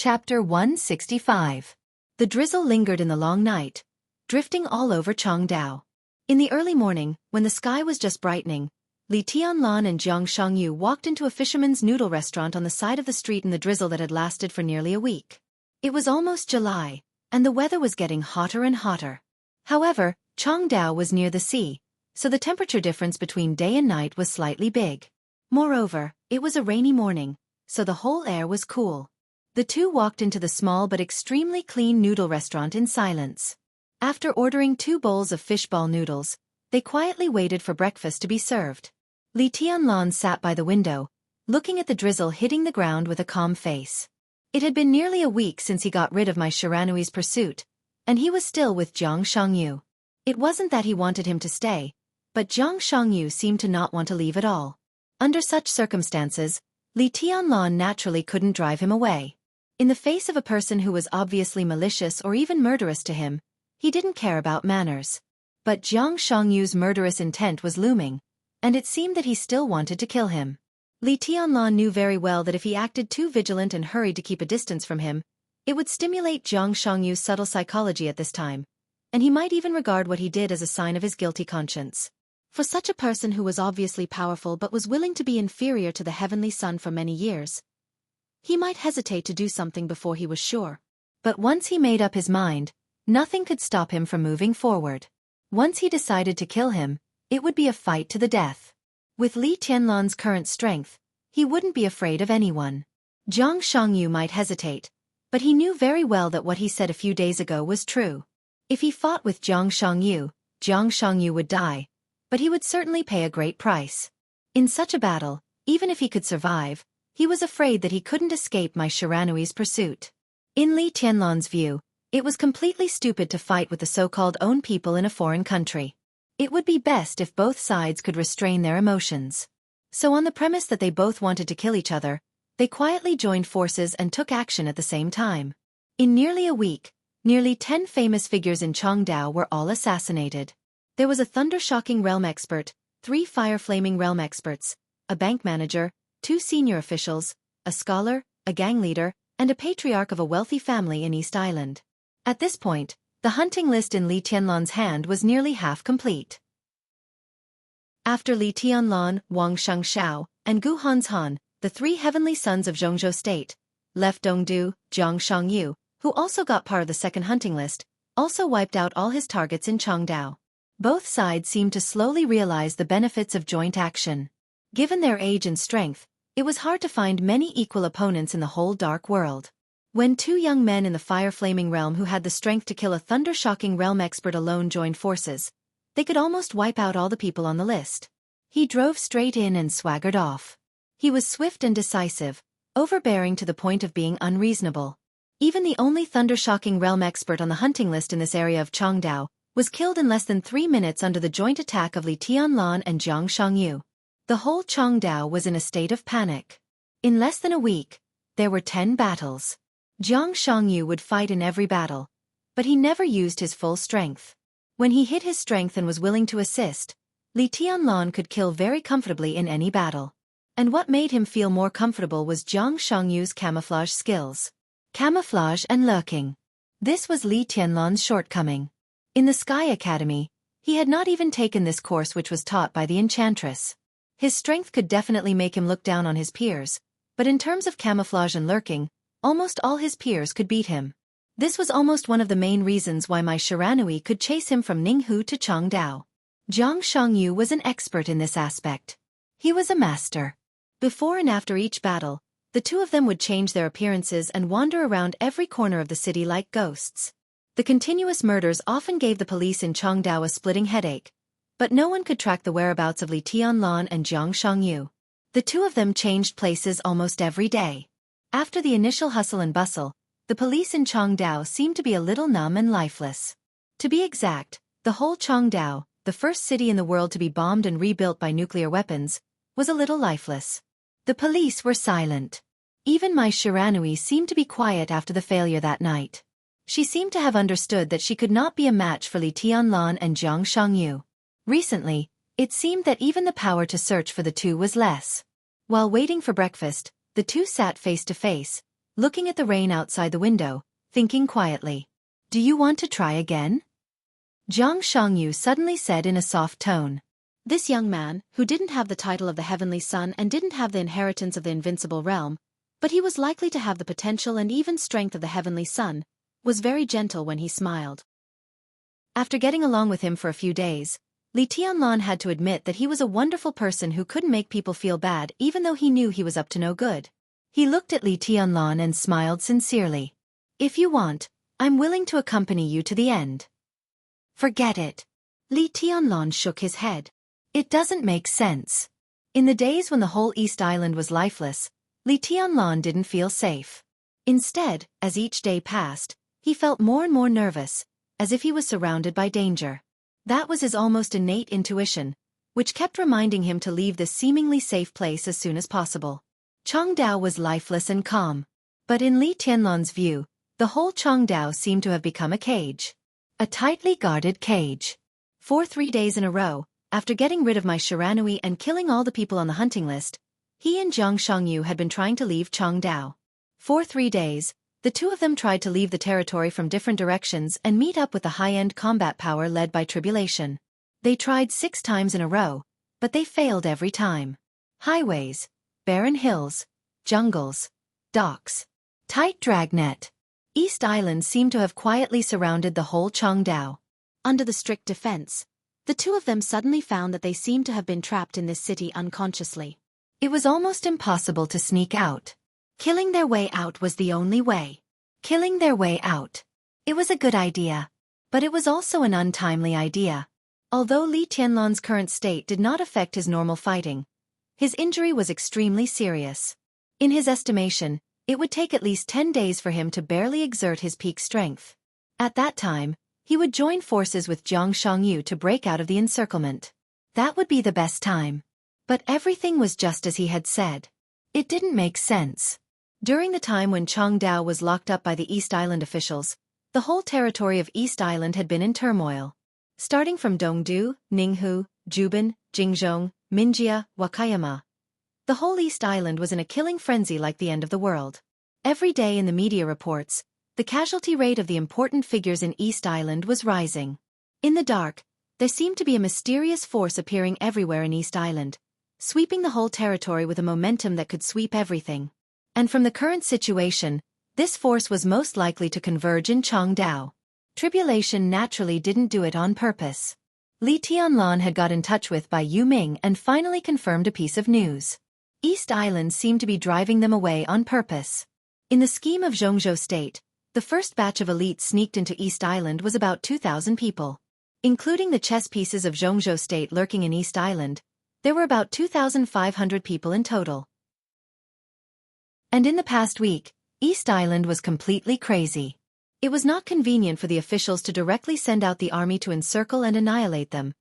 Chapter 165. The drizzle lingered in the long night, drifting all over Changdao. In the early morning, when the sky was just brightening, Li Tianlan and Xianxia walked into a fisherman's noodle restaurant on the side of the street in the drizzle that had lasted for nearly a week. It was almost July, and the weather was getting hotter and hotter. However, Changdao was near the sea, so the temperature difference between day and night was slightly big. Moreover, it was a rainy morning, so the whole air was cool. The two walked into the small but extremely clean noodle restaurant in silence. After ordering 2 bowls of fishball noodles, they quietly waited for breakfast to be served. Li Tianlan sat by the window, looking at the drizzle hitting the ground with a calm face. It had been nearly a week since he got rid of my Shiranui's pursuit, and he was still with Jiang Shangyu. It wasn't that he wanted him to stay, but Jiang Shangyu seemed to not want to leave at all. Under such circumstances, Li Tianlan naturally couldn't drive him away. In the face of a person who was obviously malicious or even murderous to him, he didn't care about manners. But Jiang Shangyu's murderous intent was looming, and it seemed that he still wanted to kill him. Li Tianlan knew very well that if he acted too vigilant and hurried to keep a distance from him, it would stimulate Jiang Shangyu's subtle psychology at this time, and he might even regard what he did as a sign of his guilty conscience. For such a person who was obviously powerful but was willing to be inferior to the heavenly sun for many years, he might hesitate to do something before he was sure. But once he made up his mind, nothing could stop him from moving forward. Once he decided to kill him, it would be a fight to the death. With Li Tianlan's current strength, he wouldn't be afraid of anyone. Jiang Shangyu might hesitate, but he knew very well that what he said a few days ago was true. If he fought with Jiang Shangyu would die, but he would certainly pay a great price. In such a battle, even if he could survive, he was afraid that he couldn't escape my Shiranui's pursuit. In Li Tianlan's view, it was completely stupid to fight with the so-called own people in a foreign country. It would be best if both sides could restrain their emotions. So on the premise that they both wanted to kill each other, they quietly joined forces and took action at the same time. In nearly a week, nearly 10 famous figures in Changdao were all assassinated. There was a thunder-shocking realm expert, 3 fire-flaming realm experts, a bank manager, 2 senior officials, a scholar, a gang leader, and a patriarch of a wealthy family in East Island. At this point, the hunting list in Li Tianlan's hand was nearly half complete. After Li Tianlan, Wang Shangxiao, and Gu Hanzhan, the 3 heavenly sons of Zhongzhou State, left Dongdu, Jiang Shangyu, who also got part of the second hunting list, also wiped out all his targets in Changdao. Both sides seemed to slowly realize the benefits of joint action. Given their age and strength, it was hard to find many equal opponents in the whole dark world. When 2 young men in the fire-flaming realm who had the strength to kill a thunder-shocking realm expert alone joined forces, they could almost wipe out all the people on the list. He drove straight in and swaggered off. He was swift and decisive, overbearing to the point of being unreasonable. Even the only thunder-shocking realm expert on the hunting list in this area of Changdao was killed in less than 3 minutes under the joint attack of Li Tianlan and Jiang Shangyu. The whole Changdao was in a state of panic. In less than a week, there were 10 battles. Jiang Shangyu would fight in every battle, but he never used his full strength. When he hid his strength and was willing to assist, Li Tianlan could kill very comfortably in any battle. And what made him feel more comfortable was Jiang Shangyu's camouflage skills. Camouflage and lurking. This was Li Tianlan's shortcoming. In the Sky Academy, he had not even taken this course which was taught by the enchantress. His strength could definitely make him look down on his peers, but in terms of camouflage and lurking, almost all his peers could beat him. This was almost one of the main reasons why my Shiranui could chase him from Ninghu to Changdao. Jiang Shangyu was an expert in this aspect. He was a master. Before and after each battle, the 2 of them would change their appearances and wander around every corner of the city like ghosts. The continuous murders often gave the police in Changdao a splitting headache, but no one could track the whereabouts of Li Tianlan and Jiang Shangyu. The 2 of them changed places almost every day. After the initial hustle and bustle, the police in Changdao seemed to be a little numb and lifeless. To be exact, the whole Changdao, the first city in the world to be bombed and rebuilt by nuclear weapons, was a little lifeless. The police were silent. Even my Shiranui seemed to be quiet after the failure that night. She seemed to have understood that she could not be a match for Li Tianlan and Jiang Shangyu. Recently, it seemed that even the power to search for the 2 was less. While waiting for breakfast, the 2 sat face to face, looking at the rain outside the window, thinking quietly. Do you want to try again? Xianxia suddenly said in a soft tone. This young man, who didn't have the title of the Heavenly Son and didn't have the inheritance of the invincible realm, but he was likely to have the potential and even strength of the Heavenly Son, was very gentle when he smiled. After getting along with him for a few days, Li Tianlan had to admit that he was a wonderful person who couldn't make people feel bad even though he knew he was up to no good. He looked at Li Tianlan and smiled sincerely. If you want, I'm willing to accompany you to the end. Forget it. Li Tianlan shook his head. It doesn't make sense. In the days when the whole East Island was lifeless, Li Tianlan didn't feel safe. Instead, as each day passed, he felt more and more nervous, as if he was surrounded by danger. That was his almost innate intuition, which kept reminding him to leave this seemingly safe place as soon as possible. Changdao was lifeless and calm. But in Li Tianlan's view, the whole Changdao seemed to have become a cage. A tightly guarded cage. For 3 days in a row, after getting rid of my Shiranui and killing all the people on the hunting list, he and Jiang Shangyu had been trying to leave Changdao. For 3 days, the two of them tried to leave the territory from different directions and meet up with the high-end combat power led by Tribulation. They tried 6 times in a row, but they failed every time. Highways, barren hills, jungles, docks, tight dragnet. East Island seemed to have quietly surrounded the whole Changdao. Under the strict defense, the two of them suddenly found that they seemed to have been trapped in this city unconsciously. It was almost impossible to sneak out. Killing their way out was the only way. Killing their way out. It was a good idea. But it was also an untimely idea. Although Li Tianlan's current state did not affect his normal fighting, his injury was extremely serious. In his estimation, it would take at least 10 days for him to barely exert his peak strength. At that time, he would join forces with Jiang Shangyu to break out of the encirclement. That would be the best time. But everything was just as he had said. It didn't make sense. During the time when Changdao was locked up by the East Island officials, the whole territory of East Island had been in turmoil. Starting from Dongdu, Ninghu, Jubin, Jingzhong, Minjia, Wakayama. The whole East Island was in a killing frenzy like the end of the world. Every day in the media reports, the casualty rate of the important figures in East Island was rising. In the dark, there seemed to be a mysterious force appearing everywhere in East Island, sweeping the whole territory with a momentum that could sweep everything. And from the current situation, this force was most likely to converge in Changdao. Tribulation naturally didn't do it on purpose. Li Tianlan had got in touch with by Yu Ming and finally confirmed a piece of news. East Island seemed to be driving them away on purpose. In the scheme of Jianghu State, the first batch of elites sneaked into East Island was about 2,000 people. Including the chess pieces of Jianghu State lurking in East Island, there were about 2,500 people in total. And in the past week, East Island was completely crazy. It was not convenient for the officials to directly send out the army to encircle and annihilate them,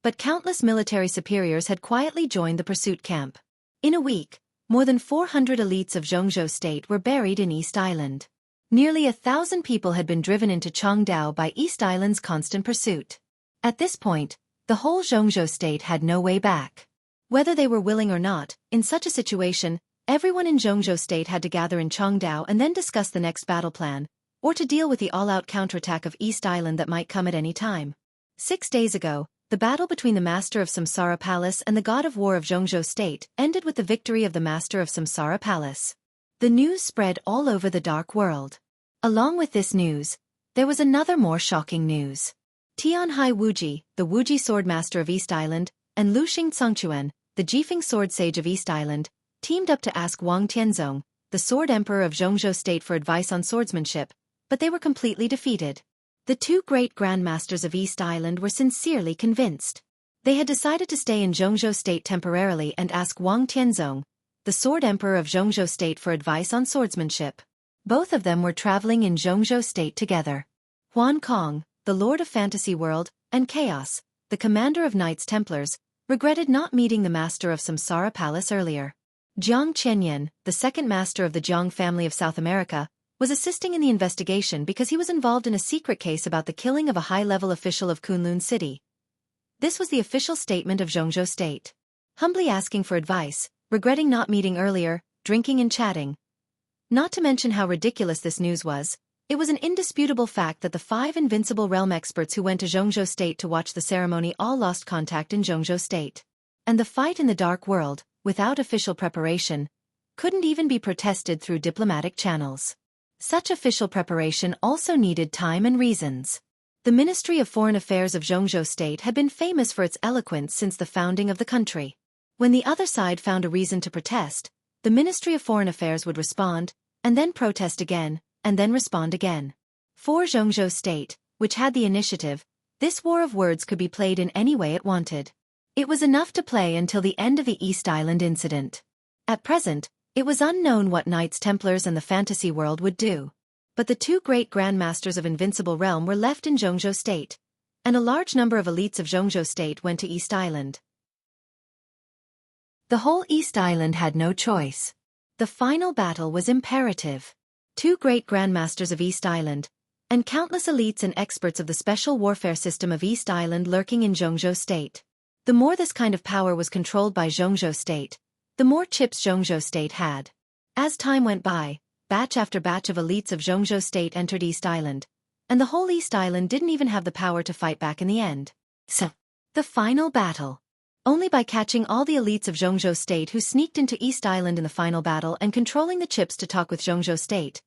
but countless military superiors had quietly joined the pursuit camp. In a week, more than 400 elites of Jianghu State were buried in East Island. Nearly 1,000 people had been driven into Changdao by East Island's constant pursuit. At this point, the whole Jianghu State had no way back. Whether they were willing or not, in such a situation, everyone in Jianghu State had to gather in Changdao and then discuss the next battle plan, or to deal with the all-out counterattack of East Island that might come at any time. 6 days ago, the battle between the Master of Samsara Palace and the God of War of Jianghu State ended with the victory of the Master of Samsara Palace. The news spread all over the dark world. Along with this news, there was another more shocking news. Tianhai Wuji, the Wuji Swordmaster of East Island, and Luxing Cangquan, the Jifeng Sword Sage of East Island, teamed up to ask Wang Tianzong, the Sword Emperor of Jianghu State, for advice on swordsmanship, but they were completely defeated. The two great grandmasters of East Island were sincerely convinced. They had decided to stay in Jianghu State temporarily and ask Wang Tianzong, the Sword Emperor of Jianghu State, for advice on swordsmanship. Both of them were traveling in Jianghu State together. Huan Kong, the Lord of Fantasy World, and Chaos, the commander of Knights Templars, regretted not meeting the Master of Samsara Palace earlier. Jiang Chenyan, the second master of the Jiang family of South America, was assisting in the investigation because he was involved in a secret case about the killing of a high-level official of Kunlun City. This was the official statement of Jianghu State. Humbly asking for advice, regretting not meeting earlier, drinking and chatting. Not to mention how ridiculous this news was, it was an indisputable fact that the 5 invincible realm experts who went to Jianghu State to watch the ceremony all lost contact in Jianghu State. And the fight in the dark world, without official preparation, couldn't even be protested through diplomatic channels. Such official preparation also needed time and reasons. The Ministry of Foreign Affairs of Jianghu State had been famous for its eloquence since the founding of the country. When the other side found a reason to protest, the Ministry of Foreign Affairs would respond, and then protest again, and then respond again. For Jianghu State, which had the initiative, this war of words could be played in any way it wanted. It was enough to play until the end of the East Island incident. At present, it was unknown what Knights Templars and the fantasy world would do. But the 2 great grandmasters of Invincible Realm were left in Jianghu State, and a large number of elites of Jianghu State went to East Island. The whole East Island had no choice. The final battle was imperative. 2 great grandmasters of East Island, and countless elites and experts of the special warfare system of East Island lurking in Jianghu State. The more this kind of power was controlled by Jianghu State, the more chips Jianghu State had. As time went by, batch after batch of elites of Jianghu State entered East Island, and the whole East Island didn't even have the power to fight back in the end. So, the final battle. Only by catching all the elites of Jianghu State who sneaked into East Island in the final battle and controlling the chips to talk with Jianghu State,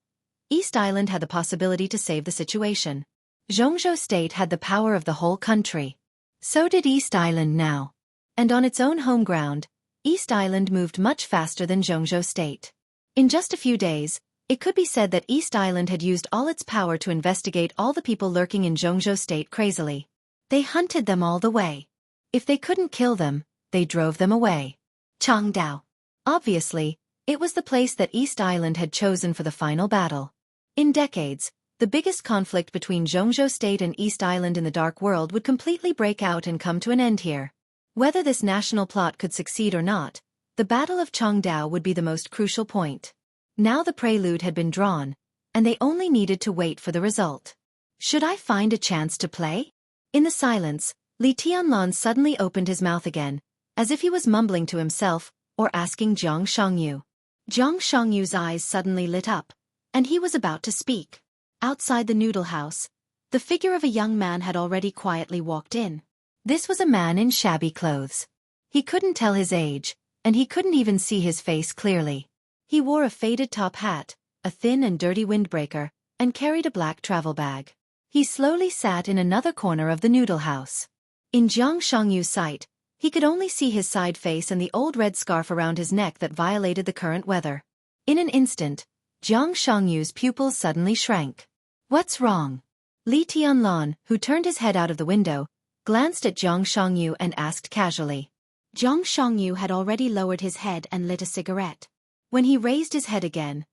East Island had the possibility to save the situation. Jianghu State had the power of the whole country. So did East Island now. And on its own home ground, East Island moved much faster than Jianghu State. In just a few days, it could be said that East Island had used all its power to investigate all the people lurking in Jianghu State crazily. They hunted them all the way. If they couldn't kill them, they drove them away. Changdao. Obviously, it was the place that East Island had chosen for the final battle. In decades, the biggest conflict between Jianghu State and East Island in the Dark World would completely break out and come to an end here. Whether this national plot could succeed or not, the Battle of Changdao would be the most crucial point. Now the prelude had been drawn, and they only needed to wait for the result. Should I find a chance to play? In the silence, Li Tianlan suddenly opened his mouth again, as if he was mumbling to himself, or asking Jiang Shangyu. Jiang Shangyu's eyes suddenly lit up, and he was about to speak. Outside the noodle house, the figure of a young man had already quietly walked in. This was a man in shabby clothes. He couldn't tell his age, and he couldn't even see his face clearly. He wore a faded top hat, a thin and dirty windbreaker, and carried a black travel bag. He slowly sat in another corner of the noodle house. In Jiang Shangyu's sight, he could only see his side face and the old red scarf around his neck that violated the current weather. In an instant, Jiang Shangyu's pupils suddenly shrank. What's wrong? Li Tianlan, who turned his head out of the window, glanced at Jiang Shangyu and asked casually. Jiang Shangyu had already lowered his head and lit a cigarette. When he raised his head again,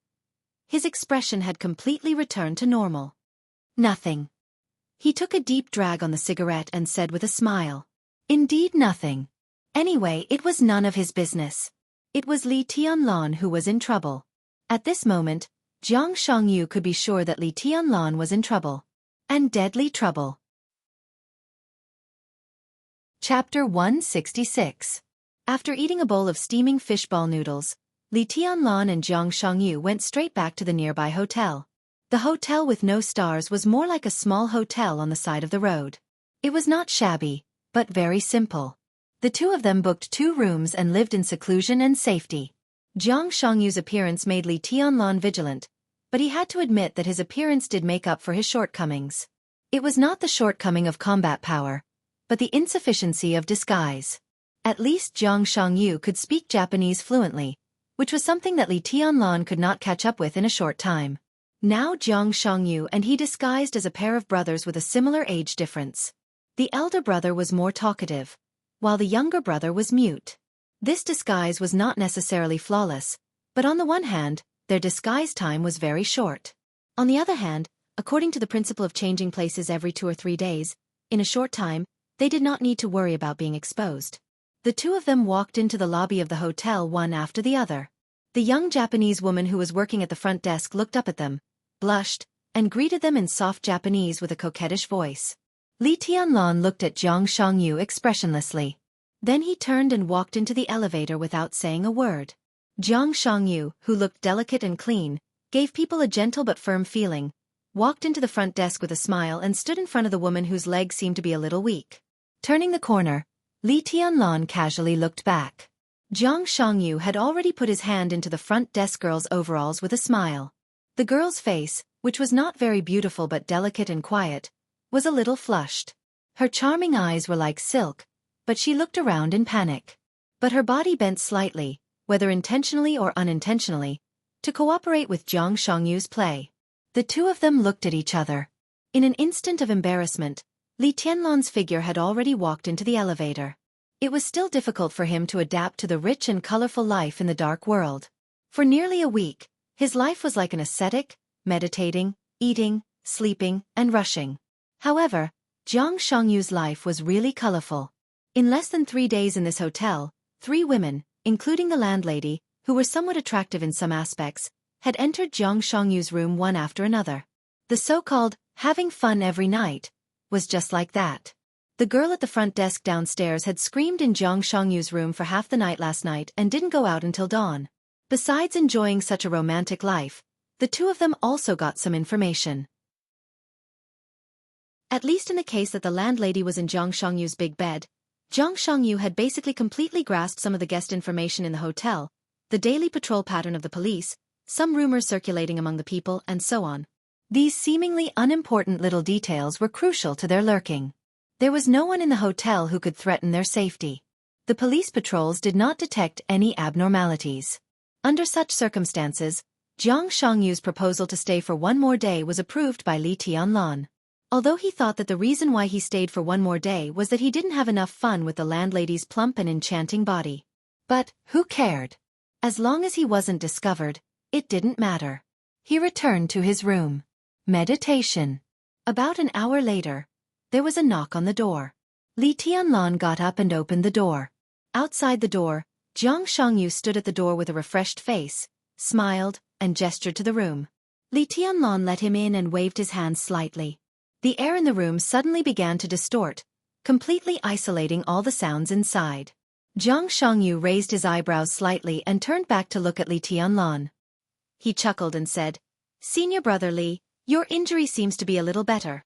his expression had completely returned to normal. Nothing. He took a deep drag on the cigarette and said with a smile. Indeed nothing. Anyway, it was none of his business. It was Li Tianlan who was in trouble. At this moment, Jiang Shangyu could be sure that Li Tianlan was in trouble. And deadly trouble. Chapter 166. After eating a bowl of steaming fishball noodles, Li Tianlan and Jiang Shangyu went straight back to the nearby hotel. The hotel with no stars was more like a small hotel on the side of the road. It was not shabby, but very simple. The 2 of them booked 2 rooms and lived in seclusion and safety. Jiang Shangyu's appearance made Li Tianlan vigilant, but he had to admit that his appearance did make up for his shortcomings. It was not the shortcoming of combat power, but the insufficiency of disguise. At least Jiang Shangyu could speak Japanese fluently, which was something that Li Tianlan could not catch up with in a short time. Now Jiang Shangyu and he disguised as a pair of brothers with a similar age difference. The elder brother was more talkative, while the younger brother was mute. This disguise was not necessarily flawless, but on the one hand, their disguise time was very short. On the other hand, according to the principle of changing places every 2 or 3 days, in a short time, they did not need to worry about being exposed. The 2 of them walked into the lobby of the hotel one after the other. The young Japanese woman who was working at the front desk looked up at them, blushed, and greeted them in soft Japanese with a coquettish voice. Li Tianlan looked at Jiang Shangyu expressionlessly. Then he turned and walked into the elevator without saying a word. Jiang Shangyu, who looked delicate and clean, gave people a gentle but firm feeling, walked into the front desk with a smile and stood in front of the woman whose legs seemed to be a little weak. Turning the corner, Li Tianlan casually looked back. Xianxia had already put his hand into the front desk girl's overalls with a smile. The girl's face, which was not very beautiful but delicate and quiet, was a little flushed. Her charming eyes were like silk, but she looked around in panic. But her body bent slightly, whether intentionally or unintentionally, to cooperate with Xiangxia's play. The two of them looked at each other. In an instant of embarrassment, Li Tianlan's figure had already walked into the elevator. It was still difficult for him to adapt to the rich and colorful life in the dark world. For nearly a week, his life was like an ascetic, meditating, eating, sleeping, and rushing. However, Xiangxia's life was really colorful. In less than 3 days in this hotel, 3 women, including the landlady, who were somewhat attractive in some aspects, had entered Xiangxia's room one after another. The so-called having fun every night was just like that. The girl at the front desk downstairs had screamed in Xiangxia's room for half the night last night and didn't go out until dawn. Besides enjoying such a romantic life, the two of them also got some information. At least in the case that the landlady was in Xiangxia's big bed, Xiangxia had basically completely grasped some of the guest information in the hotel, the daily patrol pattern of the police, some rumors circulating among the people, and so on. These seemingly unimportant little details were crucial to their lurking. There was no one in the hotel who could threaten their safety. The police patrols did not detect any abnormalities. Under such circumstances, Xiangxia's proposal to stay for one more day was approved by Li Tianlan. Although he thought that the reason why he stayed for one more day was that he didn't have enough fun with the landlady's plump and enchanting body. But who cared? As long as he wasn't discovered, it didn't matter. He returned to his room. Meditation. About an hour later, there was a knock on the door. Li Tianlan got up and opened the door. Outside the door, Xiangxia stood at the door with a refreshed face, smiled, and gestured to the room. Li Tianlan let him in and waved his hand slightly. The air in the room suddenly began to distort, completely isolating all the sounds inside. Xiangxia raised his eyebrows slightly and turned back to look at Li Tianlan. He chuckled and said, "Senior brother Li, your injury seems to be a little better."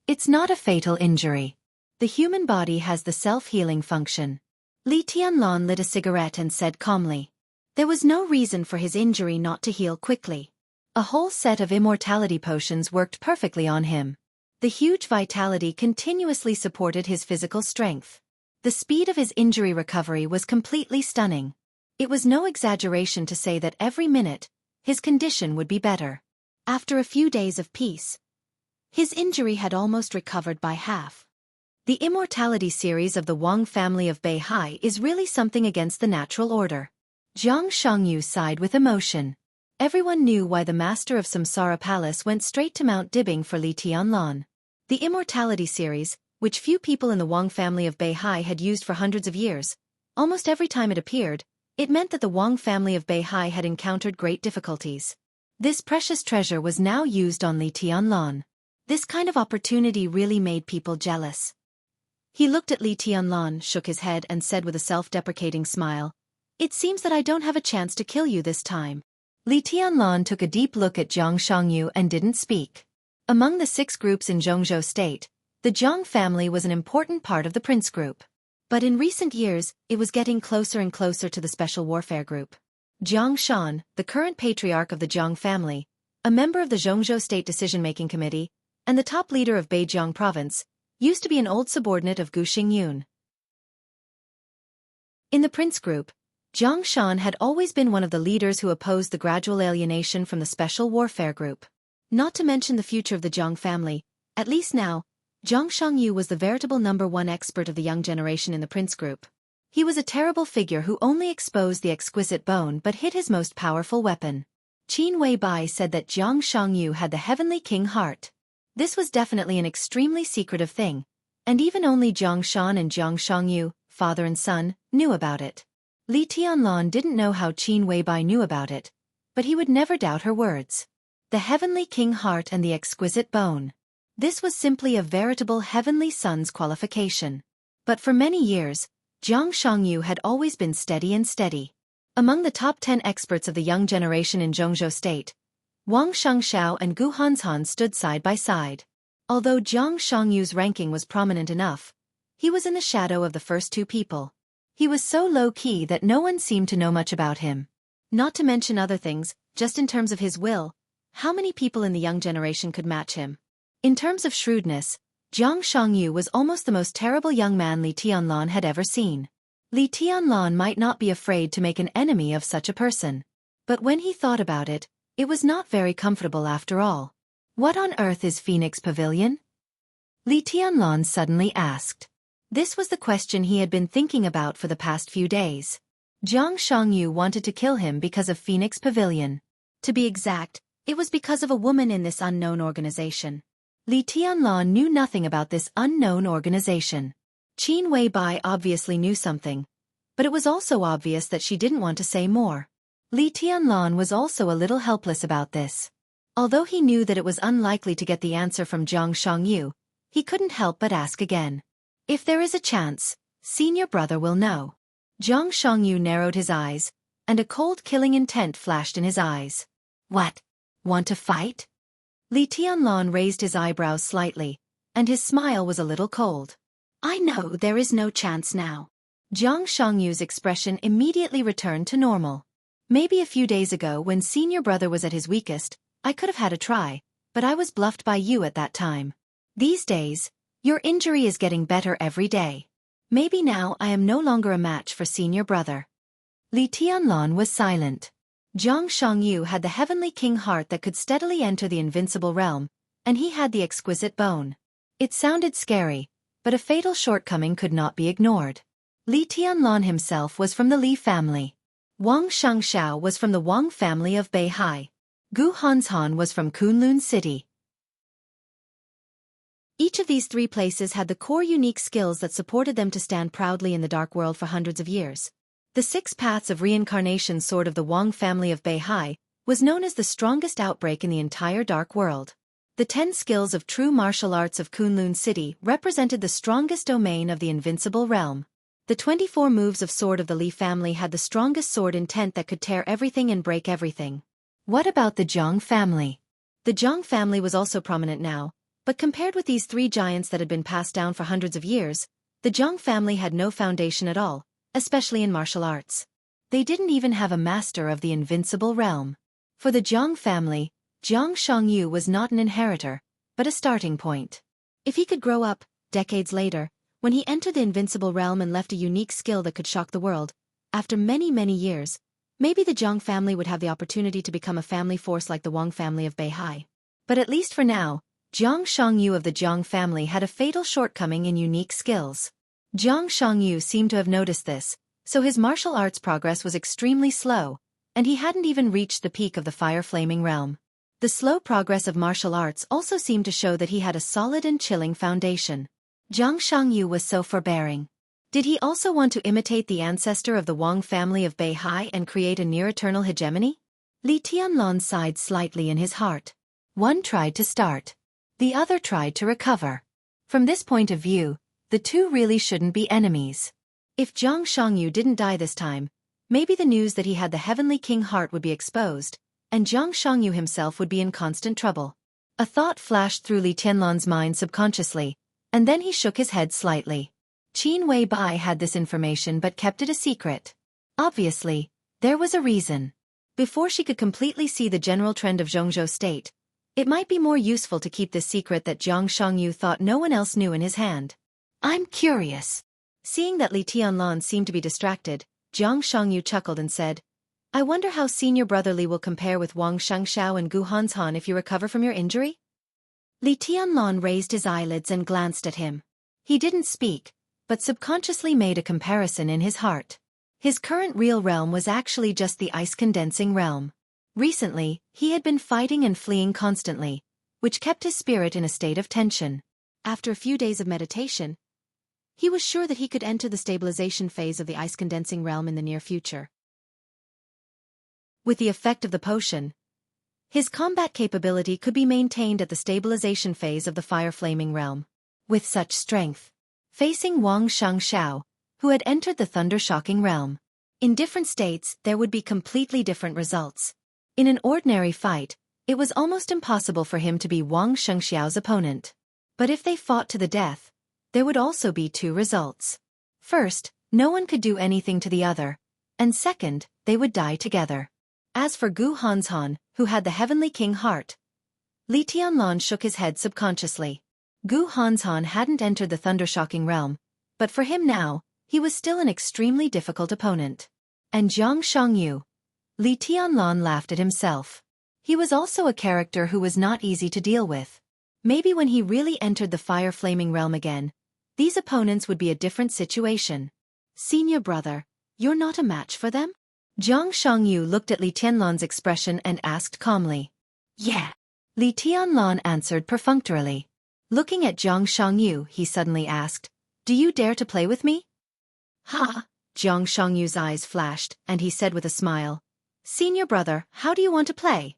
"It's not a fatal injury. The human body has the self-healing function." Li Tianlan lit a cigarette and said calmly. There was no reason for his injury not to heal quickly. A whole set of immortality potions worked perfectly on him. The huge vitality continuously supported his physical strength. The speed of his injury recovery was completely stunning. It was no exaggeration to say that every minute, his condition would be better. After a few days of peace, his injury had almost recovered by half. The immortality series of the Wang family of Beihai is really something against the natural order. Xiangxiu sighed with emotion. Everyone knew why the master of Samsara Palace went straight to Mount Dibbing for Li Tianlan. The immortality series, which few people in the Wang family of Beihai had used for hundreds of years, almost every time it appeared, it meant that the Wang family of Beihai had encountered great difficulties. This precious treasure was now used on Li Tianlan. This kind of opportunity really made people jealous. He looked at Li Tianlan, shook his head and said with a self-deprecating smile, "It seems that I don't have a chance to kill you this time." Li Tianlan took a deep look at Xiangxiu and didn't speak. Among the 6 groups in Jianghu state, the Jiang family was an important part of the Prince group. But in recent years, it was getting closer and closer to the Special Warfare Group. Jiang Shan, the current patriarch of the Jiang family, a member of the Jianghu State Decision-Making Committee, and the top leader of Beijiang Province, used to be an old subordinate of Gu Xingyun. In the Prince group, Jiang Shan had always been one of the leaders who opposed the gradual alienation from the Special Warfare Group. Not to mention the future of the Jiang family, at least now, Jiang Shangyu was the veritable #1 expert of the young generation in the Prince group. He was a terrible figure who only exposed the exquisite bone but hid his most powerful weapon. Qin Wei-bai said that Jiang Shangyu had the Heavenly King heart. This was definitely an extremely secretive thing, and even only Jiang Shan and Jiang Shangyu, father and son, knew about it. Li Tianlan didn't know how Qin Wei-bai knew about it, but he would never doubt her words. The Heavenly King heart and the exquisite bone. This was simply a veritable Heavenly Son's qualification. But for many years, Jiang Shangyu had always been steady and steady. Among the top 10 experts of the young generation in Zhongzhou State, Wang Xianxia and Gu Hanzhan stood side by side. Although Jiang Shangyu's ranking was prominent enough, he was in the shadow of the first two people. He was so low-key that no one seemed to know much about him. Not to mention other things, just in terms of his will, how many people in the young generation could match him? In terms of shrewdness, Jiang Shangyu was almost the most terrible young man Li Tianlan had ever seen. Li Tianlan might not be afraid to make an enemy of such a person. But when he thought about it, it was not very comfortable after all. What on earth is Phoenix Pavilion? Li Tianlan suddenly asked. This was the question he had been thinking about for the past few days. Jiang Shangyu wanted to kill him because of Phoenix Pavilion. To be exact, it was because of a woman in this unknown organization. Li Tianlan knew nothing about this unknown organization. Qin Weibai obviously knew something, but it was also obvious that she didn't want to say more. Li Tianlan was also a little helpless about this. Although he knew that it was unlikely to get the answer from Jiang Shangyu, he couldn't help but ask again. If there is a chance, senior brother will know. Jiang Shangyu narrowed his eyes, and a cold killing intent flashed in his eyes. What? Want to fight? Li Tianlan raised his eyebrows slightly, and his smile was a little cold. I know there is no chance now. Jiang Shangyu's expression immediately returned to normal. Maybe a few days ago when senior brother was at his weakest, I could have had a try, but I was bluffed by you at that time. These days, your injury is getting better every day. Maybe now I am no longer a match for senior brother. Li Tianlan was silent. Jiang Shangyu had the heavenly king heart that could steadily enter the invincible realm, and he had the exquisite bone. It sounded scary, but a fatal shortcoming could not be ignored. Li Tianlan himself was from the Li family. Wang Xiangxiao was from the Wang family of Beihai. Gu Hanzhan was from Kunlun City. Each of these three places had the core unique skills that supported them to stand proudly in the dark world for hundreds of years. The 6 paths of reincarnation sword of the Wang family of Beihai was known as the strongest outbreak in the entire dark world. The 10 skills of true martial arts of Kunlun City represented the strongest domain of the invincible realm. The 24 moves of sword of the Li family had the strongest sword intent that could tear everything and break everything. What about the Jiang family? The Jiang family was also prominent now, but compared with these 3 giants that had been passed down for hundreds of years, the Jiang family had no foundation at all, especially in martial arts. They didn't even have a master of the invincible realm. For the Jiang family, Jiang Shangyu was not an inheritor, but a starting point. If he could grow up, decades later, when he entered the invincible realm and left a unique skill that could shock the world, after many, many years, maybe the Jiang family would have the opportunity to become a family force like the Wang family of Beihai. But at least for now, Jiang Shangyu of the Jiang family had a fatal shortcoming in unique skills. Jiang Shangyu seemed to have noticed this, so his martial arts progress was extremely slow, and he hadn't even reached the peak of the fire-flaming realm. The slow progress of martial arts also seemed to show that he had a solid and chilling foundation. Jiang Shangyu was so forbearing. Did he also want to imitate the ancestor of the Wang family of Beihai and create a near-eternal hegemony? Li Tianlan sighed slightly in his heart. One tried to start. The other tried to recover. From this point of view, the two really shouldn't be enemies. If Jiang Shangyu didn't die this time, maybe the news that he had the heavenly king heart would be exposed, and Jiang Shangyu himself would be in constant trouble. A thought flashed through Li Tianlan's mind subconsciously, and then he shook his head slightly. Qin Weibai had this information but kept it a secret. Obviously, there was a reason. Before she could completely see the general trend of Zhongzhou state, it might be more useful to keep this secret that Jiang Shangyu thought no one else knew in his hand. I'm curious. Seeing that Li Tianlan seemed to be distracted, Jiang Shangyu chuckled and said, I wonder how senior brother Li will compare with Wang Xiangxiao and Gu Hanzhan if you recover from your injury? Li Tianlan raised his eyelids and glanced at him. He didn't speak, but subconsciously made a comparison in his heart. His current real realm was actually just the ice-condensing realm. Recently, he had been fighting and fleeing constantly, which kept his spirit in a state of tension. After a few days of meditation, he was sure that he could enter the stabilization phase of the ice-condensing realm in the near future. With the effect of the potion, his combat capability could be maintained at the stabilization phase of the fire-flaming realm. With such strength, facing Wang Xiangxiao, who had entered the thunder-shocking realm. In different states, there would be completely different results. In an ordinary fight, It was almost impossible for him to be Wang Shengxiao's opponent. But if they fought to the death, there would also be two results. First, no one could do anything to the other, and second, they would die together. As for Gu Hanzhan, who had the Heavenly King heart, Li Tianlan shook his head subconsciously. Gu Hanzhan hadn't entered the thundershocking realm, but for him now, he was still an extremely difficult opponent. And Jiang Shangyu. Li Tianlan laughed at himself. He was also a character who was not easy to deal with. Maybe when he really entered the fire-flaming realm again, these opponents would be a different situation. Senior brother, you're not a match for them? Jiang Shangyu looked at Li Tianlan's expression and asked calmly. Yeah. Li Tianlan answered perfunctorily. Looking at Jiang Shangyu, he suddenly asked, do you dare to play with me? Ha! Jiang Shangyu's eyes flashed, and he said with a smile, Senior brother, how do you want to play?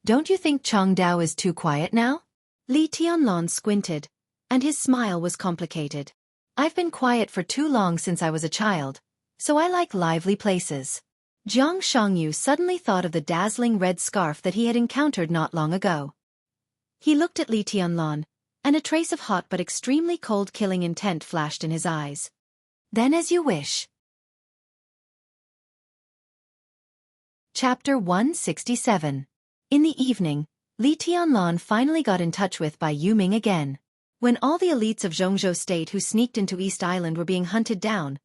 Don't you think Changdao is too quiet now? Li Tianlan squinted, and his smile was complicated. I've been quiet for too long since I was a child, so I like lively places. Jiang Shangyu suddenly thought of the dazzling red scarf that he had encountered not long ago. He looked at Li Tianlan, and a trace of hot but extremely cold killing intent flashed in his eyes. Then as you wish. Chapter 167. In the evening, Li Tianlan finally got in touch with Bai Yuming again. When all the elites of Jianghu state who sneaked into East Island were being hunted down,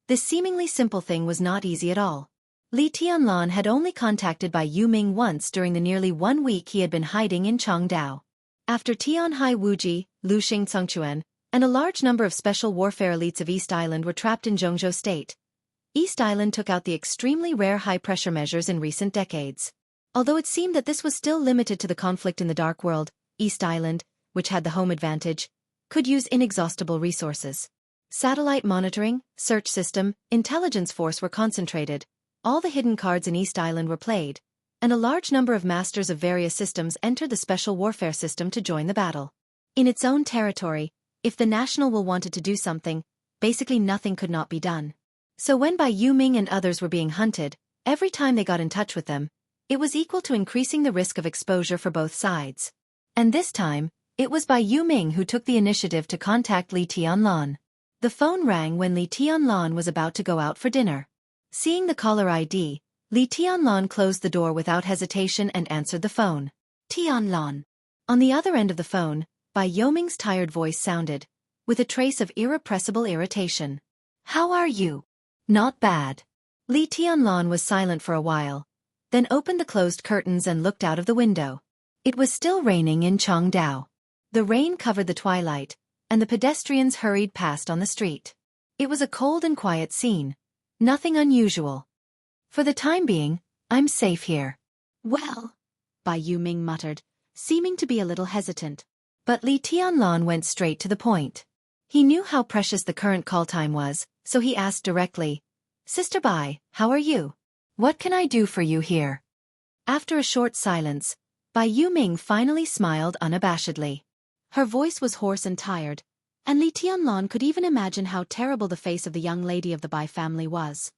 this seemingly simple thing was not easy at all. Li Tianlan had only contacted Bai Yuming once during the nearly 1 week he had been hiding in Changdao. After Tianhai Wuji, Luxing Cengchuan, and a large number of special warfare elites of East Island were trapped in Jianghu state, East Island took out the extremely rare high-pressure measures in recent decades. Although it seemed that this was still limited to the conflict in the Dark World, East Island, which had the home advantage, could use inexhaustible resources. Satellite monitoring, search system, intelligence force were concentrated, all the hidden cards in East Island were played, and a large number of masters of various systems entered the special warfare system to join the battle. In its own territory, if the National Will wanted to do something, basically nothing could not be done. So when Bai Yuming and others were being hunted, every time they got in touch with them, it was equal to increasing the risk of exposure for both sides. And this time, it was Bai Yuming who took the initiative to contact Li Tianlan. The phone rang when Li Tianlan was about to go out for dinner. Seeing the caller ID, Li Tianlan closed the door without hesitation and answered the phone. Tianlan. On the other end of the phone, Bai Yuming's tired voice sounded, with a trace of irrepressible irritation. How are you? Not bad. Li Tianlan was silent for a while, then opened the closed curtains and looked out of the window. It was still raining in Changdao. The rain covered the twilight, and the pedestrians hurried past on the street. It was a cold and quiet scene, nothing unusual. For the time being, I'm safe here. Well, Bai Yuming muttered, seeming to be a little hesitant. But Li Tianlan went straight to the point. He knew how precious the current call time was, so he asked directly, Sister Bai, how are you? What can I do for you here? After a short silence, Bai Yuming finally smiled unabashedly. Her voice was hoarse and tired, and Li Tianlan could even imagine how terrible the face of the young lady of the Bai family was.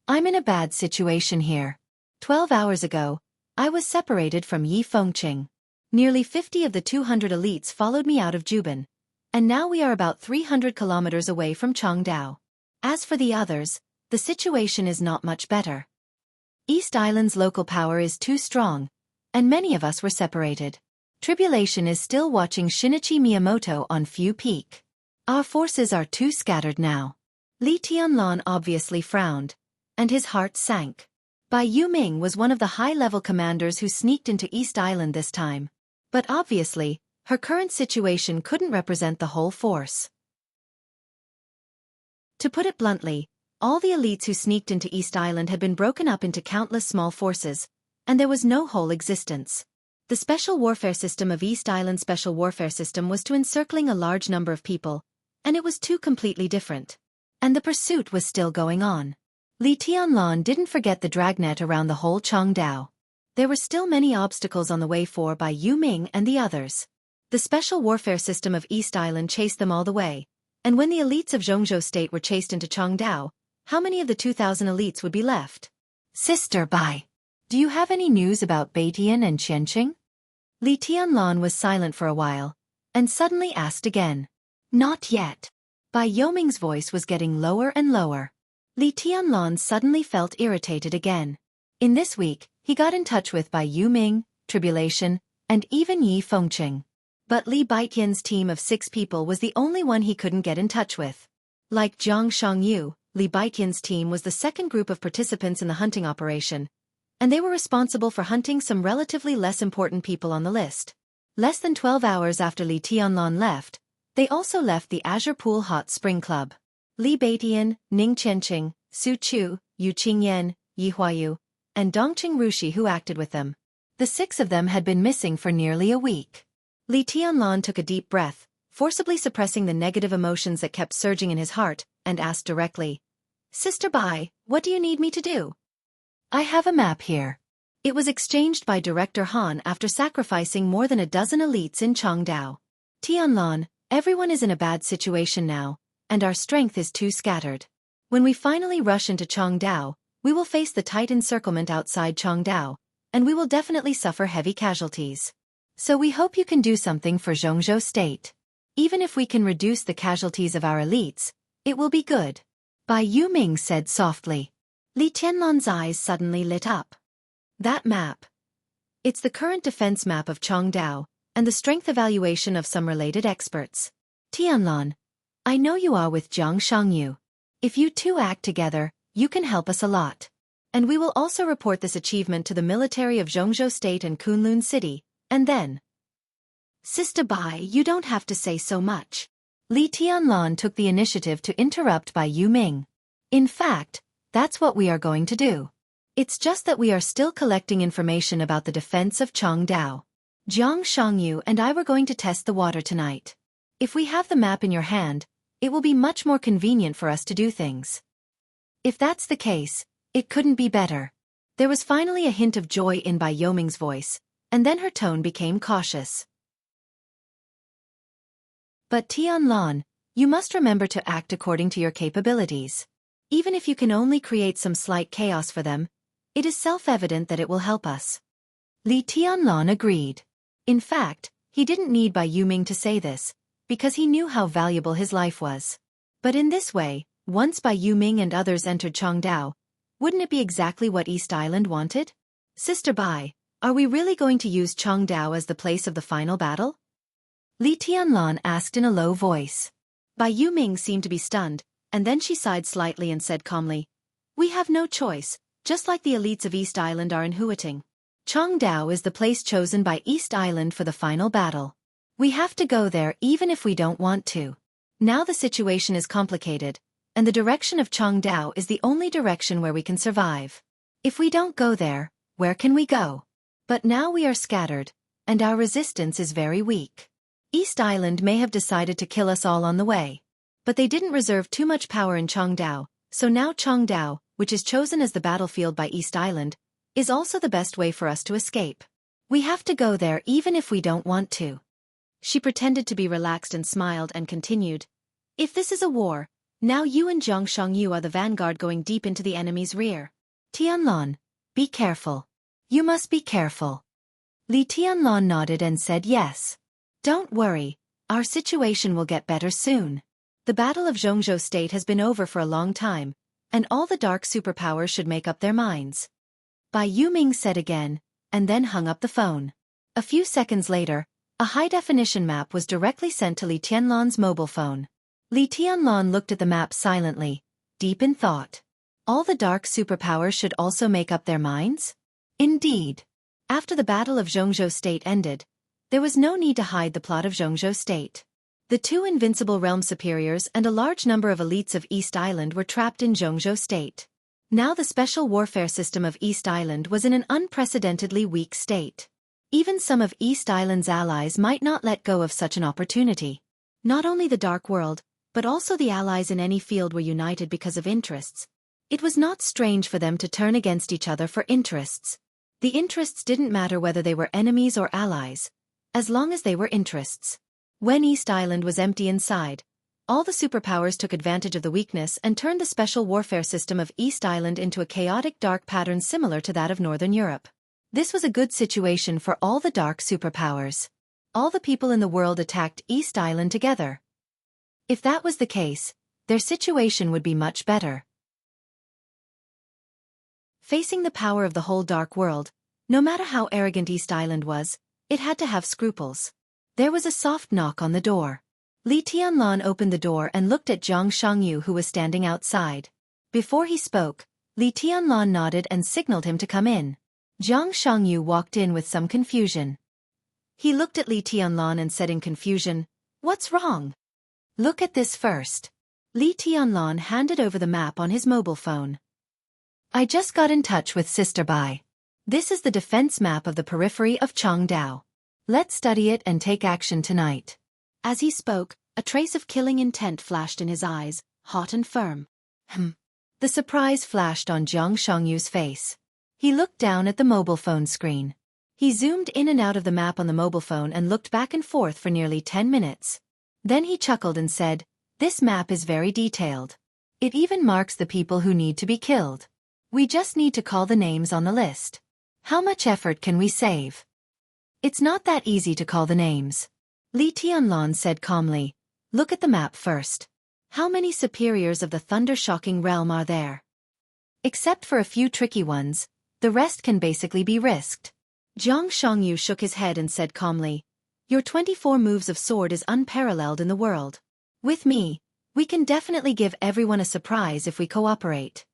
I'm in a bad situation here. 12 hours ago, I was separated from Yi Fengqing. Nearly 50 of the 200 elites followed me out of Juban, and now we are about 300 kilometers away from Changdao. As for the others, the situation is not much better. East Island's local power is too strong, and many of us were separated. Tribulation is still watching Shinichi Miyamoto on Fu Peak. Our forces are too scattered now. Li Tianlan obviously frowned, and his heart sank. Bai Yuming was one of the high-level commanders who sneaked into East Island this time, but obviously, her current situation couldn't represent the whole force. To put it bluntly, all the elites who sneaked into East Island had been broken up into countless small forces, and there was no whole existence. The Special Warfare System of East Island Special Warfare System was to encircling a large number of people, and it was two completely different. And the pursuit was still going on. Li Tianlan didn't forget the dragnet around the whole Changdao. There were still many obstacles on the way for Bai Yuming and the others. The Special Warfare System of East Island chased them all the way, and when the elites of Jianghu state were chased into Changdao, how many of the 2,000 elites would be left? Sister Bai, do you have any news about Beitian and Xianxia? Li Tianlan was silent for a while, and suddenly asked again. Not yet. Bai Yoming's voice was getting lower and lower. Li Tianlan suddenly felt irritated again. In this week, he got in touch with Bai Yuming, Tribulation, and even Yi Fengqing. But Li Baiqian's team of 6 people was the only one he couldn't get in touch with. Like Jiang Shangyu, Li Baiqian's team was the second group of participants in the hunting operation, and they were responsible for hunting some relatively less important people on the list. Less than 12 hours after Li Tianlan left, they also left the Azure Pool Hot Spring Club. Li Baiqian, Ning Qianqing, Su Chu, Yu Qingyan, Yi Huayu, and Dongqing Rushi who acted with them. The 6 of them had been missing for nearly a week. Li Tianlan took a deep breath, forcibly suppressing the negative emotions that kept surging in his heart, and asked directly, Sister Bai, what do you need me to do? I have a map here. It was exchanged by Director Han after sacrificing more than a dozen elites in Changdao. Tianlan, everyone is in a bad situation now, and our strength is too scattered. When we finally rush into Changdao, we will face the tight encirclement outside Changdao, and we will definitely suffer heavy casualties. So we hope you can do something for Jianghu State. Even if we can reduce the casualties of our elites, it will be good. Bai Yuming said softly. Li Tianlan's eyes suddenly lit up. That map. It's the current defense map of Changdao, and the strength evaluation of some related experts. Tianlan, I know you are with Jiang Shangyu. If you two act together, you can help us a lot. And we will also report this achievement to the military of Jianghu State and Kunlun City, and then. Sister Bai, you don't have to say so much. Li Tianlan took the initiative to interrupt Bai Yuming. In fact, that's what we are going to do. It's just that we are still collecting information about the defense of Changdao. Jiang Shangyu and I were going to test the water tonight. If we have the map in your hand, it will be much more convenient for us to do things. If that's the case, it couldn't be better. There was finally a hint of joy in Bai Yoming's voice, and then her tone became cautious. But Tianlan, you must remember to act according to your capabilities. Even if you can only create some slight chaos for them, it is self-evident that it will help us. Li Tianlan agreed. In fact, he didn't need Bai Yuming to say this, because he knew how valuable his life was. But in this way, once Bai Yuming and others entered Changdao, wouldn't it be exactly what East Island wanted? Sister Bai, are we really going to use Changdao as the place of the final battle? Li Tianlan asked in a low voice. Bai Yuming seemed to be stunned, and then she sighed slightly and said calmly, We have no choice, just like the elites of East Island are in Huiting. Changdao is the place chosen by East Island for the final battle. We have to go there even if we don't want to. Now the situation is complicated, and the direction of Changdao is the only direction where we can survive. If we don't go there, where can we go? But now we are scattered, and our resistance is very weak. East Island may have decided to kill us all on the way. But they didn't reserve too much power in Changdao, so now Changdao, which is chosen as the battlefield by East Island, is also the best way for us to escape. We have to go there even if we don't want to. She pretended to be relaxed and smiled and continued, If this is a war, now you and Jiang Shangyu are the vanguard going deep into the enemy's rear. Tianlan, be careful. You must be careful. Li Tianlan nodded and said yes. Don't worry, our situation will get better soon. The Battle of Jianghu State has been over for a long time, and all the dark superpowers should make up their minds. Bai Yuming said again, and then hung up the phone. A few seconds later, a high-definition map was directly sent to Li Tianlan's mobile phone. Li Tianlan looked at the map silently, deep in thought. All the dark superpowers should also make up their minds? Indeed. After the Battle of Jianghu State ended, there was no need to hide the plot of Jianghu State. The 2 invincible realm superiors and a large number of elites of East Island were trapped in Jianghu State. Now the special warfare system of East Island was in an unprecedentedly weak state. Even some of East Island's allies might not let go of such an opportunity. Not only the Dark World, but also the allies in any field were united because of interests. It was not strange for them to turn against each other for interests. The interests didn't matter whether they were enemies or allies, as long as they were interests. When East Island was empty inside, all the superpowers took advantage of the weakness and turned the special warfare system of East Island into a chaotic dark pattern similar to that of Northern Europe. This was a good situation for all the dark superpowers. All the people in the world attacked East Island together. If that was the case, their situation would be much better. Facing the power of the whole dark world, no matter how arrogant East Island was, it had to have scruples. There was a soft knock on the door. Li Tianlan opened the door and looked at Xianxia, who was standing outside. Before he spoke, Li Tianlan nodded and signaled him to come in. Xianxia walked in with some confusion. He looked at Li Tianlan and said in confusion, "What's wrong?" "Look at this first." Li Tianlan handed over the map on his mobile phone. "I just got in touch with Sister Bai. This is the defense map of the periphery of Changdao. Let's study it and take action tonight." As he spoke, a trace of killing intent flashed in his eyes, hot and firm. The surprise flashed on Xianxia's face. He looked down at the mobile phone screen. He zoomed in and out of the map on the mobile phone and looked back and forth for nearly 10 minutes. Then he chuckled and said, "This map is very detailed. It even marks the people who need to be killed. We just need to call the names on the list. How much effort can we save?" "It's not that easy to call the names," Li Tianlan said calmly. "Look at the map first. How many superiors of the thunder-shocking realm are there? Except for a few tricky ones, the rest can basically be risked." Xianxia shook his head and said calmly, "Your 24 moves of sword is unparalleled in the world. With me, we can definitely give everyone a surprise if we cooperate."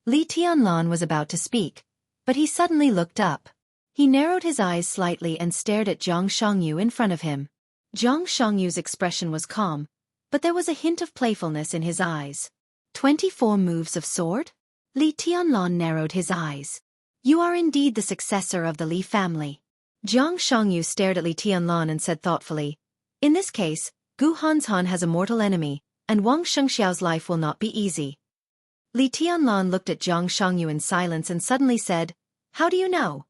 Li Tianlan was about to speak, but he suddenly looked up. He narrowed his eyes slightly and stared at Xianxia in front of him. Xianxia's expression was calm, but there was a hint of playfulness in his eyes. 24 moves of sword? Li Tianlan narrowed his eyes. "You are indeed the successor of the Li family." Xianxia stared at Li Tianlan and said thoughtfully, "In this case, Gu Hanshan has a mortal enemy, and Wang Shengxiao's life will not be easy." Li Tianlan looked at Xianxia in silence and suddenly said, "How do you know?"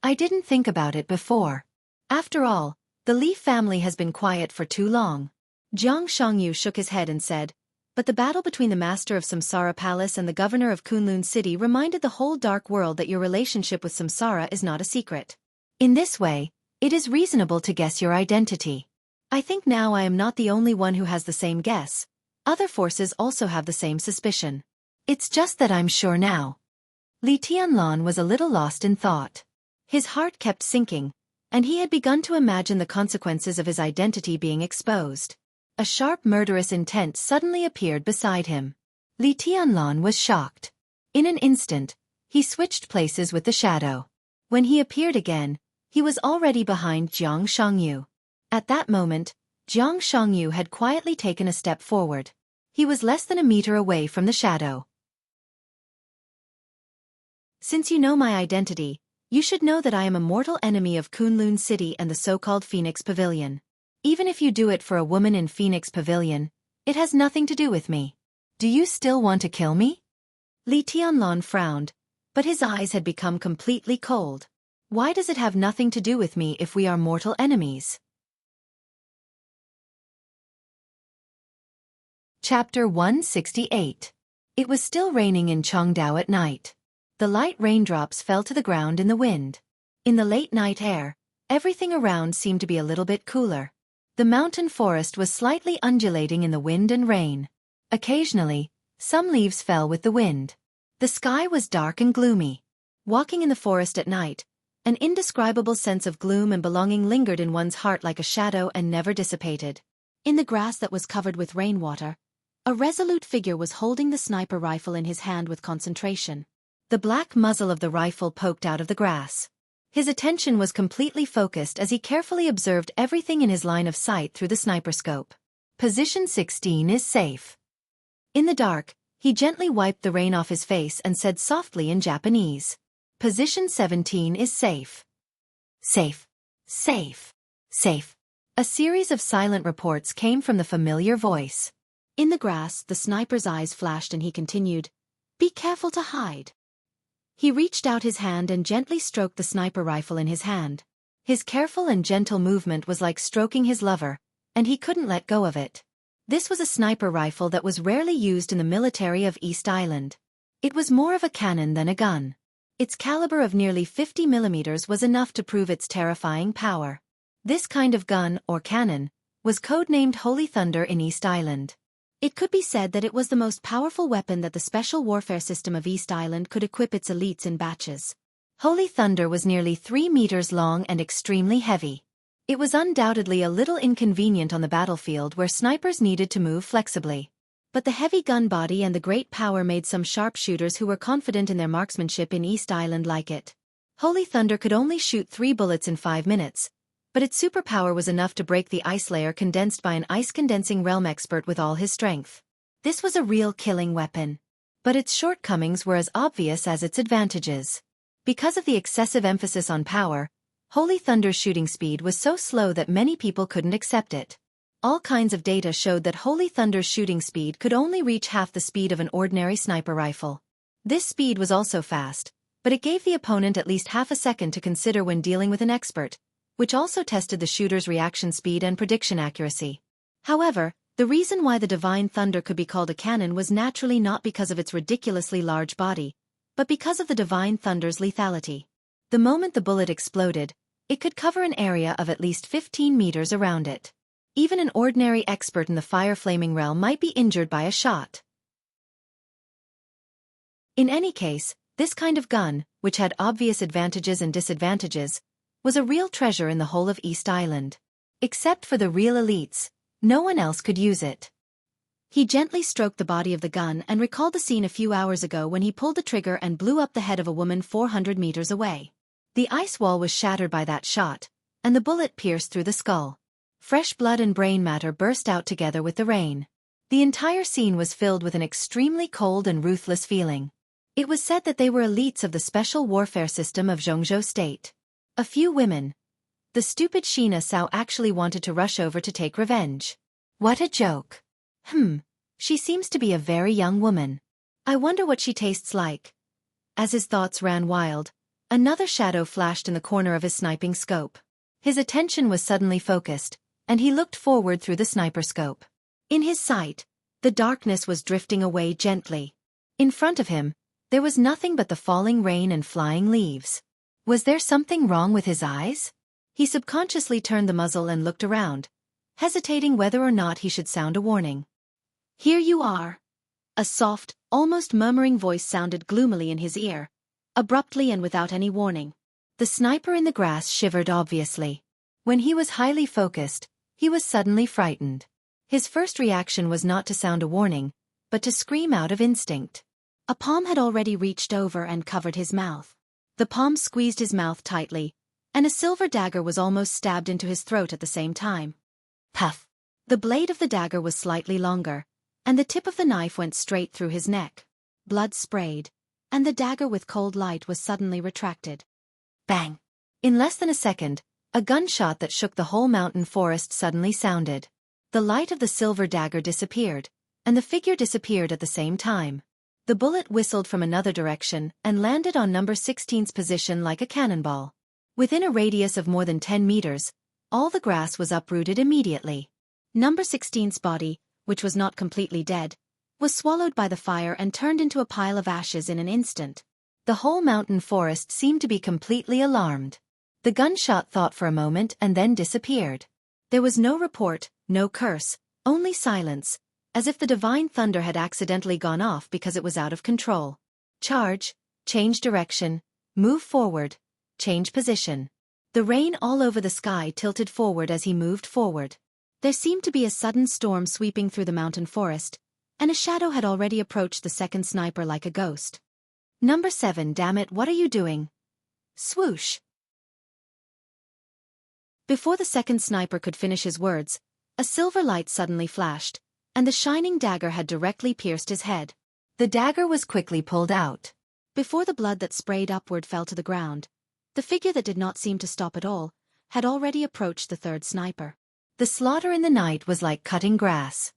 "I didn't think about it before. After all, the Li family has been quiet for too long." Xianxia shook his head and said, "But the battle between the master of Samsara Palace and the governor of Kunlun City reminded the whole dark world that your relationship with Samsara is not a secret. In this way, it is reasonable to guess your identity. I think now I am not the only one who has the same guess. Other forces also have the same suspicion. It's just that I'm sure now." Li Tianlan was a little lost in thought. His heart kept sinking, and he had begun to imagine the consequences of his identity being exposed. A sharp murderous intent suddenly appeared beside him. Li Tianlan was shocked. In an instant, he switched places with the shadow. When he appeared again, he was already behind Xianxia. At that moment, Xianxia had quietly taken a step forward. He was less than a meter away from the shadow. "Since you know my identity, you should know that I am a mortal enemy of Kunlun City and the so-called Phoenix Pavilion. Even if you do it for a woman in Phoenix Pavilion, it has nothing to do with me. Do you still want to kill me?" Li Tianlan frowned, but his eyes had become completely cold. "Why does it have nothing to do with me if we are mortal enemies?" Chapter 168. It was still raining in Changdao at night. The light raindrops fell to the ground in the wind. In the late night air, everything around seemed to be a little bit cooler. The mountain forest was slightly undulating in the wind and rain. Occasionally, some leaves fell with the wind. The sky was dark and gloomy. Walking in the forest at night, an indescribable sense of gloom and belonging lingered in one's heart like a shadow and never dissipated. In the grass that was covered with rainwater, a resolute figure was holding the sniper rifle in his hand with concentration. The black muzzle of the rifle poked out of the grass. His attention was completely focused as he carefully observed everything in his line of sight through the sniper scope. Position 16 is safe. In the dark, he gently wiped the rain off his face and said softly in Japanese, "Position 17 is safe." Safe. Safe. Safe. A series of silent reports came from the familiar voice. In the grass, the sniper's eyes flashed and he continued, "Be careful to hide." He reached out his hand and gently stroked the sniper rifle in his hand. His careful and gentle movement was like stroking his lover, and he couldn't let go of it. This was a sniper rifle that was rarely used in the military of East Island. It was more of a cannon than a gun. Its caliber of nearly 50 millimeters was enough to prove its terrifying power. This kind of gun, or cannon, was codenamed Holy Thunder in East Island. It could be said that it was the most powerful weapon that the special warfare system of East Island could equip its elites in batches. Holy Thunder was nearly 3 meters long and extremely heavy. It was undoubtedly a little inconvenient on the battlefield where snipers needed to move flexibly. But the heavy gun body and the great power made some sharpshooters who were confident in their marksmanship in East Island like it. Holy Thunder could only shoot 3 bullets in 5 minutes, but its superpower was enough to break the ice layer condensed by an ice-condensing realm expert with all his strength. This was a real killing weapon. But its shortcomings were as obvious as its advantages. Because of the excessive emphasis on power, Holy Thunder's shooting speed was so slow that many people couldn't accept it. All kinds of data showed that Holy Thunder's shooting speed could only reach half the speed of an ordinary sniper rifle. This speed was also fast, but it gave the opponent at least half a second to consider when dealing with an expert, which also tested the shooter's reaction speed and prediction accuracy. However, the reason why the Divine Thunder could be called a cannon was naturally not because of its ridiculously large body, but because of the Divine Thunder's lethality. The moment the bullet exploded, it could cover an area of at least 15 meters around it. Even an ordinary expert in the fire-flaming realm might be injured by a shot. In any case, this kind of gun, which had obvious advantages and disadvantages, was a real treasure in the whole of East Island. Except for the real elites, no one else could use it. He gently stroked the body of the gun and recalled the scene a few hours ago when he pulled the trigger and blew up the head of a woman 400 meters away. The ice wall was shattered by that shot, and the bullet pierced through the skull. Fresh blood and brain matter burst out together with the rain. The entire scene was filled with an extremely cold and ruthless feeling. It was said that they were elites of the special warfare system of Jianghu state. A few women. The stupid Xianxia actually wanted to rush over to take revenge. What a joke. She seems to be a very young woman. I wonder what she tastes like. As his thoughts ran wild, another shadow flashed in the corner of his sniping scope. His attention was suddenly focused, and he looked forward through the sniper scope. In his sight, the darkness was drifting away gently. In front of him, there was nothing but the falling rain and flying leaves. Was there something wrong with his eyes? He subconsciously turned the muzzle and looked around, hesitating whether or not he should sound a warning. "Here you are." A soft, almost murmuring voice sounded gloomily in his ear, abruptly and without any warning. The sniper in the grass shivered obviously. When he was highly focused, he was suddenly frightened. His first reaction was not to sound a warning, but to scream out of instinct. A palm had already reached over and covered his mouth. The palm squeezed his mouth tightly, and a silver dagger was almost stabbed into his throat at the same time. Puff! The blade of the dagger was slightly longer, and the tip of the knife went straight through his neck. Blood sprayed, and the dagger with cold light was suddenly retracted. Bang! In less than a second, a gunshot that shook the whole mountain forest suddenly sounded. The light of the silver dagger disappeared, and the figure disappeared at the same time. The bullet whistled from another direction and landed on number 16's position like a cannonball. Within a radius of more than 10 meters, all the grass was uprooted immediately. Number 16's body, which was not completely dead, was swallowed by the fire and turned into a pile of ashes in an instant. The whole mountain forest seemed to be completely alarmed. The gunshot thought for a moment and then disappeared. There was no report, no curse, only silence, as if the Divine Thunder had accidentally gone off because it was out of control. Charge, change direction, move forward, change position. The rain all over the sky tilted forward as he moved forward. There seemed to be a sudden storm sweeping through the mountain forest, and a shadow had already approached the second sniper like a ghost. "Number 7, damn it, what are you doing?" Swoosh! Before the second sniper could finish his words, a silver light suddenly flashed, and the shining dagger had directly pierced his head. The dagger was quickly pulled out. Before the blood that sprayed upward fell to the ground, the figure that did not seem to stop at all had already approached the third sniper. The slaughter in the night was like cutting grass.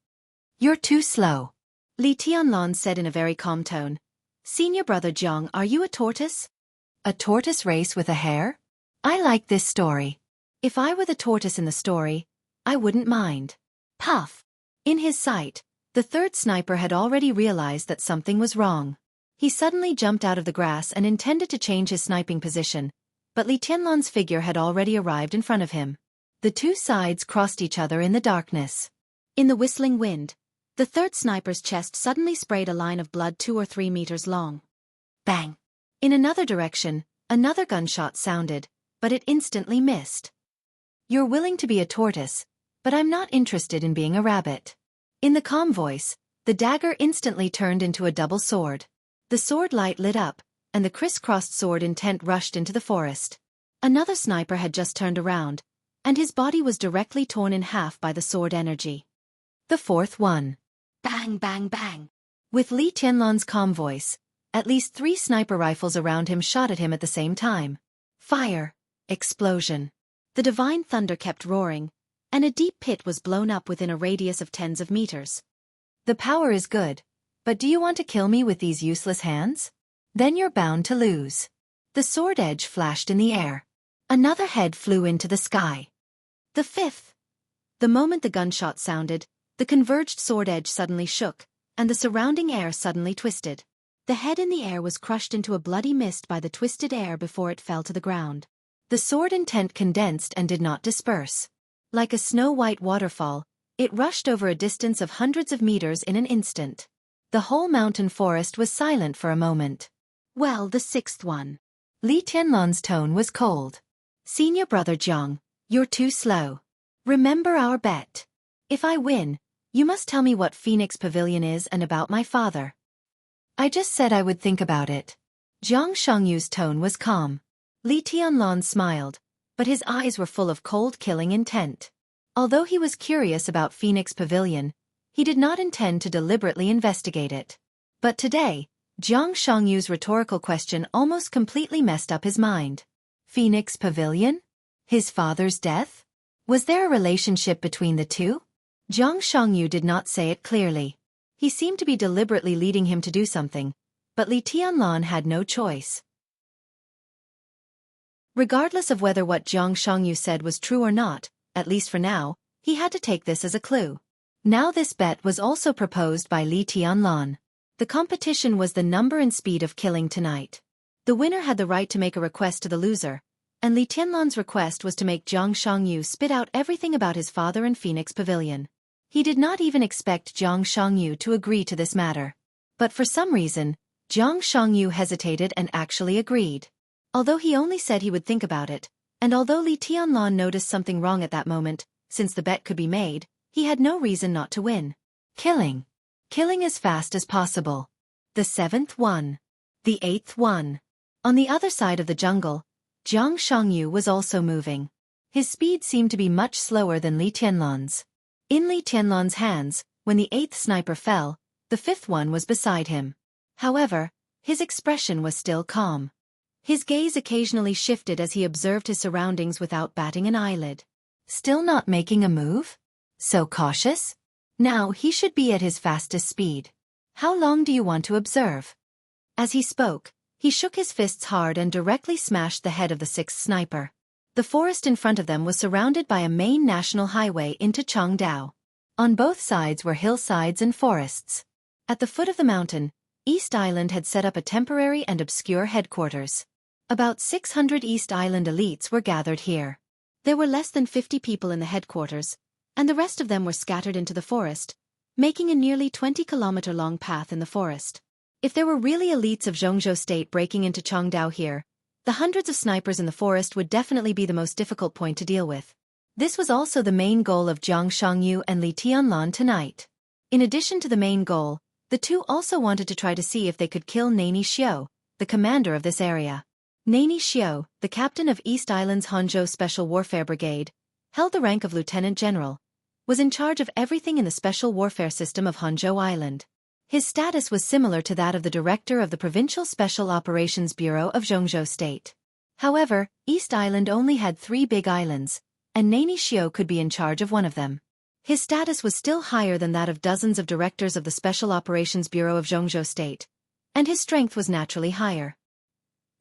"You're too slow," Li Tianlan said in a very calm tone. "Senior brother Jiang, are you a tortoise?" "A tortoise race with a hare? I like this story. If I were the tortoise in the story, I wouldn't mind." Puff! In his sight, the third sniper had already realized that something was wrong. He suddenly jumped out of the grass and intended to change his sniping position, but Li Tianlan's figure had already arrived in front of him. The two sides crossed each other in the darkness. In the whistling wind, the third sniper's chest suddenly sprayed a line of blood 2 or 3 meters long. Bang! In another direction, another gunshot sounded, but it instantly missed. "You're willing to be a tortoise, but I'm not interested in being a rabbit." In the calm voice, the dagger instantly turned into a double sword. The sword light lit up, and the criss-crossed sword intent rushed into the forest. Another sniper had just turned around, and his body was directly torn in half by the sword energy. The fourth one. Bang, bang, bang. With Li Tianlan's calm voice, at least 3 sniper rifles around him shot at him at the same time. Fire. Explosion. The divine thunder kept roaring, and a deep pit was blown up within a radius of tens of meters. "The power is good, but do you want to kill me with these useless hands? Then you're bound to lose." The sword edge flashed in the air. Another head flew into the sky. The fifth. The moment the gunshot sounded, the converged sword edge suddenly shook, and the surrounding air suddenly twisted. The head in the air was crushed into a bloody mist by the twisted air before it fell to the ground. The sword intent condensed and did not disperse. Like a snow-white waterfall, it rushed over a distance of hundreds of meters in an instant. The whole mountain forest was silent for a moment. "Well, the sixth one." Li Tianlan's tone was cold. "Senior brother Jiang, you're too slow. Remember our bet. If I win, you must tell me what Phoenix Pavilion is and about my father." "I just said I would think about it." Jiang Shangyu's tone was calm. Li Tianlan smiled, but his eyes were full of cold killing intent. Although he was curious about Phoenix Pavilion, he did not intend to deliberately investigate it. But today, Jiang Shangyu's rhetorical question almost completely messed up his mind. Phoenix Pavilion? His father's death? Was there a relationship between the two? Jiang Shangyu did not say it clearly. He seemed to be deliberately leading him to do something, but Li Tianlan had no choice. Regardless of whether what Jiang Shangyu said was true or not, at least for now, he had to take this as a clue. Now this bet was also proposed by Li Tianlan. The competition was the number and speed of killing tonight. The winner had the right to make a request to the loser, and Li Tianlan's request was to make Jiang Shangyu spit out everything about his father and Phoenix Pavilion. He did not even expect Jiang Shangyu to agree to this matter. But for some reason, Jiang Shangyu hesitated and actually agreed. Although he only said he would think about it, and although Li Tianlan noticed something wrong at that moment, since the bet could be made, he had no reason not to win. Killing. Killing as fast as possible. The seventh one. The eighth one. On the other side of the jungle, Jiang Shangyu was also moving. His speed seemed to be much slower than Li Tianlan's. In Li Tianlan's hands, when the 8th sniper fell, the 5th one was beside him. However, his expression was still calm. His gaze occasionally shifted as he observed his surroundings without batting an eyelid. Still not making a move? So cautious? Now he should be at his fastest speed. How long do you want to observe? As he spoke, he shook his fists hard and directly smashed the head of the 6th sniper. The forest in front of them was surrounded by a main national highway into Changdao. On both sides were hillsides and forests. At the foot of the mountain, East Island had set up a temporary and obscure headquarters. About 600 East Island elites were gathered here. There were less than 50 people in the headquarters, and the rest of them were scattered into the forest, making a nearly 20-kilometer-long path in the forest. If there were really elites of Jianghu state breaking into Changdao here, the hundreds of snipers in the forest would definitely be the most difficult point to deal with. This was also the main goal of Jiang Shangyu and Li Tianlan tonight. In addition to the main goal, the two also wanted to try to see if they could kill Nani Xiao, the commander of this area. Nani Xiao, the captain of East Island's Hangzhou Special Warfare Brigade, held the rank of lieutenant general, was in charge of everything in the special warfare system of Hangzhou Island. His status was similar to that of the director of the Provincial Special Operations Bureau of Jianghu State. However, East Island only had 3 big islands, and Nani Xiao could be in charge of one of them. His status was still higher than that of dozens of directors of the Special Operations Bureau of Jianghu State, and his strength was naturally higher.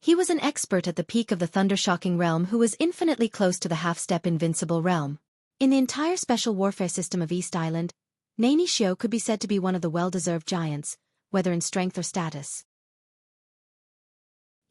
He was an expert at the peak of the thunder-shocking realm who was infinitely close to the half-step invincible realm. In the entire special warfare system of East Island, Nani Xiao could be said to be one of the well-deserved giants, whether in strength or status.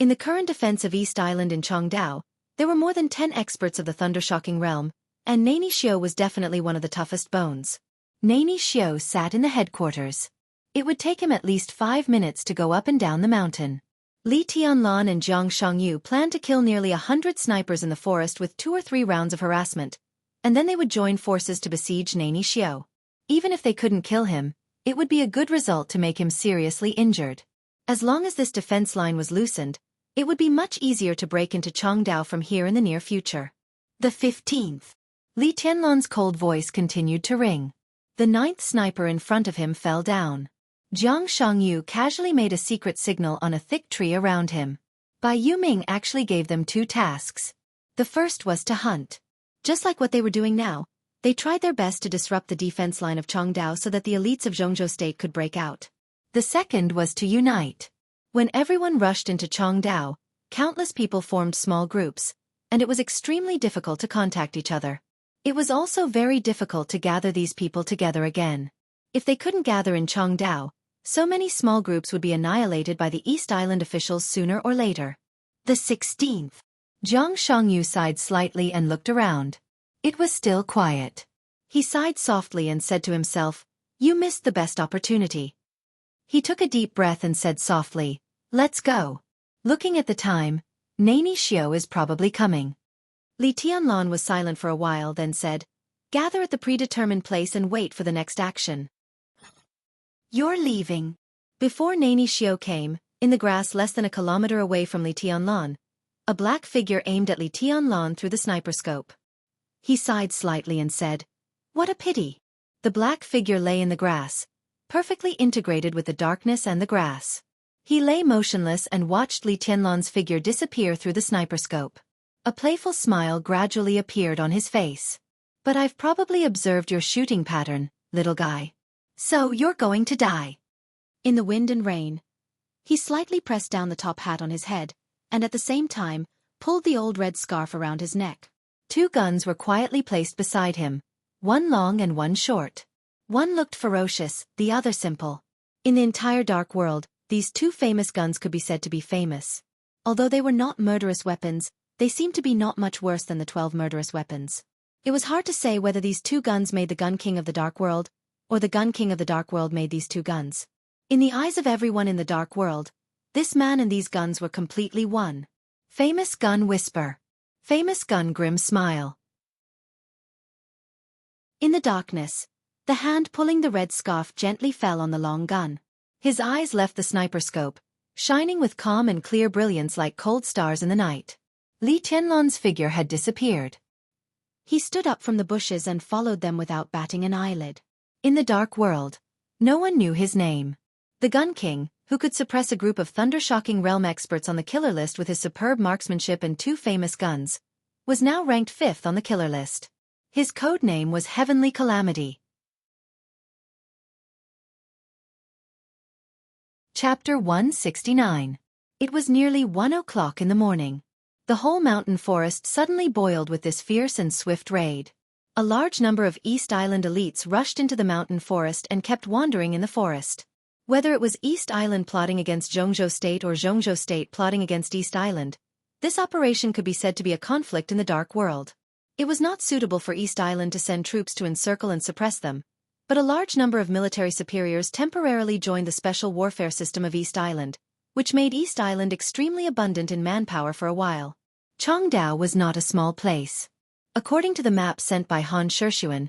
In the current defense of East Island in Chongdao, there were more than 10 experts of the thunder-shocking realm, and Nani Xiao was definitely one of the toughest bones. Nani Xiao sat in the headquarters. It would take him at least 5 minutes to go up and down the mountain. Li Tianlan and Xianxia planned to kill nearly 100 snipers in the forest with 2 or 3 rounds of harassment, and then they would join forces to besiege Nani Xiao. Even if they couldn't kill him, it would be a good result to make him seriously injured. As long as this defense line was loosened, it would be much easier to break into Chongdao from here in the near future. The 15th. Li Tianlan's cold voice continued to ring. The 9th sniper in front of him fell down. Jiang Shangyu casually made a secret signal on a thick tree around him. Bai Yuming actually gave them 2 tasks. The first was to hunt. Just like what they were doing now, they tried their best to disrupt the defense line of Chongdao so that the elites of Zhongzhou State could break out. The second was to unite. When everyone rushed into Chongdao, countless people formed small groups, and it was extremely difficult to contact each other. It was also very difficult to gather these people together again. If they couldn't gather in Chongdao, so many small groups would be annihilated by the East Island officials sooner or later. The 16th. Jiang Shangyu sighed slightly and looked around. It was still quiet. He sighed softly and said to himself, "You missed the best opportunity." He took a deep breath and said softly, "Let's go." Looking at the time, Nani Xiao is probably coming. Li Tianlan was silent for a while, then said, "Gather at the predetermined place and wait for the next action." "You're leaving." Before Nani Xiao came, in the grass less than a kilometer away from Li Tianlan, a black figure aimed at Li Tianlan through the sniper scope. He sighed slightly and said, "What a pity." The black figure lay in the grass, perfectly integrated with the darkness and the grass. He lay motionless and watched Li Tianlan's figure disappear through the sniper scope. A playful smile gradually appeared on his face. "But I've probably observed your shooting pattern, little guy. So you're going to die." In the wind and rain, he slightly pressed down the top hat on his head, and at the same time, pulled the old red scarf around his neck. 2 guns were quietly placed beside him, one long and one short. One looked ferocious, the other simple. In the entire dark world, these 2 famous guns could be said to be famous. Although they were not murderous weapons, they seemed to be not much worse than the 12 murderous weapons. It was hard to say whether these 2 guns made the Gun King of the Dark World, or the Gun King of the Dark World made these 2 guns. In the eyes of everyone in the Dark World, this man and these guns were completely one. Famous gun whisper. Famous gun grim smile. In the darkness, the hand pulling the red scarf gently fell on the long gun. His eyes left the sniper scope, shining with calm and clear brilliance like cold stars in the night. Li Tianlan's figure had disappeared. He stood up from the bushes and followed them without batting an eyelid. In the dark world, no one knew his name. The Gun King, who could suppress a group of thunder-shocking realm experts on the killer list with his superb marksmanship and 2 famous guns, was now ranked 5th on the killer list. His code name was Heavenly Calamity. Chapter 169. It was nearly 1 o'clock in the morning. The whole mountain forest suddenly boiled with this fierce and swift raid. A large number of East Island elites rushed into the mountain forest and kept wandering in the forest. Whether it was East Island plotting against Zhongzhou State or Zhongzhou State plotting against East Island, this operation could be said to be a conflict in the dark world. It was not suitable for East Island to send troops to encircle and suppress them, but a large number of military superiors temporarily joined the special warfare system of East Island, which made East Island extremely abundant in manpower for a while. Chongdao was not a small place. According to the map sent by Han Shishuan,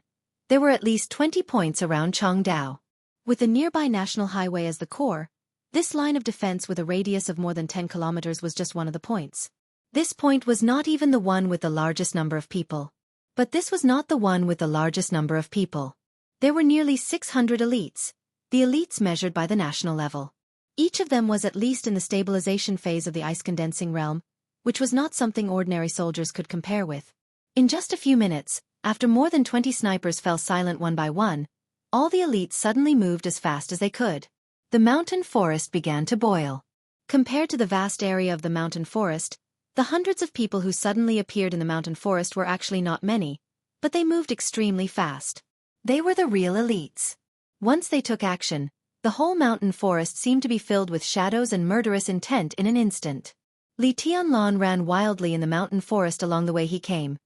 there were at least 20 points around Chongdao. With the nearby national highway as the core, this line of defense with a radius of more than 10 kilometers was just one of the points. This point was not even the one with the largest number of people. But this was not the one with the largest number of people. There were nearly 600 elites, the elites measured by the national level. Each of them was at least in the stabilization phase of the ice-condensing realm, which was not something ordinary soldiers could compare with. In just a few minutes, after more than 20 snipers fell silent one by one, all the elites suddenly moved as fast as they could. The mountain forest began to boil. Compared to the vast area of the mountain forest, the hundreds of people who suddenly appeared in the mountain forest were actually not many, but they moved extremely fast. They were the real elites. Once they took action, the whole mountain forest seemed to be filled with shadows and murderous intent in an instant. Li Tianlan ran wildly in the mountain forest along the way he came,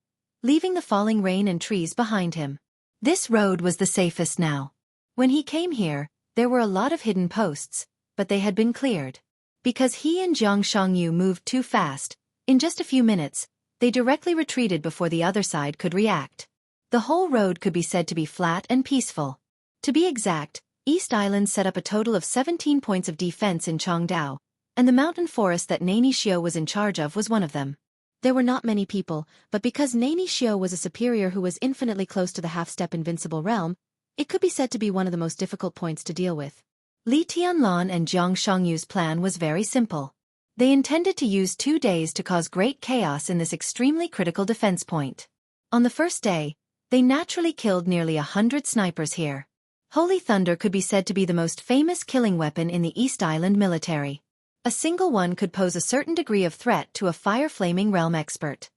leaving the falling rain and trees behind him. This road was the safest now. When he came here, there were a lot of hidden posts, but they had been cleared. Because he and Xianxia moved too fast, in just a few minutes, they directly retreated before the other side could react. The whole road could be said to be flat and peaceful. To be exact, East Island set up a total of 17 points of defense in Changdao, and the mountain forest that Nani Xiao was in charge of was one of them. There were not many people, but because Nani Xiao was a superior who was infinitely close to the half-step invincible realm, it could be said to be one of the most difficult points to deal with. Li Tianlan and Xianxia's plan was very simple. They intended to use 2 days to cause great chaos in this extremely critical defense point. On the first day, they naturally killed nearly 100 snipers here. Holy Thunder could be said to be the most famous killing weapon in the East Island military. A single one could pose a certain degree of threat to a fire-flaming realm expert.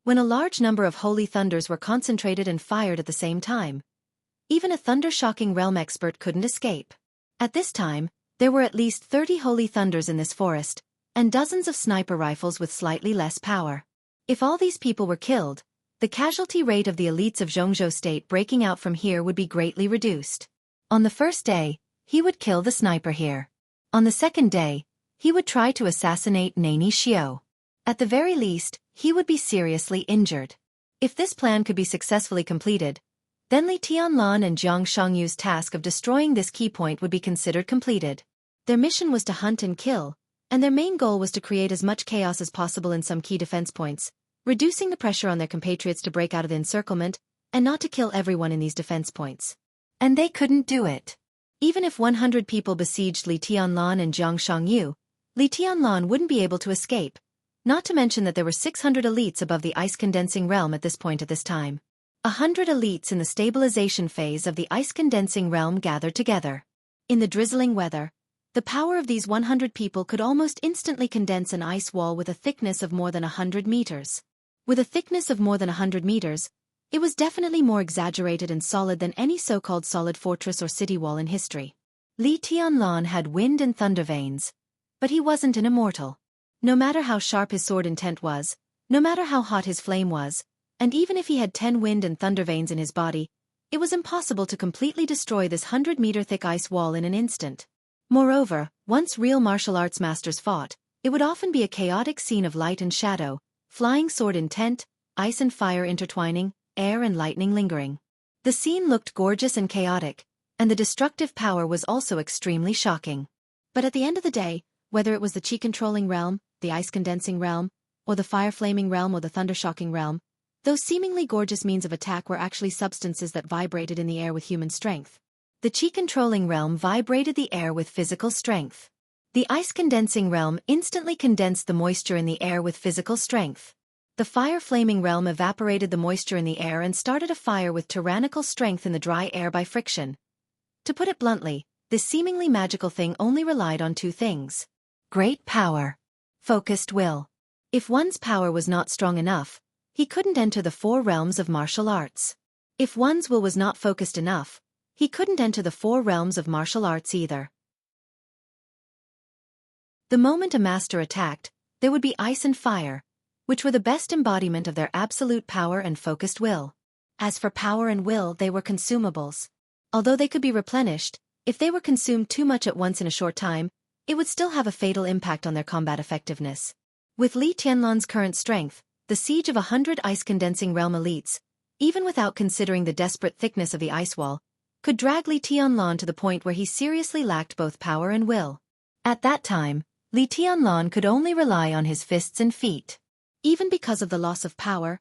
When a large number of Holy Thunders were concentrated and fired at the same time, even a thunder-shocking realm expert couldn't escape. At this time, there were at least 30 Holy Thunders in this forest, and dozens of sniper rifles with slightly less power. If all these people were killed, the casualty rate of the elites of Jianghu state breaking out from here would be greatly reduced. On the first day, he would kill the sniper here. On the second day, he would try to assassinate Nani Xiao. At the very least, he would be seriously injured. If this plan could be successfully completed, then Li Tianlan and Xianxia's task of destroying this key point would be considered completed. Their mission was to hunt and kill, and their main goal was to create as much chaos as possible in some key defense points, reducing the pressure on their compatriots to break out of the encirclement, and not to kill everyone in these defense points. And they couldn't do it. Even if 100 people besieged Li Tianlan and Xianxia, Li Tianlan wouldn't be able to escape, not to mention that there were 600 elites above the ice-condensing realm at this point at this time. 100 elites in the stabilization phase of the ice-condensing realm gathered together. In the drizzling weather, the power of these 100 people could almost instantly condense an ice wall with a thickness of more than 100 meters. With a thickness of more than 100 meters, it was definitely more exaggerated and solid than any so-called solid fortress or city wall in history. Li Tianlan had wind and thunder veins, but he wasn't an immortal. No matter how sharp his sword intent was, no matter how hot his flame was, and even if he had 10 wind and thunder veins in his body, it was impossible to completely destroy this 100-meter thick ice wall in an instant. Moreover, once real martial arts masters fought, it would often be a chaotic scene of light and shadow, flying sword intent, ice and fire intertwining, air and lightning lingering. The scene looked gorgeous and chaotic, and the destructive power was also extremely shocking. But at the end of the day, whether it was the chi-controlling realm, the ice-condensing realm, or the fire-flaming realm or the thunder-shocking realm, those seemingly gorgeous means of attack were actually substances that vibrated in the air with human strength. The chi-controlling realm vibrated the air with physical strength. The ice-condensing realm instantly condensed the moisture in the air with physical strength. The fire-flaming realm evaporated the moisture in the air and started a fire with tyrannical strength in the dry air by friction. To put it bluntly, this seemingly magical thing only relied on 2 things: great power, focused will. If one's power was not strong enough, he couldn't enter the 4 realms of martial arts. If one's will was not focused enough, he couldn't enter the 4 realms of martial arts either. The moment a master attacked, there would be ice and fire, which were the best embodiment of their absolute power and focused will. As for power and will, they were consumables. Although they could be replenished, if they were consumed too much at once in a short time, it would still have a fatal impact on their combat effectiveness. With Li Tianlan's current strength, the siege of 100 ice-condensing realm elites, even without considering the desperate thickness of the ice wall, could drag Li Tianlan to the point where he seriously lacked both power and will. At that time, Li Tianlan could only rely on his fists and feet. Even because of the loss of power,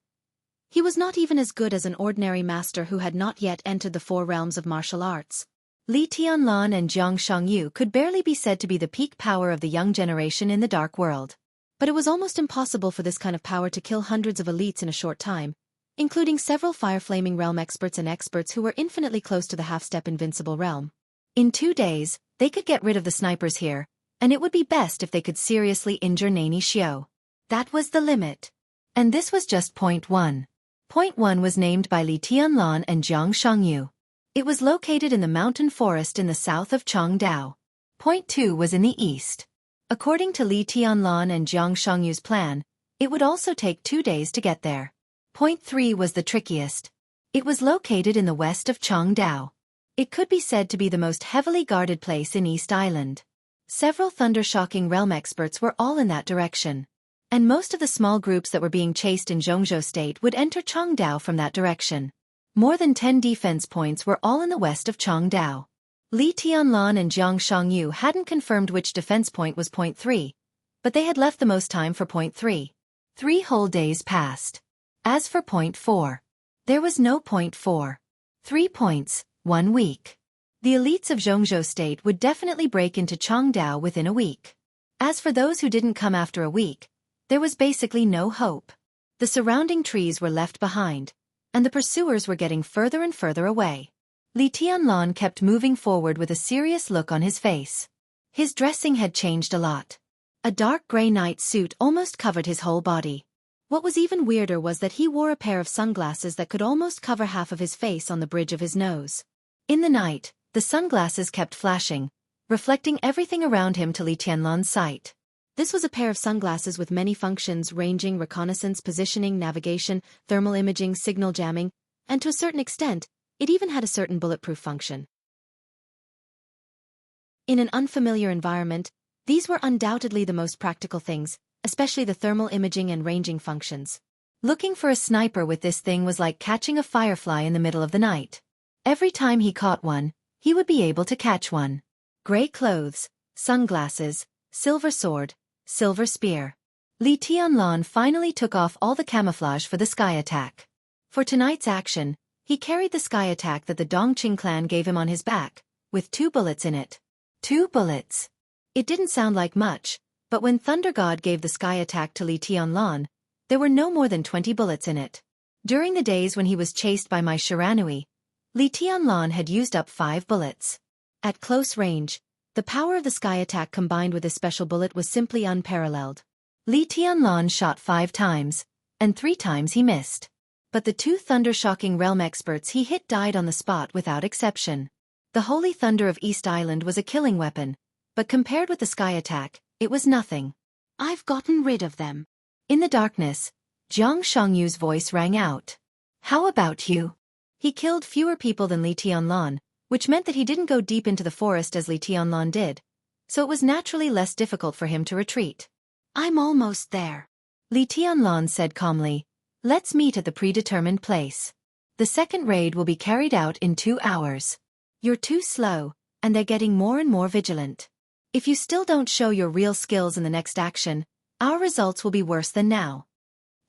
he was not even as good as an ordinary master who had not yet entered the 4 realms of martial arts. Li Tianlan and Xianxia could barely be said to be the peak power of the young generation in the dark world. But it was almost impossible for this kind of power to kill hundreds of elites in a short time, including several fire-flaming realm experts and experts who were infinitely close to the half-step invincible realm. In 2 days, they could get rid of the snipers here, and it would be best if they could seriously injure Nani Xiao. That was the limit. And this was just point 1. Point 1 was named by Li Tianlan and Xianxia. It was located in the mountain forest in the south of Changdao. Point 2 was in the east. According to Li Tianlan and Jiang Shangyu's plan, it would also take 2 days to get there. Point 3 was the trickiest. It was located in the west of Changdao. It could be said to be the most heavily guarded place in East Island. Several thunder-shocking realm experts were all in that direction. And most of the small groups that were being chased in Jianghu State would enter Changdao from that direction. More than 10 defense points were all in the west of Changdao. Li Tianlan and Jiang Shangyu hadn't confirmed which defense point was point 3, but they had left the most time for point 3. 3 whole days passed. As for point 4, there was no point 4. 3 points, 1 week. The elites of Jianghu State would definitely break into Changdao within a week. As for those who didn't come after a week, there was basically no hope. The surrounding trees were left behind, and the pursuers were getting further and further away. Li Tianlan kept moving forward with a serious look on his face. His dressing had changed a lot. A dark gray night suit almost covered his whole body. What was even weirder was that he wore a pair of sunglasses that could almost cover half of his face on the bridge of his nose. In the night, the sunglasses kept flashing, reflecting everything around him to Li Tianlan's sight. This was a pair of sunglasses with many functions ranging reconnaissance, positioning, navigation, thermal imaging, signal jamming, and to a certain extent, it even had a certain bulletproof function. In an unfamiliar environment, these were undoubtedly the most practical things, especially the thermal imaging and ranging functions. Looking for a sniper with this thing was like catching a firefly in the middle of the night. Every time he caught one, he would be able to catch one. Gray clothes, sunglasses, silver sword, silver spear. Li Tianlan finally took off all the camouflage for the sky attack. For tonight's action, he carried the sky attack that the Dongqing clan gave him on his back, with 2 bullets in it. 2 bullets. It didn't sound like much, but when Thunder God gave the sky attack to Li Tianlan, there were no more than 20 bullets in it. During the days when he was chased by my Shiranui, Li Tianlan had used up 5 bullets. At close range, the power of the sky attack combined with his special bullet was simply unparalleled. Li Tianlan shot 5 times, and 3 times he missed. But the 2 thunder-shocking realm experts he hit died on the spot without exception. The holy thunder of East Island was a killing weapon, but compared with the sky attack, it was nothing. I've gotten rid of them. In the darkness, Jiang Shangyu's voice rang out. How about you? He killed fewer people than Li Tianlan, which meant that he didn't go deep into the forest as Li Tianlan did, so it was naturally less difficult for him to retreat. I'm almost there. Li Tianlan said calmly, let's meet at the predetermined place. The second raid will be carried out in 2 hours. You're too slow, and they're getting more and more vigilant. If you still don't show your real skills in the next action, our results will be worse than now.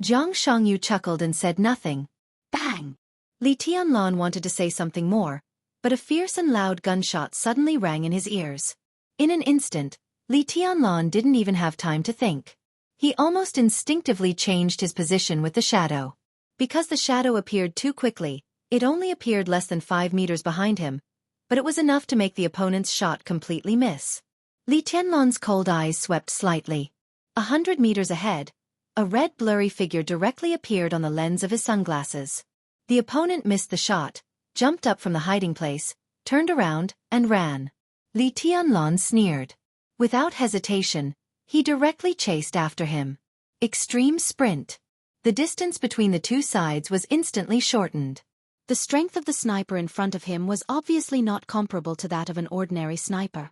Jiang Shangyu chuckled and said nothing. Bang! Li Tianlan wanted to say something more, but a fierce and loud gunshot suddenly rang in his ears. In an instant, Li Tianlan didn't even have time to think. He almost instinctively changed his position with the shadow. Because the shadow appeared too quickly, it only appeared less than 5 meters behind him, but it was enough to make the opponent's shot completely miss. Li Tianlan's cold eyes swept slightly. 100 meters ahead, a red blurry figure directly appeared on the lens of his sunglasses. The opponent missed the shot, jumped up from the hiding place, turned around, and ran. Li Tianlan sneered. Without hesitation, he directly chased after him. Extreme sprint. The distance between the 2 sides was instantly shortened. The strength of the sniper in front of him was obviously not comparable to that of an ordinary sniper.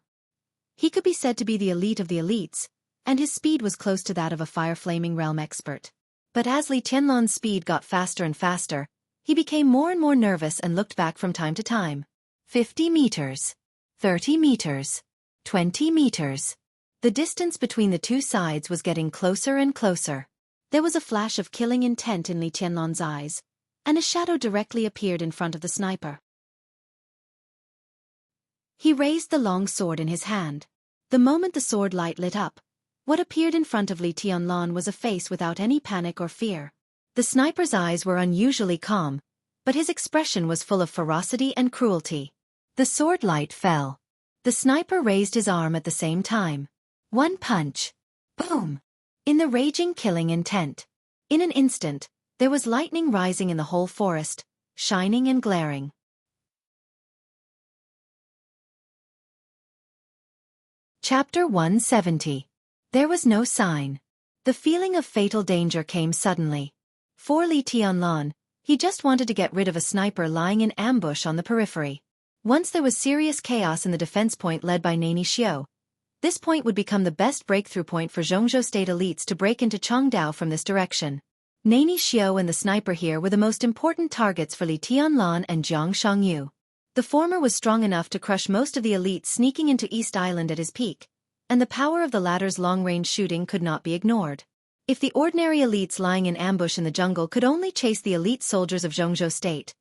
He could be said to be the elite of the elites, and his speed was close to that of a fire-flaming realm expert. But as Li Tianlan's speed got faster and faster, he became more and more nervous and looked back from time to time. 50 meters. 30 meters. 20 meters. The distance between the 2 sides was getting closer and closer. There was a flash of killing intent in Li Tianlan's eyes, and a shadow directly appeared in front of the sniper. He raised the long sword in his hand. The moment the sword light lit up, what appeared in front of Li Tianlan was a face without any panic or fear. The sniper's eyes were unusually calm, but his expression was full of ferocity and cruelty. The sword light fell. The sniper raised his arm at the same time. 1 punch. Boom! In the raging killing intent. In an instant, there was lightning rising in the whole forest, shining and glaring. Chapter 170. There was no sign. The feeling of fatal danger came suddenly. For Li Tianlan, he just wanted to get rid of a sniper lying in ambush on the periphery. Once there was serious chaos in the defense point led by Nani Xiao, this point would become the best breakthrough point for Jianghu state elites to break into Changdao from this direction. Nani Xiao and the sniper here were the most important targets for Li Tianlan and Jiang Shangyu. The former was strong enough to crush most of the elites sneaking into East Island at his peak, and the power of the latter's long-range shooting could not be ignored. If the ordinary elites lying in ambush in the jungle could only chase the elite soldiers of Jianghu state,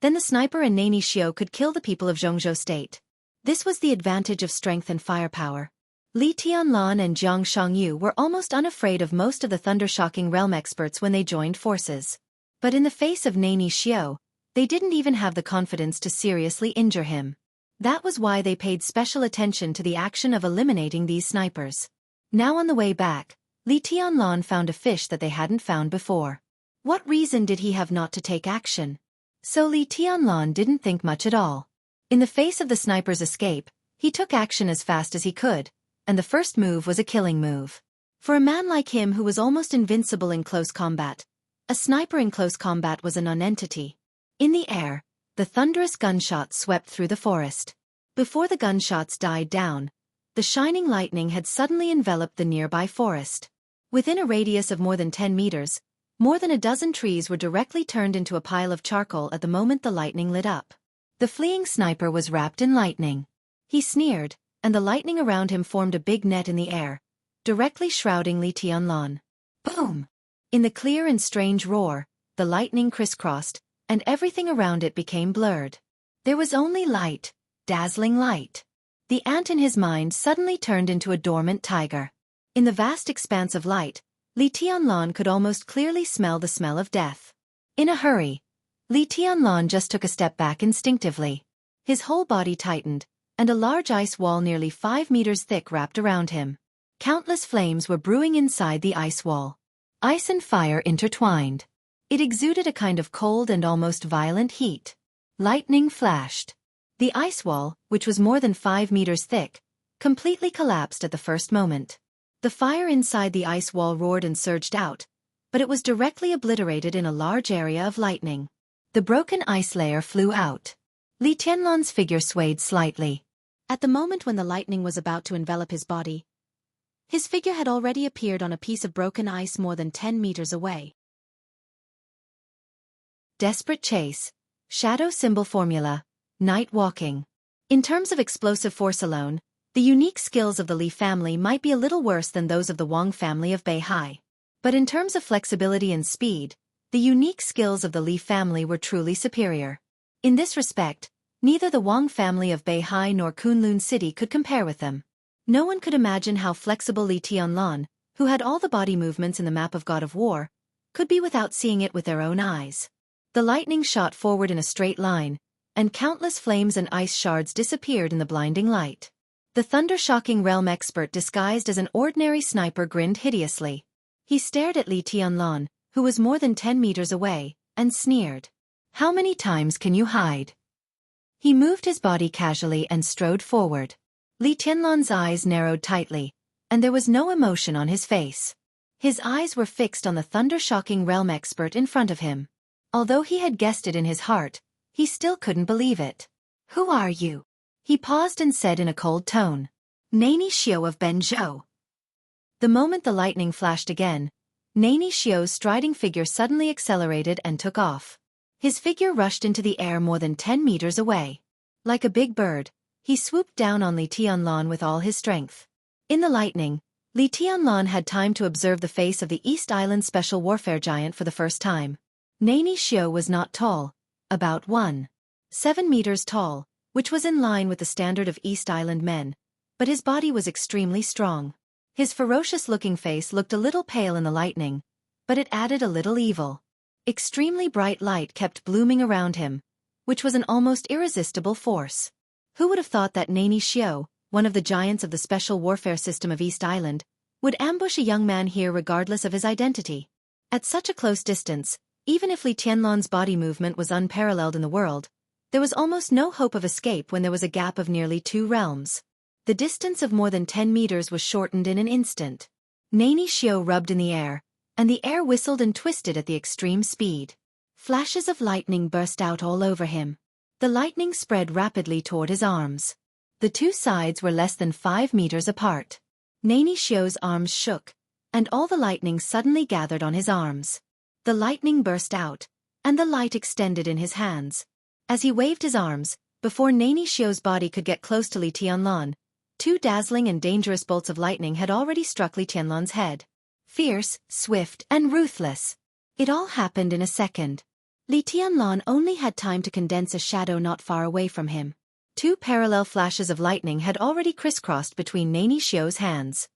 then the sniper and Nani Xiao could kill the people of Jianghu state. This was the advantage of strength and firepower. Li Tianlan and Jiang Shangyu were almost unafraid of most of the thunder-shocking realm experts when they joined forces. But in the face of Nani Xiao, they didn't even have the confidence to seriously injure him. That was why they paid special attention to the action of eliminating these snipers. Now on the way back, Li Tianlan found a fish that they hadn't found before. What reason did he have not to take action? So Li Tianlan didn't think much at all. In the face of the sniper's escape, he took action as fast as he could, and the first move was a killing move. For a man like him who was almost invincible in close combat, a sniper in close combat was a non-entity. In the air, the thunderous gunshots swept through the forest. Before the gunshots died down, the shining lightning had suddenly enveloped the nearby forest. Within a radius of more than 10 meters, more than a dozen trees were directly turned into a pile of charcoal at the moment the lightning lit up. The fleeing sniper was wrapped in lightning. He sneered, and the lightning around him formed a big net in the air, directly shrouding Li Tianlan. Boom! In the clear and strange roar, the lightning crisscrossed, and everything around it became blurred. There was only light, dazzling light. The ant in his mind suddenly turned into a dormant tiger. In the vast expanse of light, Li Tianlan could almost clearly smell the smell of death. In a hurry, Li Tianlan just took a step back instinctively. His whole body tightened, and a large ice wall nearly 5 meters thick wrapped around him. Countless flames were brewing inside the ice wall. Ice and fire intertwined. It exuded a kind of cold and almost violent heat. Lightning flashed. The ice wall, which was more than 5 meters thick, completely collapsed at the first moment. The fire inside the ice wall roared and surged out, but it was directly obliterated in a large area of lightning. The broken ice layer flew out. Li Tianlan's figure swayed slightly. At the moment when the lightning was about to envelop his body, his figure had already appeared on a piece of broken ice more than 10 meters away. Desperate chase, shadow symbol formula, night walking. In terms of explosive force alone, the unique skills of the Li family might be a little worse than those of the Wang family of Beihai. But in terms of flexibility and speed, the unique skills of the Li family were truly superior. In this respect, neither the Wang family of Beihai nor Kunlun City could compare with them. No one could imagine how flexible Li Tianlan, who had all the body movements in the map of God of War, could be without seeing it with their own eyes. The lightning shot forward in a straight line, and countless flames and ice shards disappeared in the blinding light. The thunder-shocking realm expert disguised as an ordinary sniper grinned hideously. He stared at Li Tianlan, who was more than 10 meters away, and sneered. "How many times can you hide?" He moved his body casually and strode forward. Li Tianlan's eyes narrowed tightly, and there was no emotion on his face. His eyes were fixed on the thunder-shocking realm expert in front of him. Although he had guessed it in his heart, he still couldn't believe it. "Who are you?" He paused and said in a cold tone. "Nani Xiao of Benzhou." The moment the lightning flashed again, Nani Xiao's striding figure suddenly accelerated and took off. His figure rushed into the air more than 10 meters away. Like a big bird, he swooped down on Li Tianlan with all his strength. In the lightning, Li Tianlan had time to observe the face of the East Island Special Warfare Giant for the first time. Nani Xiao was not tall, about 1.7 meters tall, which was in line with the standard of East Island men, but his body was extremely strong. His ferocious-looking face looked a little pale in the lightning, but it added a little evil. Extremely bright light kept blooming around him, which was an almost irresistible force. Who would have thought that Nani Xiao, one of the giants of the special warfare system of East Island, would ambush a young man here regardless of his identity? At such a close distance, even if Li Tianlan's body movement was unparalleled in the world, there was almost no hope of escape when there was a gap of nearly 2 realms. The distance of more than 10 meters was shortened in an instant. Nani Xiao rubbed in the air, and the air whistled and twisted at the extreme speed. Flashes of lightning burst out all over him. The lightning spread rapidly toward his arms. The two sides were less than 5 meters apart. Nani Xiao's arms shook, and all the lightning suddenly gathered on his arms. The lightning burst out, and the light extended in his hands. As he waved his arms, before Nani Xiao's body could get close to Li Tianlan, 2 dazzling and dangerous bolts of lightning had already struck Li Tianlan's head. Fierce, swift, and ruthless. It all happened in a second. Li Tianlan only had time to condense a shadow not far away from him. 2 parallel flashes of lightning had already crisscrossed between Nani Xiao's hands.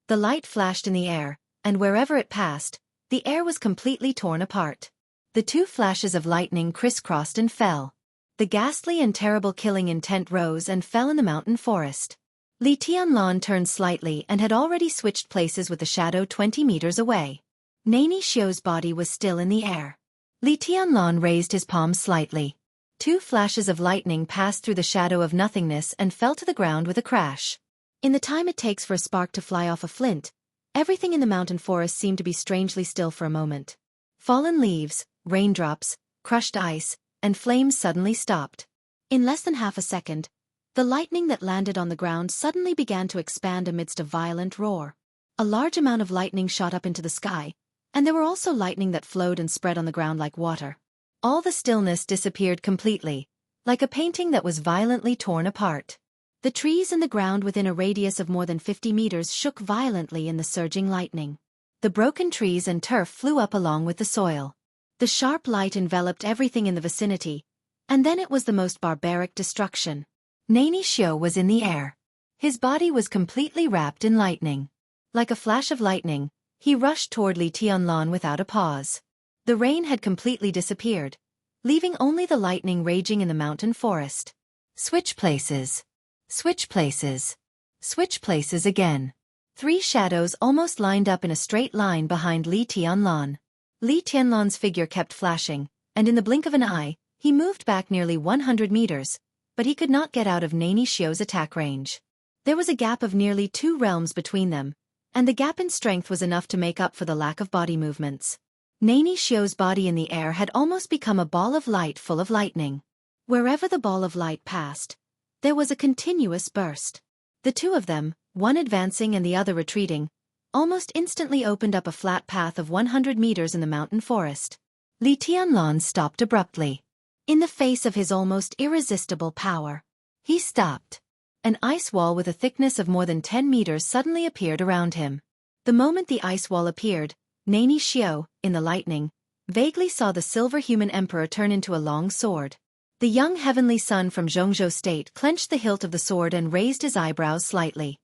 The light flashed in the air, and wherever it passed, the air was completely torn apart. The 2 flashes of lightning crisscrossed and fell. The ghastly and terrible killing intent rose and fell in the mountain forest. Li Tianlan turned slightly and had already switched places with the shadow 20 meters away. Nani Xiao's body was still in the air. Li Tianlan raised his palms slightly. 2 flashes of lightning passed through the shadow of nothingness and fell to the ground with a crash. In the time it takes for a spark to fly off a flint, everything in the mountain forest seemed to be strangely still for a moment. Fallen leaves, raindrops, crushed ice, and flames suddenly stopped. In less than half a second, the lightning that landed on the ground suddenly began to expand amidst a violent roar. A large amount of lightning shot up into the sky, and there were also lightning that flowed and spread on the ground like water. All the stillness disappeared completely, like a painting that was violently torn apart. The trees and the ground within a radius of more than 50 meters shook violently in the surging lightning. The broken trees and turf flew up along with the soil. The sharp light enveloped everything in the vicinity, and then it was the most barbaric destruction. Nani Xiao was in the air. His body was completely wrapped in lightning. Like a flash of lightning, he rushed toward Li Tianlan without a pause. The rain had completely disappeared, leaving only the lightning raging in the mountain forest. Switch places. Switch places. Switch places again. 3 shadows almost lined up in a straight line behind Li Tianlan. Li Tianlan's figure kept flashing, and in the blink of an eye, he moved back nearly 100 meters, but he could not get out of Nani Xiao's attack range. There was a gap of nearly 2 realms between them, and the gap in strength was enough to make up for the lack of body movements. Nani Xiao's body in the air had almost become a ball of light full of lightning. Wherever the ball of light passed, there was a continuous burst. The 2 of them, one advancing and the other retreating, almost instantly opened up a flat path of 100 meters in the mountain forest. Li Tianlan stopped abruptly. In the face of his almost irresistible power, he stopped. An ice wall with a thickness of more than 10 meters suddenly appeared around him. The moment the ice wall appeared, Nani Xiao, in the lightning, vaguely saw the silver human emperor turn into a long sword. The young heavenly son from Jianghu state clenched the hilt of the sword and raised his eyebrows slightly.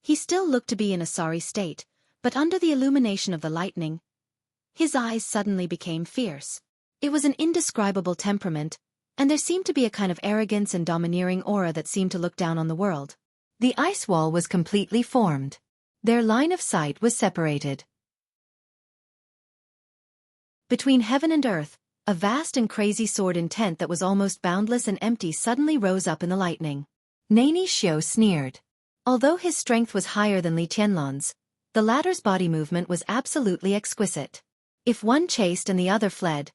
He still looked to be in a sorry state, but under the illumination of the lightning, his eyes suddenly became fierce. It was an indescribable temperament, and there seemed to be a kind of arrogance and domineering aura that seemed to look down on the world. The ice wall was completely formed. Their line of sight was separated. Between heaven and earth, a vast and crazy sword intent that was almost boundless and empty suddenly rose up in the lightning. Nani Xiao sneered. Although his strength was higher than Li Tianlan's, the latter's body movement was absolutely exquisite. If one chased and the other fled,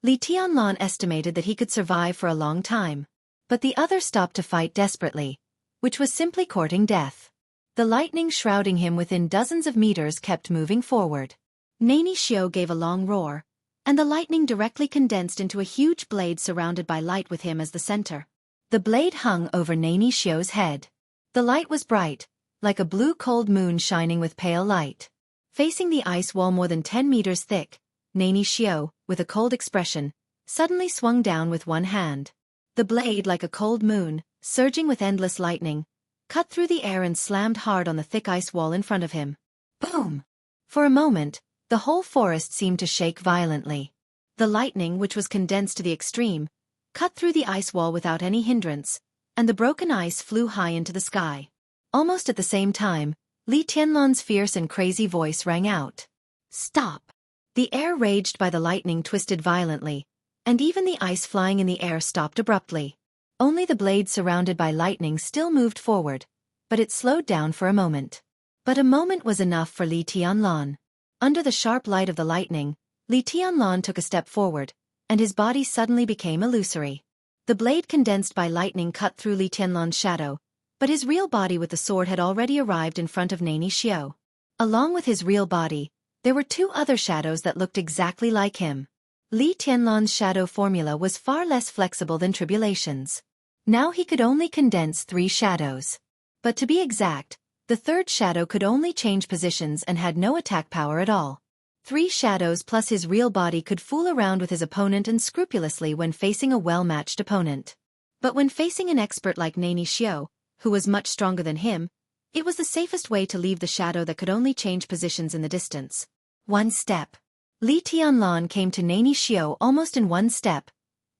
Li Tianlan estimated that he could survive for a long time. But the other stopped to fight desperately, which was simply courting death. The lightning shrouding him within dozens of meters kept moving forward. Nani Xiao gave a long roar, and the lightning directly condensed into a huge blade surrounded by light with him as the center. The blade hung over Nani Xiao's head. The light was bright, like a blue cold moon shining with pale light. Facing the ice wall more than 10 meters thick, Nani Xiao, with a cold expression, suddenly swung down with one hand. The blade, like a cold moon, surging with endless lightning, cut through the air and slammed hard on the thick ice wall in front of him. Boom! For a moment, the whole forest seemed to shake violently. The lightning, which was condensed to the extreme, cut through the ice wall without any hindrance, and the broken ice flew high into the sky. Almost at the same time, Li Tianlan's fierce and crazy voice rang out. Stop! The air raged by the lightning twisted violently, and even the ice flying in the air stopped abruptly. Only the blade surrounded by lightning still moved forward, but it slowed down for a moment. But a moment was enough for Li Tianlan. Under the sharp light of the lightning, Li Tianlan took a step forward, and his body suddenly became illusory. The blade condensed by lightning cut through Li Tianlan's shadow, but his real body with the sword had already arrived in front of Nani Xiao. Along with his real body, there were two other shadows that looked exactly like him. Li Tianlan's shadow formula was far less flexible than Tribulation's. Now he could only condense 3 shadows. But to be exact, the third shadow could only change positions and had no attack power at all. 3 shadows plus his real body could fool around with his opponent unscrupulously when facing a well-matched opponent. But when facing an expert like Nani Xiao, who was much stronger than him, it was the safest way to leave the shadow that could only change positions in the distance. 1 step. Li Tianlan came to Nani Xiao almost in 1 step,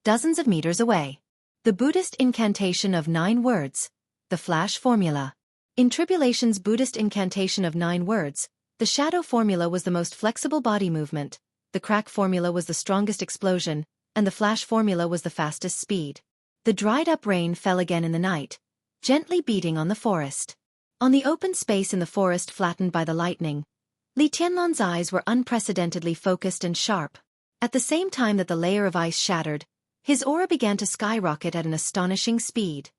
dozens of meters away. The Buddhist incantation of 9 words. The flash formula. In Tribulation's Buddhist incantation of 9 words, the shadow formula was the most flexible body movement, the crack formula was the strongest explosion, and the flash formula was the fastest speed. The dried-up rain fell again in the night, gently beating on the forest. On the open space in the forest flattened by the lightning, Li Tianlan's eyes were unprecedentedly focused and sharp. At the same time that the layer of ice shattered, his aura began to skyrocket at an astonishing speed.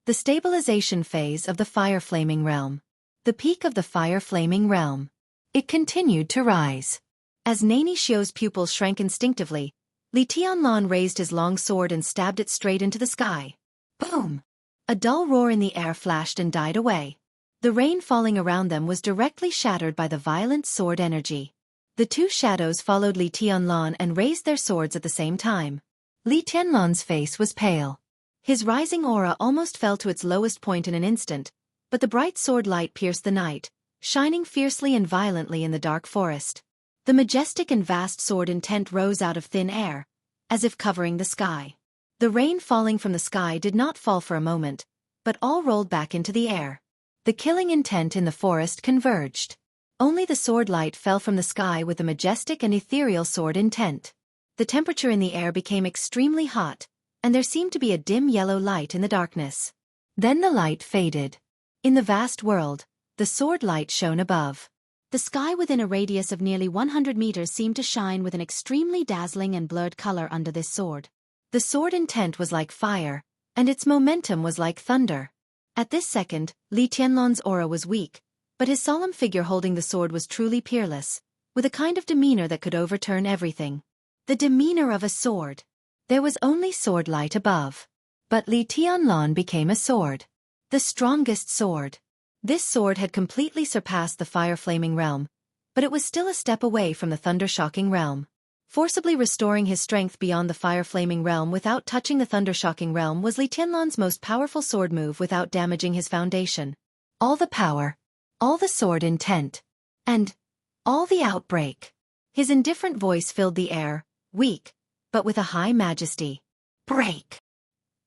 The stabilization phase of the fire-flaming realm. The peak of the fire-flaming realm. It continued to rise. As Nani Xiao's pupils shrank instinctively, Li Tianlan raised his long sword and stabbed it straight into the sky. Boom! A dull roar in the air flashed and died away. The rain falling around them was directly shattered by the violent sword energy. The 2 shadows followed Li Tianlan and raised their swords at the same time. Li Tianlan's face was pale. His rising aura almost fell to its lowest point in an instant, but the bright sword light pierced the night, shining fiercely and violently in the dark forest. The majestic and vast sword intent rose out of thin air, as if covering the sky. The rain falling from the sky did not fall for a moment, but all rolled back into the air. The killing intent in the forest converged. Only the sword light fell from the sky with the majestic and ethereal sword intent. The temperature in the air became extremely hot, and there seemed to be a dim yellow light in the darkness. Then the light faded. In the vast world, the sword light shone above. The sky within a radius of nearly 100 meters seemed to shine with an extremely dazzling and blurred color under this sword. The sword intent was like fire, and its momentum was like thunder. At this second, Li Tianlan's aura was weak, but his solemn figure holding the sword was truly peerless, with a kind of demeanor that could overturn everything. The demeanor of a sword. There was only sword light above. But Li Tianlan became a sword. The strongest sword. This sword had completely surpassed the fire-flaming realm, but it was still a step away from the thunder-shocking realm. Forcibly restoring his strength beyond the fire-flaming realm without touching the thunder-shocking realm was Li Tianlan's most powerful sword move without damaging his foundation. All the power, all the sword intent, and all the outbreak. His indifferent voice filled the air, weak, but with a high majesty. Break!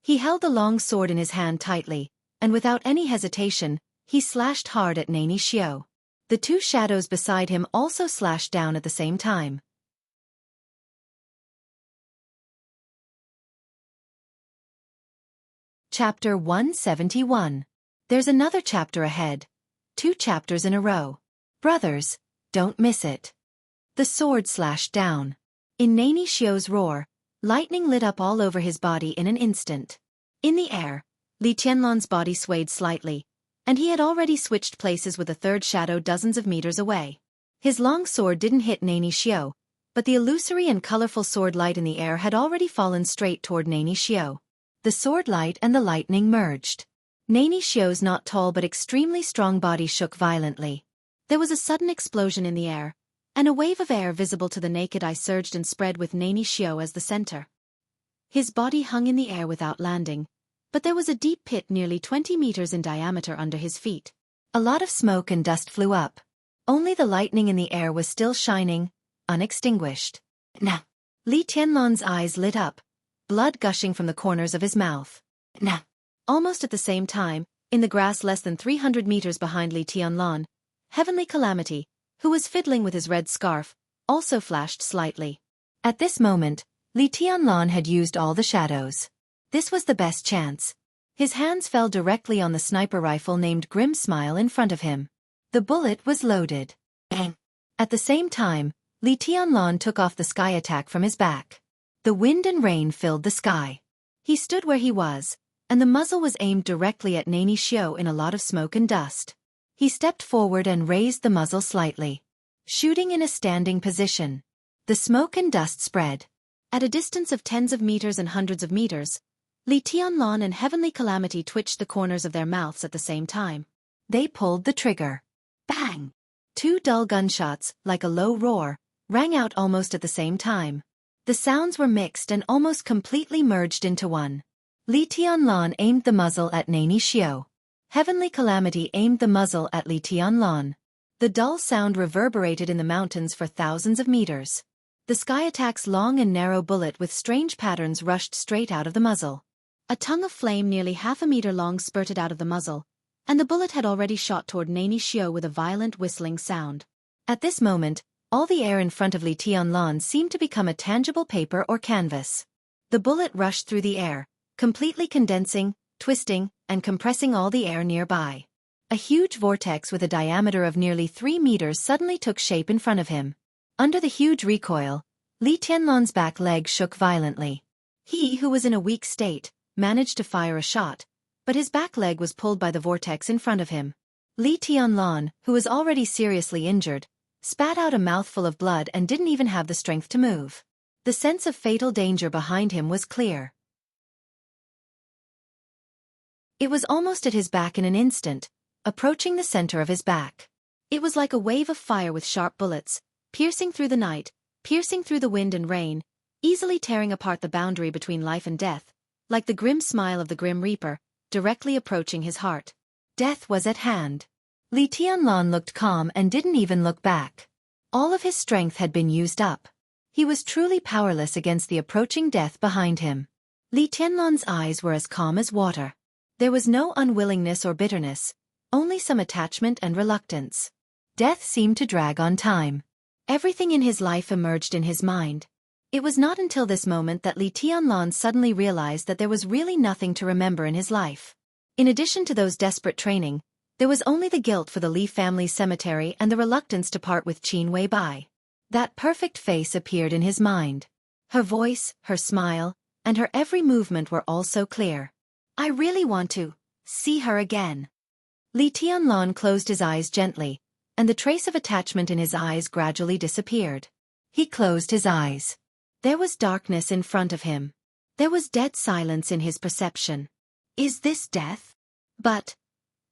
He held the long sword in his hand tightly, and without any hesitation, he slashed hard at Nani Xiao. The 2 shadows beside him also slashed down at the same time. Chapter 171. There's another chapter ahead. 2 chapters in a row. Brothers, don't miss it. The sword slashed down. In Nani Xiao's roar, lightning lit up all over his body in an instant. In the air, Li Tianlan's body swayed slightly, and he had already switched places with a third shadow dozens of meters away. His long sword didn't hit Nani Xiao, but the illusory and colorful sword light in the air had already fallen straight toward Nani Xiao. The sword light and the lightning merged. Nani Xiao's not tall but extremely strong body shook violently. There was a sudden explosion in the air, and a wave of air visible to the naked eye surged and spread with Nani Xiao as the center. His body hung in the air without landing, but there was a deep pit nearly 20 meters in diameter under his feet. A lot of smoke and dust flew up. Only the lightning in the air was still shining, unextinguished. Nah. Li Tianlan's eyes lit up, blood gushing from the corners of his mouth. Nah. Almost at the same time, in the grass less than 300 meters behind Li Tianlan, Heavenly Calamity, who was fiddling with his red scarf, also flashed slightly. At this moment, Li Tianlan had used all the shadows. This was the best chance. His hands fell directly on the sniper rifle named Grim Smile in front of him. The bullet was loaded. Bang! At the same time, Li Tianlan took off the sky attack from his back. The wind and rain filled the sky. He stood where he was, and the muzzle was aimed directly at Nani Xiao in a lot of smoke and dust. He stepped forward and raised the muzzle slightly, shooting in a standing position. The smoke and dust spread. At a distance of tens of meters and hundreds of meters, Li Tianlan and Heavenly Calamity twitched the corners of their mouths at the same time. They pulled the trigger. Bang! Two dull gunshots, like a low roar, rang out almost at the same time. The sounds were mixed and almost completely merged into one. Li Tianlan aimed the muzzle at Nani Xiao. Heavenly Calamity aimed the muzzle at Li Tianlan. The dull sound reverberated in the mountains for thousands of meters. The sky attack's long and narrow bullet with strange patterns rushed straight out of the muzzle. A tongue of flame nearly half a meter long spurted out of the muzzle, and the bullet had already shot toward Nani Xiao with a violent whistling sound. At this moment, all the air in front of Li Tianlan seemed to become a tangible paper or canvas. The bullet rushed through the air, completely condensing, twisting, and compressing all the air nearby. A huge vortex with a diameter of nearly 3 meters suddenly took shape in front of him. Under the huge recoil, Li Tianlan's back leg shook violently. He, who was in a weak state, managed to fire a shot, but his back leg was pulled by the vortex in front of him. Li Tianlan, who was already seriously injured, spat out a mouthful of blood and didn't even have the strength to move. The sense of fatal danger behind him was clear. It was almost at his back in an instant, approaching the center of his back. It was like a wave of fire with sharp bullets, piercing through the night, piercing through the wind and rain, easily tearing apart the boundary between life and death, like the grim smile of the Grim Reaper, directly approaching his heart. Death was at hand. Li Tianlan looked calm and didn't even look back. All of his strength had been used up. He was truly powerless against the approaching death behind him. Li Tianlan's eyes were as calm as water. There was no unwillingness or bitterness, only some attachment and reluctance. Death seemed to drag on time. Everything in his life emerged in his mind. It was not until this moment that Li Tianlan suddenly realized that there was really nothing to remember in his life. In addition to those desperate training, there was only the guilt for the Li family's cemetery and the reluctance to part with Qin Weibai. That perfect face appeared in his mind. Her voice, her smile, and her every movement were all so clear. I really want to see her again. Li Tianlan closed his eyes gently, and the trace of attachment in his eyes gradually disappeared. He closed his eyes. There was darkness in front of him. There was dead silence in his perception. Is this death? But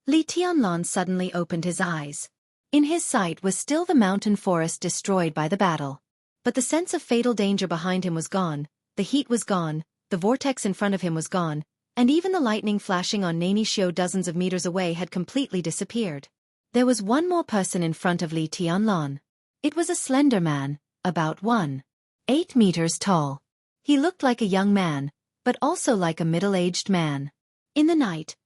Li Tianlan suddenly opened his eyes. In his sight was still the mountain forest destroyed by the battle. But the sense of fatal danger behind him was gone, the heat was gone, the vortex in front of him was gone, and even the lightning flashing on Nani Xiao dozens of meters away had completely disappeared. There was one more person in front of Li Tianlan. It was a slender man, about 1.8 meters tall. He looked like a young man, but also like a middle-aged man. In the night,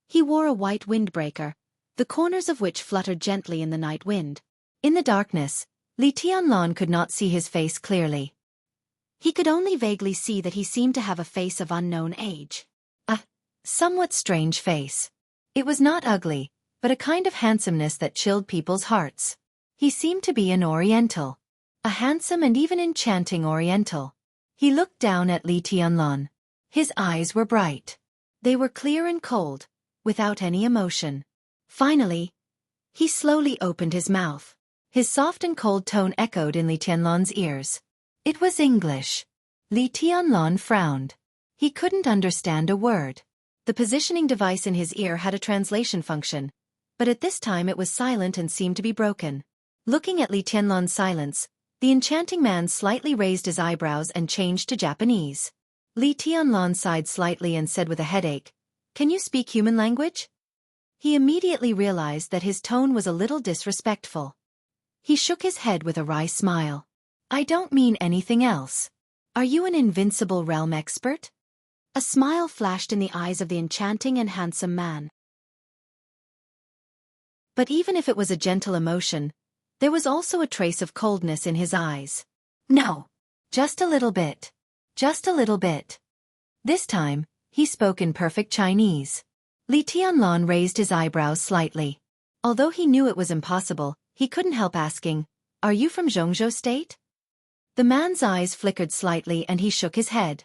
he wore a white windbreaker, the corners of which fluttered gently in the night wind. In the darkness, Li Tianlan could not see his face clearly. He could only vaguely see that he seemed to have a face of unknown age. A somewhat strange face. It was not ugly, but a kind of handsomeness that chilled people's hearts. He seemed to be an Oriental. A handsome and even enchanting Oriental. He looked down at Li Tianlan. His eyes were bright. They were clear and cold, without any emotion. Finally, he slowly opened his mouth. His soft and cold tone echoed in Li Tianlan's ears. It was English. Li Tianlan frowned. He couldn't understand a word. The positioning device in his ear had a translation function, but at this time it was silent and seemed to be broken. Looking at Li Tianlan's silence, the enchanting man slightly raised his eyebrows and changed to Japanese. Li Tianlan sighed slightly and said with a headache, "Can you speak human language?" He immediately realized that his tone was a little disrespectful. He shook his head with a wry smile. "I don't mean anything else. Are you an invincible realm expert?" A smile flashed in the eyes of the enchanting and handsome man. But even if it was a gentle emotion, there was also a trace of coldness in his eyes. "No. Just a little bit. Just a little bit." This time, He spoke in perfect Chinese. Li Tianlan raised his eyebrows slightly. Although he knew it was impossible, he couldn't help asking, "Are you from Jianghu state?" The man's eyes flickered slightly and he shook his head.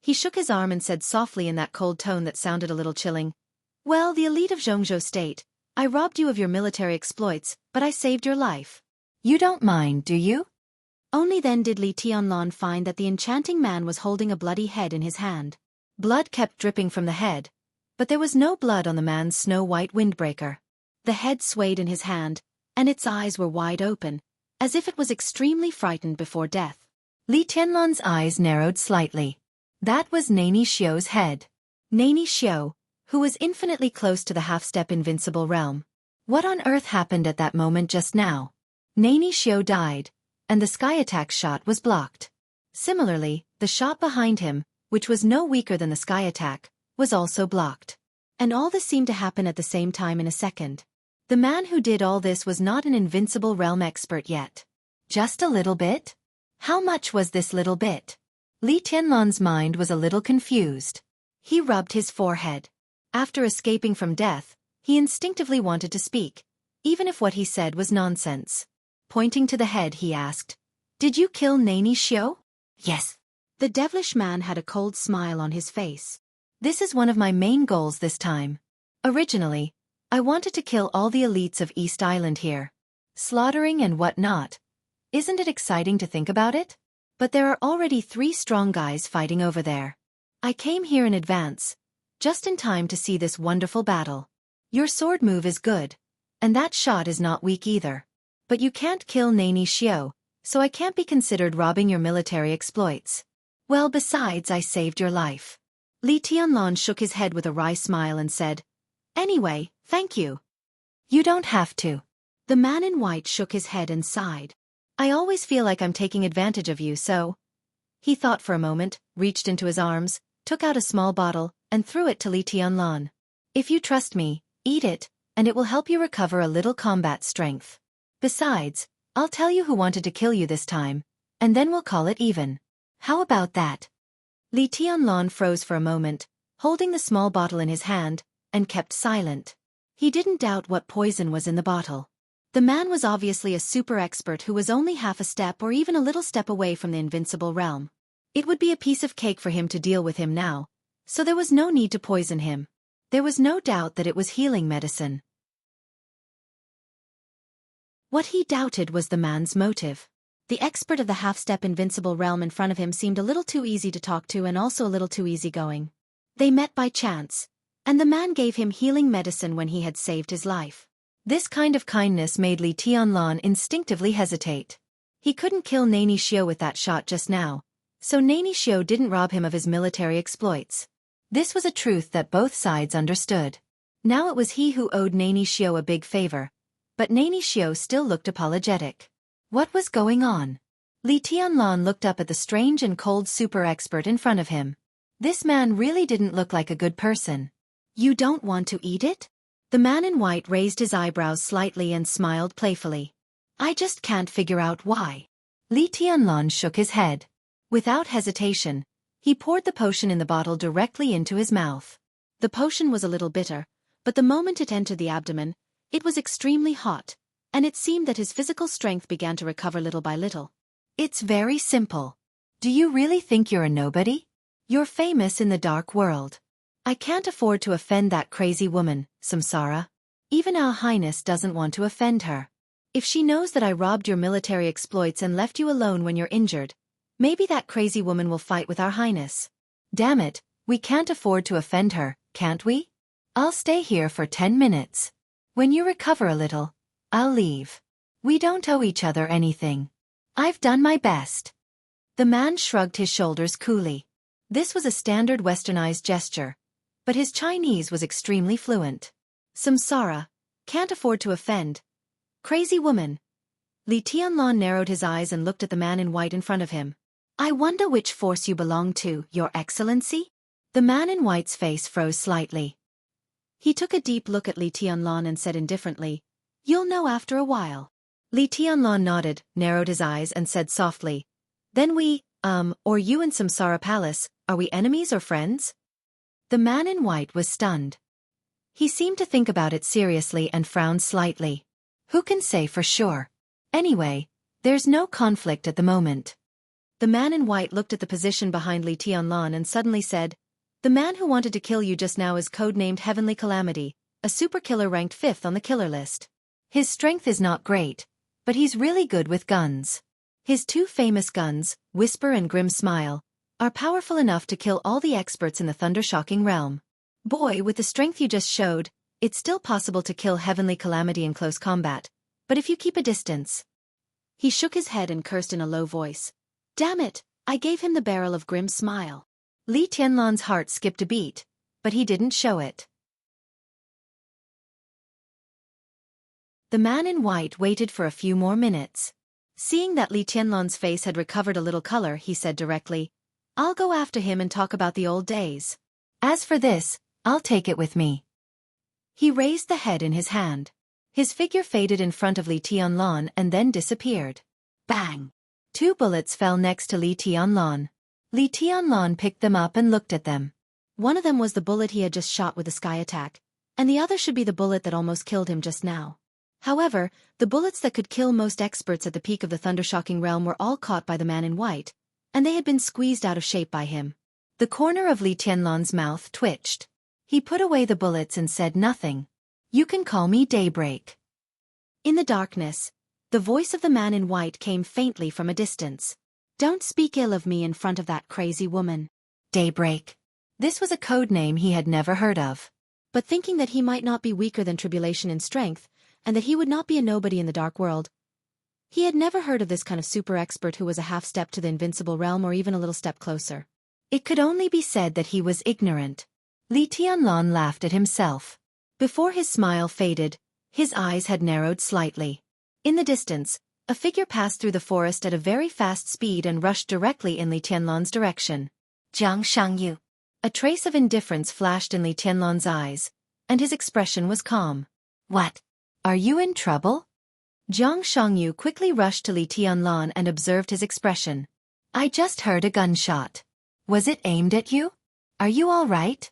He shook his arm and said softly in that cold tone that sounded a little chilling, "Well, the elite of Jianghu state. I robbed you of your military exploits, but I saved your life. You don't mind, do you?" Only then did Li Tianlan find that the enchanting man was holding a bloody head in his hand. Blood kept dripping from the head, but there was no blood on the man's snow-white windbreaker. The head swayed in his hand, and its eyes were wide open, as if it was extremely frightened before death. Li Tianlan's eyes narrowed slightly. That was Nani Xiu's head. Nani Xiu, who was infinitely close to the half-step invincible realm. What on earth happened at that moment just now? Nani Xiu died, and the sky attack shot was blocked. Similarly, the shot behind him, which was no weaker than the sky attack, was also blocked. And all this seemed to happen at the same time in a second. The man who did all this was not an invincible realm expert yet. Just a little bit? How much was this little bit? Li Tianlan's mind was a little confused. He rubbed his forehead. After escaping from death, he instinctively wanted to speak, even if what he said was nonsense. Pointing to the head, he asked, "Did you kill Nani Xiu?" "Yes." The devilish man had a cold smile on his face. "This is one of my main goals this time. Originally, I wanted to kill all the elites of East Island here. Slaughtering and whatnot. Isn't it exciting to think about it? But there are already 3 strong guys fighting over there. I came here in advance, just in time to see this wonderful battle. Your sword move is good, and that shot is not weak either. But you can't kill Nani Xiu, so I can't be considered robbing your military exploits. Well, besides, I saved your life." Li Tianlan shook his head with a wry smile and said, "Anyway, thank you." "You don't have to." The man in white shook his head and sighed. "I always feel like I'm taking advantage of you, so—" He thought for a moment, reached into his arms, took out a small bottle, and threw it to Li Tianlan. "If you trust me, eat it, and it will help you recover a little combat strength. Besides, I'll tell you who wanted to kill you this time, and then we'll call it even. How about that?" Li Tianlan froze for a moment, holding the small bottle in his hand, and kept silent. He didn't doubt what poison was in the bottle. The man was obviously a super expert who was only half a step or even a little step away from the invincible realm. It would be a piece of cake for him to deal with him now, so there was no need to poison him. There was no doubt that it was healing medicine. What he doubted was the man's motive. The expert of the half-step invincible realm in front of him seemed a little too easy to talk to and also a little too easygoing. They met by chance, and the man gave him healing medicine when he had saved his life. This kind of kindness made Li Tianlan instinctively hesitate. He couldn't kill Nani Xiu with that shot just now, so Nani Xiu didn't rob him of his military exploits. This was a truth that both sides understood. Now it was he who owed Nani Xiu a big favor, but Nani Xiu still looked apologetic. What was going on? Li Tianlan looked up at the strange and cold super expert in front of him. This man really didn't look like a good person. "You don't want to eat it?" The man in white raised his eyebrows slightly and smiled playfully. "I just can't figure out why." Li Tianlan shook his head. Without hesitation, he poured the potion in the bottle directly into his mouth. The potion was a little bitter, but the moment it entered the abdomen, it was extremely hot, and it seemed that his physical strength began to recover little by little. "It's very simple. Do you really think you're a nobody? You're famous in the dark world. I can't afford to offend that crazy woman, Samsara. Even Our Highness doesn't want to offend her. If she knows that I robbed your military exploits and left you alone when you're injured, maybe that crazy woman will fight with Our Highness. Damn it, we can't afford to offend her, can't we? I'll stay here for 10 minutes. When you recover a little, I'll leave. We don't owe each other anything. I've done my best." The man shrugged his shoulders coolly. This was a standard westernized gesture, but his Chinese was extremely fluent. "Samsara, can't afford to offend. Crazy woman." Li Tianlan narrowed his eyes and looked at the man in white in front of him. "I wonder which force you belong to, Your Excellency?" The man in white's face froze slightly. He took a deep look at Li Tianlan and said indifferently, "You'll know after a while." Li Tianlan nodded, narrowed his eyes and said softly, "Then or you and Samsara Palace, are we enemies or friends?" The man in white was stunned. He seemed to think about it seriously and frowned slightly. Who can say for sure? Anyway, there's no conflict at the moment. The man in white looked at the position behind Li Tianlan and suddenly said, "The man who wanted to kill you just now is codenamed Heavenly Calamity, a super killer ranked 5th on the killer list. His strength is not great, but he's really good with guns. His 2 famous guns, Whisper and Grim Smile, are powerful enough to kill all the experts in the thunder-shocking realm. Boy, with the strength you just showed, it's still possible to kill Heavenly Calamity in close combat, but if you keep a distance." He shook his head and cursed in a low voice. "Damn it, I gave him the barrel of Grim Smile." Li Tianlan's heart skipped a beat, but he didn't show it. The man in white waited for a few more minutes. Seeing that Li Tianlan's face had recovered a little color, he said directly, "I'll go after him and talk about the old days. As for this, I'll take it with me." He raised the head in his hand. His figure faded in front of Li Tianlan and then disappeared. Bang! 2 bullets fell next to Li Tianlan. Li Tianlan picked them up and looked at them. One of them was the bullet he had just shot with the sky attack, and the other should be the bullet that almost killed him just now. However, the bullets that could kill most experts at the peak of the thunder-shocking realm were all caught by the man in white, and they had been squeezed out of shape by him. The corner of Li Tianlan's mouth twitched. He put away the bullets and said nothing. "You can call me Daybreak." In the darkness, the voice of the man in white came faintly from a distance. "Don't speak ill of me in front of that crazy woman." Daybreak. This was a code name he had never heard of. But thinking that he might not be weaker than Tribulation in strength, and that he would not be a nobody in the dark world, he had never heard of this kind of super expert who was a half step to the invincible realm or even a little step closer. It could only be said that he was ignorant. Li Tianlan laughed at himself. Before his smile faded, his eyes had narrowed slightly. In the distance, a figure passed through the forest at a very fast speed and rushed directly in Li Tianlan's direction. Xianxia. A trace of indifference flashed in Li Tianlan's eyes, and his expression was calm. "What? Are you in trouble?" Xianxia quickly rushed to Li Tianlan and observed his expression. "I just heard a gunshot. Was it aimed at you? Are you all right?"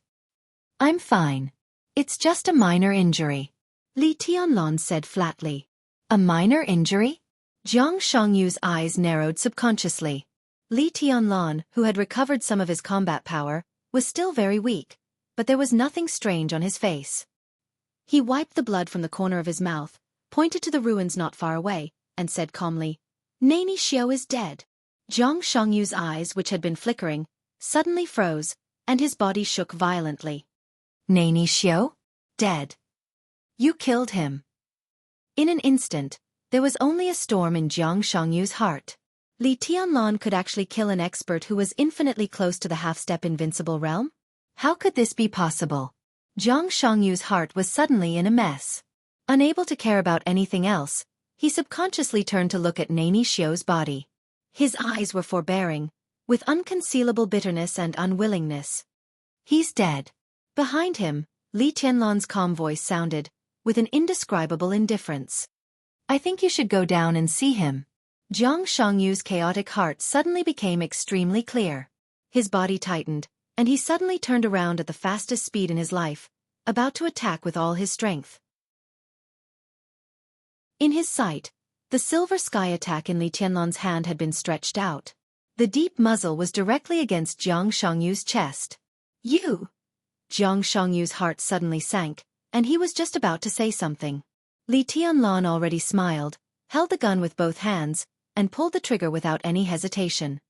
"I'm fine. It's just a minor injury," Li Tianlan said flatly. "A minor injury?" Xianxia's eyes narrowed subconsciously. Li Tianlan, who had recovered some of his combat power, was still very weak, but there was nothing strange on his face. He wiped the blood from the corner of his mouth, pointed to the ruins not far away, and said calmly, "Nani Xiao is dead." Xianxia's eyes, which had been flickering, suddenly froze, and his body shook violently. "Nani Xiao? Dead? You killed him?" In an instant, there was only a storm in Xianxia's heart. Li Tianlan could actually kill an expert who was infinitely close to the half-step invincible realm? How could this be possible? Xianxia's heart was suddenly in a mess. Unable to care about anything else, he subconsciously turned to look at Nani Xiao's body. His eyes were forbearing, with unconcealable bitterness and unwillingness. "He's dead." Behind him, Li Tianlan's calm voice sounded, with an indescribable indifference. "I think you should go down and see him." Xianxia's chaotic heart suddenly became extremely clear. His body tightened, and he suddenly turned around at the fastest speed in his life, about to attack with all his strength. In his sight, the silver sky attack in Li Tianlan's hand had been stretched out. The deep muzzle was directly against Xianxia's chest. "You!" Xianxia's heart suddenly sank, and he was just about to say something. Li Tianlan already smiled, held the gun with both hands, and pulled the trigger without any hesitation.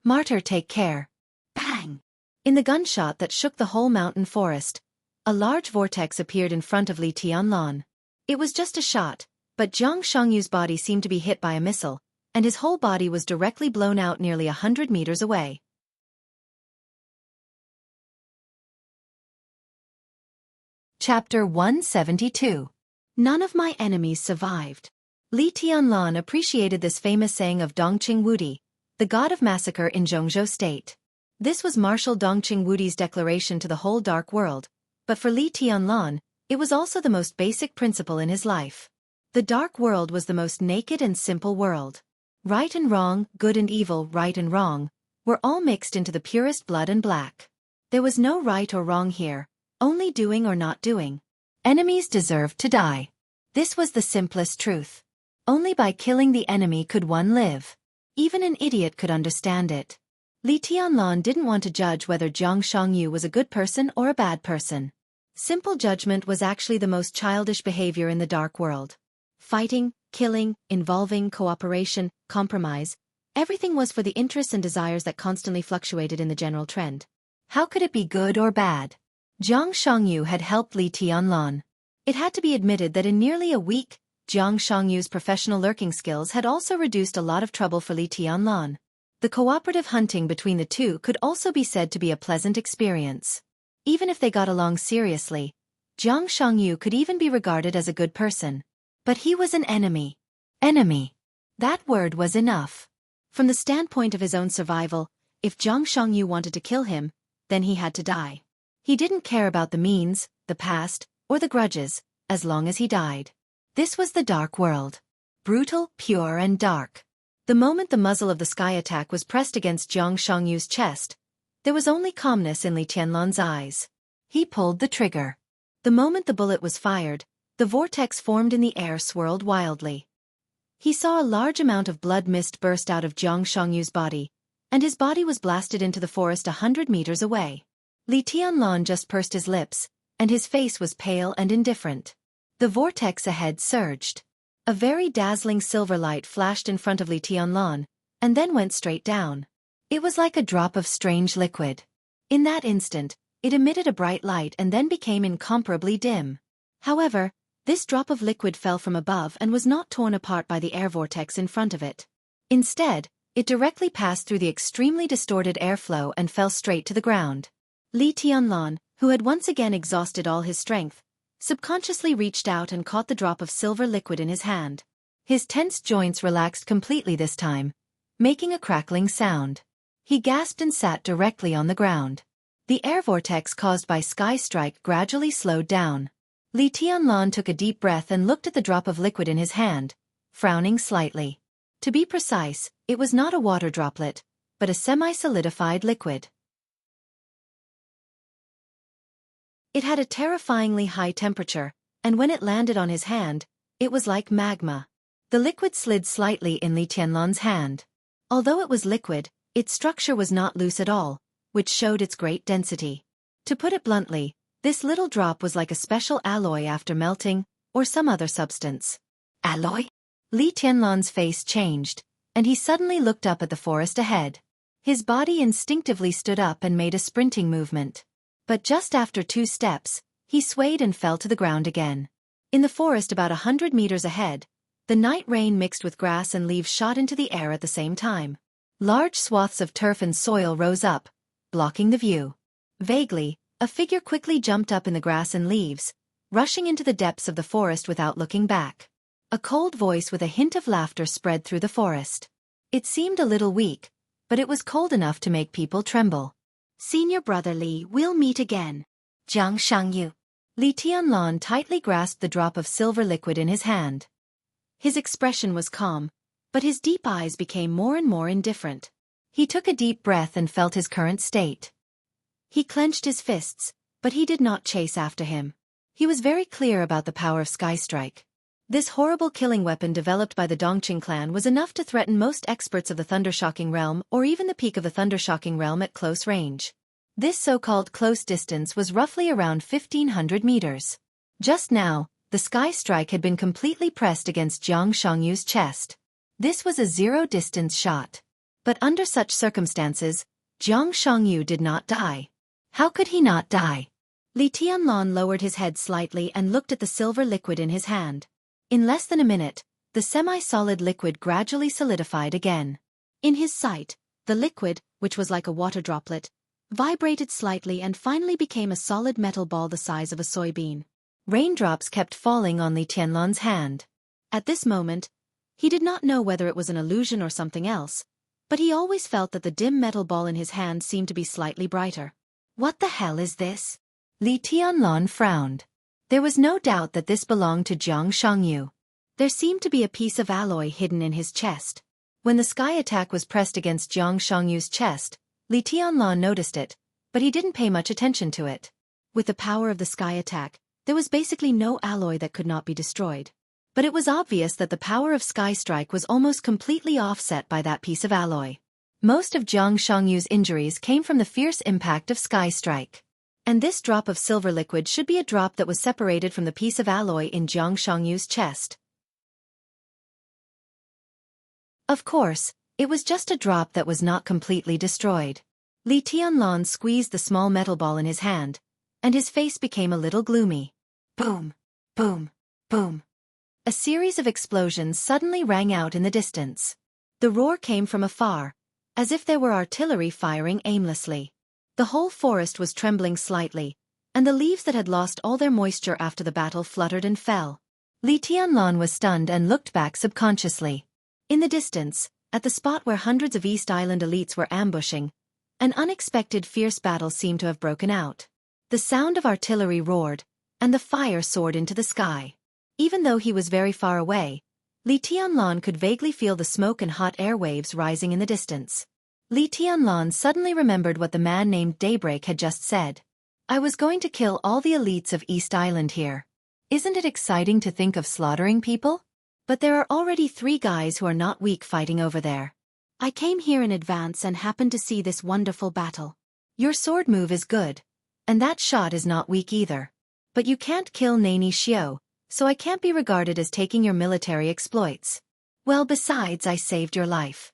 "Martyr, take care." Bang! In the gunshot that shook the whole mountain forest, a large vortex appeared in front of Li Tianlan. It was just a shot, but Xianxia's body seemed to be hit by a missile, and his whole body was directly blown out nearly 100 meters away. Chapter 172. None of my enemies survived. Li Tianlan appreciated this famous saying of Dongqing Wudi, the god of massacre in Jianghu state. This was Marshal Dongqing Wudi's declaration to the whole dark world, but for Li Tianlan, it was also the most basic principle in his life. The dark world was the most naked and simple world. Right and wrong, good and evil, right and wrong, were all mixed into the purest blood and black. There was no right or wrong here, only doing or not doing. Enemies deserved to die. This was the simplest truth. Only by killing the enemy could one live. Even an idiot could understand it. Li Tianlan didn't want to judge whether Xianxia was a good person or a bad person. Simple judgment was actually the most childish behavior in the dark world. Fighting, killing, involving cooperation, compromise, everything was for the interests and desires that constantly fluctuated in the general trend. How could it be good or bad? Jiang Shangyu had helped Li Tianlan. It had to be admitted that in nearly a week, Jiang Shangyu's professional lurking skills had also reduced a lot of trouble for Li Tianlan. The cooperative hunting between the two could also be said to be a pleasant experience. Even if they got along seriously, Jiang Shangyu could even be regarded as a good person. But he was an enemy. Enemy. That word was enough. From the standpoint of his own survival, if Jiang Shangyu wanted to kill him, then he had to die. He didn't care about the means, the past, or the grudges, as long as he died. This was the dark world. Brutal, pure and dark. The moment the muzzle of the sky attack was pressed against Jiang Shangyu's chest, there was only calmness in Li Tianlan's eyes. He pulled the trigger. The moment the bullet was fired, the vortex formed in the air swirled wildly. He saw a large amount of blood mist burst out of Jiang Shangyu's body, and his body was blasted into the forest 100 meters away. Li Tianlan just pursed his lips, and his face was pale and indifferent. The vortex ahead surged. A very dazzling silver light flashed in front of Li Tianlan, and then went straight down. It was like a drop of strange liquid. In that instant, it emitted a bright light and then became incomparably dim. However, this drop of liquid fell from above and was not torn apart by the air vortex in front of it. Instead, it directly passed through the extremely distorted airflow and fell straight to the ground. Li Tianlan, who had once again exhausted all his strength, subconsciously reached out and caught the drop of silver liquid in his hand. His tense joints relaxed completely this time, making a crackling sound. He gasped and sat directly on the ground. The air vortex caused by Sky Strike gradually slowed down. Li Tianlan took a deep breath and looked at the drop of liquid in his hand, frowning slightly. To be precise, it was not a water droplet, but a semi-solidified liquid. It had a terrifyingly high temperature, and when it landed on his hand, it was like magma. The liquid slid slightly in Li Tianlan's hand. Although it was liquid, its structure was not loose at all, which showed its great density. To put it bluntly, this little drop was like a special alloy after melting, or some other substance. Alloy? Li Tianlan's face changed, and he suddenly looked up at the forest ahead. His body instinctively stood up and made a sprinting movement. But just after 2 steps, he swayed and fell to the ground again. In the forest about 100 meters ahead, the night rain mixed with grass and leaves shot into the air at the same time. Large swaths of turf and soil rose up, blocking the view. Vaguely, a figure quickly jumped up in the grass and leaves, rushing into the depths of the forest without looking back. A cold voice with a hint of laughter spread through the forest. It seemed a little weak, but it was cold enough to make people tremble. Senior brother Li, we'll meet again. Jiang Shangyu. Li Tianlan tightly grasped the drop of silver liquid in his hand. His expression was calm, but his deep eyes became more and more indifferent. He took a deep breath and felt his current state. He clenched his fists, but he did not chase after him. He was very clear about the power of Sky Strike. This horrible killing weapon developed by the Dongqing clan was enough to threaten most experts of the Thundershocking realm or even the peak of the Thundershocking realm at close range. This so-called close distance was roughly around 1,500 meters. Just now, the Sky Strike had been completely pressed against Jiang Shangyu's chest. This was a zero-distance shot. But under such circumstances, Jiang Shangyu did not die. How could he not die? Li Tianlan lowered his head slightly and looked at the silver liquid in his hand. In less than a minute, the semi-solid liquid gradually solidified again. In his sight, the liquid, which was like a water droplet, vibrated slightly and finally became a solid metal ball the size of a soybean. Raindrops kept falling on Li Tianlan's hand. At this moment, he did not know whether it was an illusion or something else, but he always felt that the dim metal ball in his hand seemed to be slightly brighter. What the hell is this? Li Tianlan frowned. There was no doubt that this belonged to Jiang Shangyu. There seemed to be a piece of alloy hidden in his chest. When the sky attack was pressed against Jiang Shangyu's chest, Li Tianlan noticed it, but he didn't pay much attention to it. With the power of the sky attack, there was basically no alloy that could not be destroyed. But it was obvious that the power of Sky Strike was almost completely offset by that piece of alloy. Most of Jiang Shangyu's injuries came from the fierce impact of Sky Strike. And this drop of silver liquid should be a drop that was separated from the piece of alloy in Jiang Shangyu's chest. Of course, it was just a drop that was not completely destroyed. Li Tianlan squeezed the small metal ball in his hand, and his face became a little gloomy. Boom! Boom! Boom! A series of explosions suddenly rang out in the distance. The roar came from afar, as if there were artillery firing aimlessly. The whole forest was trembling slightly, and the leaves that had lost all their moisture after the battle fluttered and fell. Li Tianlan was stunned and looked back subconsciously. In the distance, at the spot where hundreds of East Island elites were ambushing, an unexpected fierce battle seemed to have broken out. The sound of artillery roared, and the fire soared into the sky. Even though he was very far away, Li Tianlan could vaguely feel the smoke and hot air waves rising in the distance. Li Tianlan suddenly remembered what the man named Daybreak had just said. I was going to kill all the elites of East Island here. Isn't it exciting to think of slaughtering people? But there are already 3 guys who are not weak fighting over there. I came here in advance and happened to see this wonderful battle. Your sword move is good, and that shot is not weak either. But you can't kill Nani Xiao, so I can't be regarded as taking your military exploits. Well, besides, I saved your life.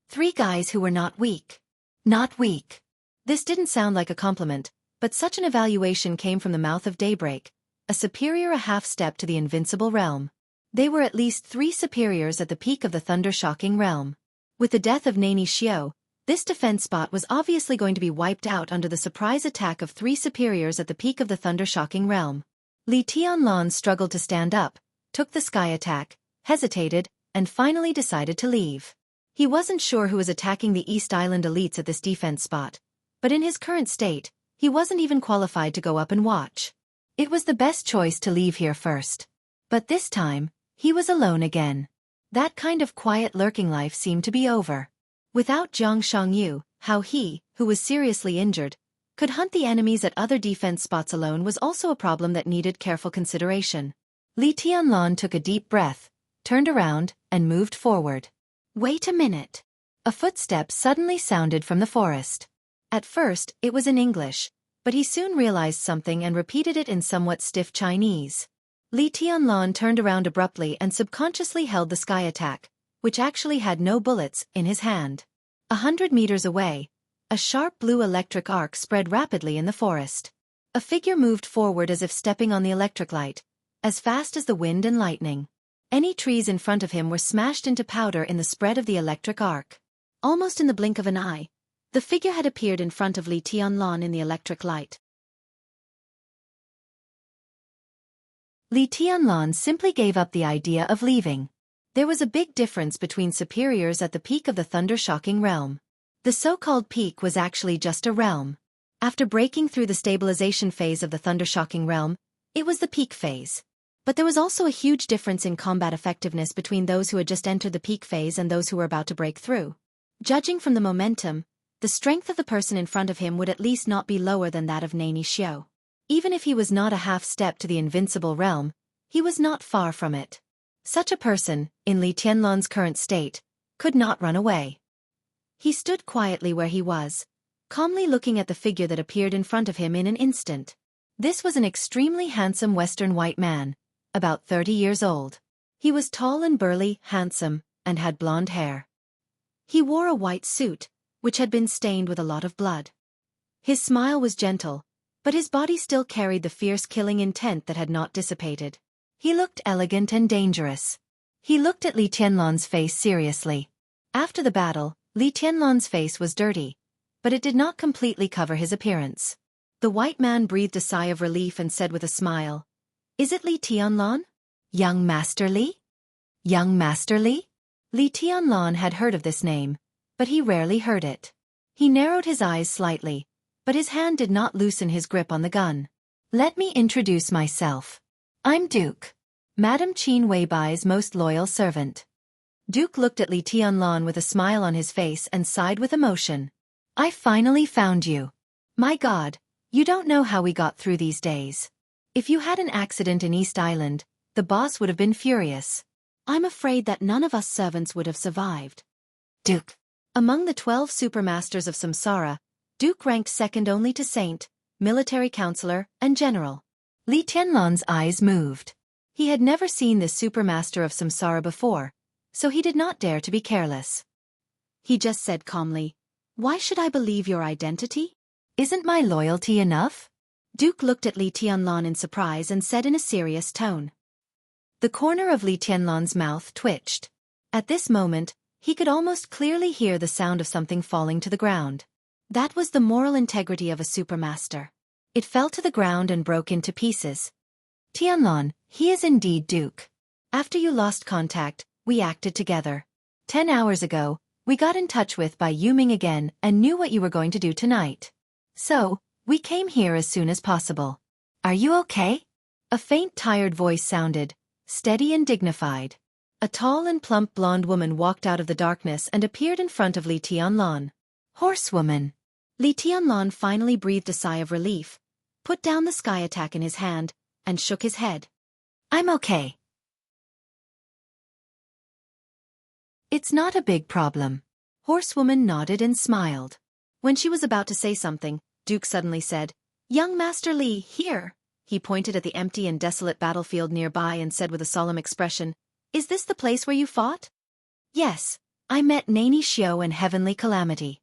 3 guys who were not weak. Not weak. This didn't sound like a compliment, but such an evaluation came from the mouth of Daybreak, a superior a half-step to the invincible realm. They were at least 3 superiors at the peak of the thunder-shocking realm. With the death of Nani Xiao, this defense spot was obviously going to be wiped out under the surprise attack of 3 superiors at the peak of the thunder-shocking realm. Li Tianlan struggled to stand up, took the sky attack, hesitated, and finally decided to leave. He wasn't sure who was attacking the East Island elites at this defense spot, but in his current state, he wasn't even qualified to go up and watch. It was the best choice to leave here first. But this time, he was alone again. That kind of quiet lurking life seemed to be over. Without Jiang Shangyu, how he, who was seriously injured, could hunt the enemies at other defense spots alone was also a problem that needed careful consideration. Li Tianlan took a deep breath, turned around, and moved forward. Wait a minute. A footstep suddenly sounded from the forest. At first, it was in English, but he soon realized something and repeated it in somewhat stiff Chinese. Li Tianlan turned around abruptly and subconsciously held the sky attack, which actually had no bullets, in his hand. 100 meters away, a sharp blue electric arc spread rapidly in the forest. A figure moved forward as if stepping on the electric light, as fast as the wind and lightning. Any trees in front of him were smashed into powder in the spread of the electric arc. Almost in the blink of an eye, the figure had appeared in front of Li Tianlan in the electric light. Li Tianlan simply gave up the idea of leaving. There was a big difference between superiors at the peak of the thunder-shocking realm. The so-called peak was actually just a realm. After breaking through the stabilization phase of the thunder-shocking realm, it was the peak phase. But there was also a huge difference in combat effectiveness between those who had just entered the peak phase and those who were about to break through. Judging from the momentum, the strength of the person in front of him would at least not be lower than that of Nani Xiao. Even if he was not a half-step to the invincible realm, he was not far from it. Such a person, in Li Tianlan's current state, could not run away. He stood quietly where he was, calmly looking at the figure that appeared in front of him in an instant. This was an extremely handsome Western white man, about 30 years old. He was tall and burly, handsome, and had blonde hair. He wore a white suit, which had been stained with a lot of blood. His smile was gentle, but his body still carried the fierce killing intent that had not dissipated. He looked elegant and dangerous. He looked at Li Tianlan's face seriously. After the battle, Li Tianlan's face was dirty, but it did not completely cover his appearance. The white man breathed a sigh of relief and said with a smile, "Is it Li Tianlan? Young Master Li? Young Master Li?" Li Tianlan had heard of this name, but he rarely heard it. He narrowed his eyes slightly, but his hand did not loosen his grip on the gun. "Let me introduce myself. I'm Duke, Madame Qin Weibai's most loyal servant." Duke looked at Li Tianlan with a smile on his face and sighed with emotion. "I finally found you. My God, you don't know how we got through these days. If you had an accident in East Island, the boss would have been furious. I'm afraid that none of us servants would have survived. Duke. Among the 12 supermasters of Samsara, Duke ranked second only to Saint, military counselor, and general. Li Tianlan's eyes moved. He had never seen this supermaster of Samsara before, so he did not dare to be careless. He just said calmly, "Why should I believe your identity? Isn't my loyalty enough?" Duke looked at Li Tianlan in surprise and said in a serious tone. The corner of Li Tianlan's mouth twitched. At this moment, he could almost clearly hear the sound of something falling to the ground. That was the moral integrity of a supermaster. It fell to the ground and broke into pieces. Tianlan, he is indeed Duke. After you lost contact, we acted together. 10 hours ago, we got in touch with by Yuming again and knew what you were going to do tonight. So, we came here as soon as possible. Are you okay? A faint tired voice sounded, steady and dignified. A tall and plump blonde woman walked out of the darkness and appeared in front of Li Tianlan. Horsewoman. Li Tianlan finally breathed a sigh of relief, put down the sky attack in his hand, and shook his head. I'm okay. It's not a big problem. Horsewoman nodded and smiled. When she was about to say something, Duke suddenly said, "Young Master Li, here." He pointed at the empty and desolate battlefield nearby and said with a solemn expression, "Is this the place where you fought?" "Yes, I met Nani Xiao and Heavenly Calamity."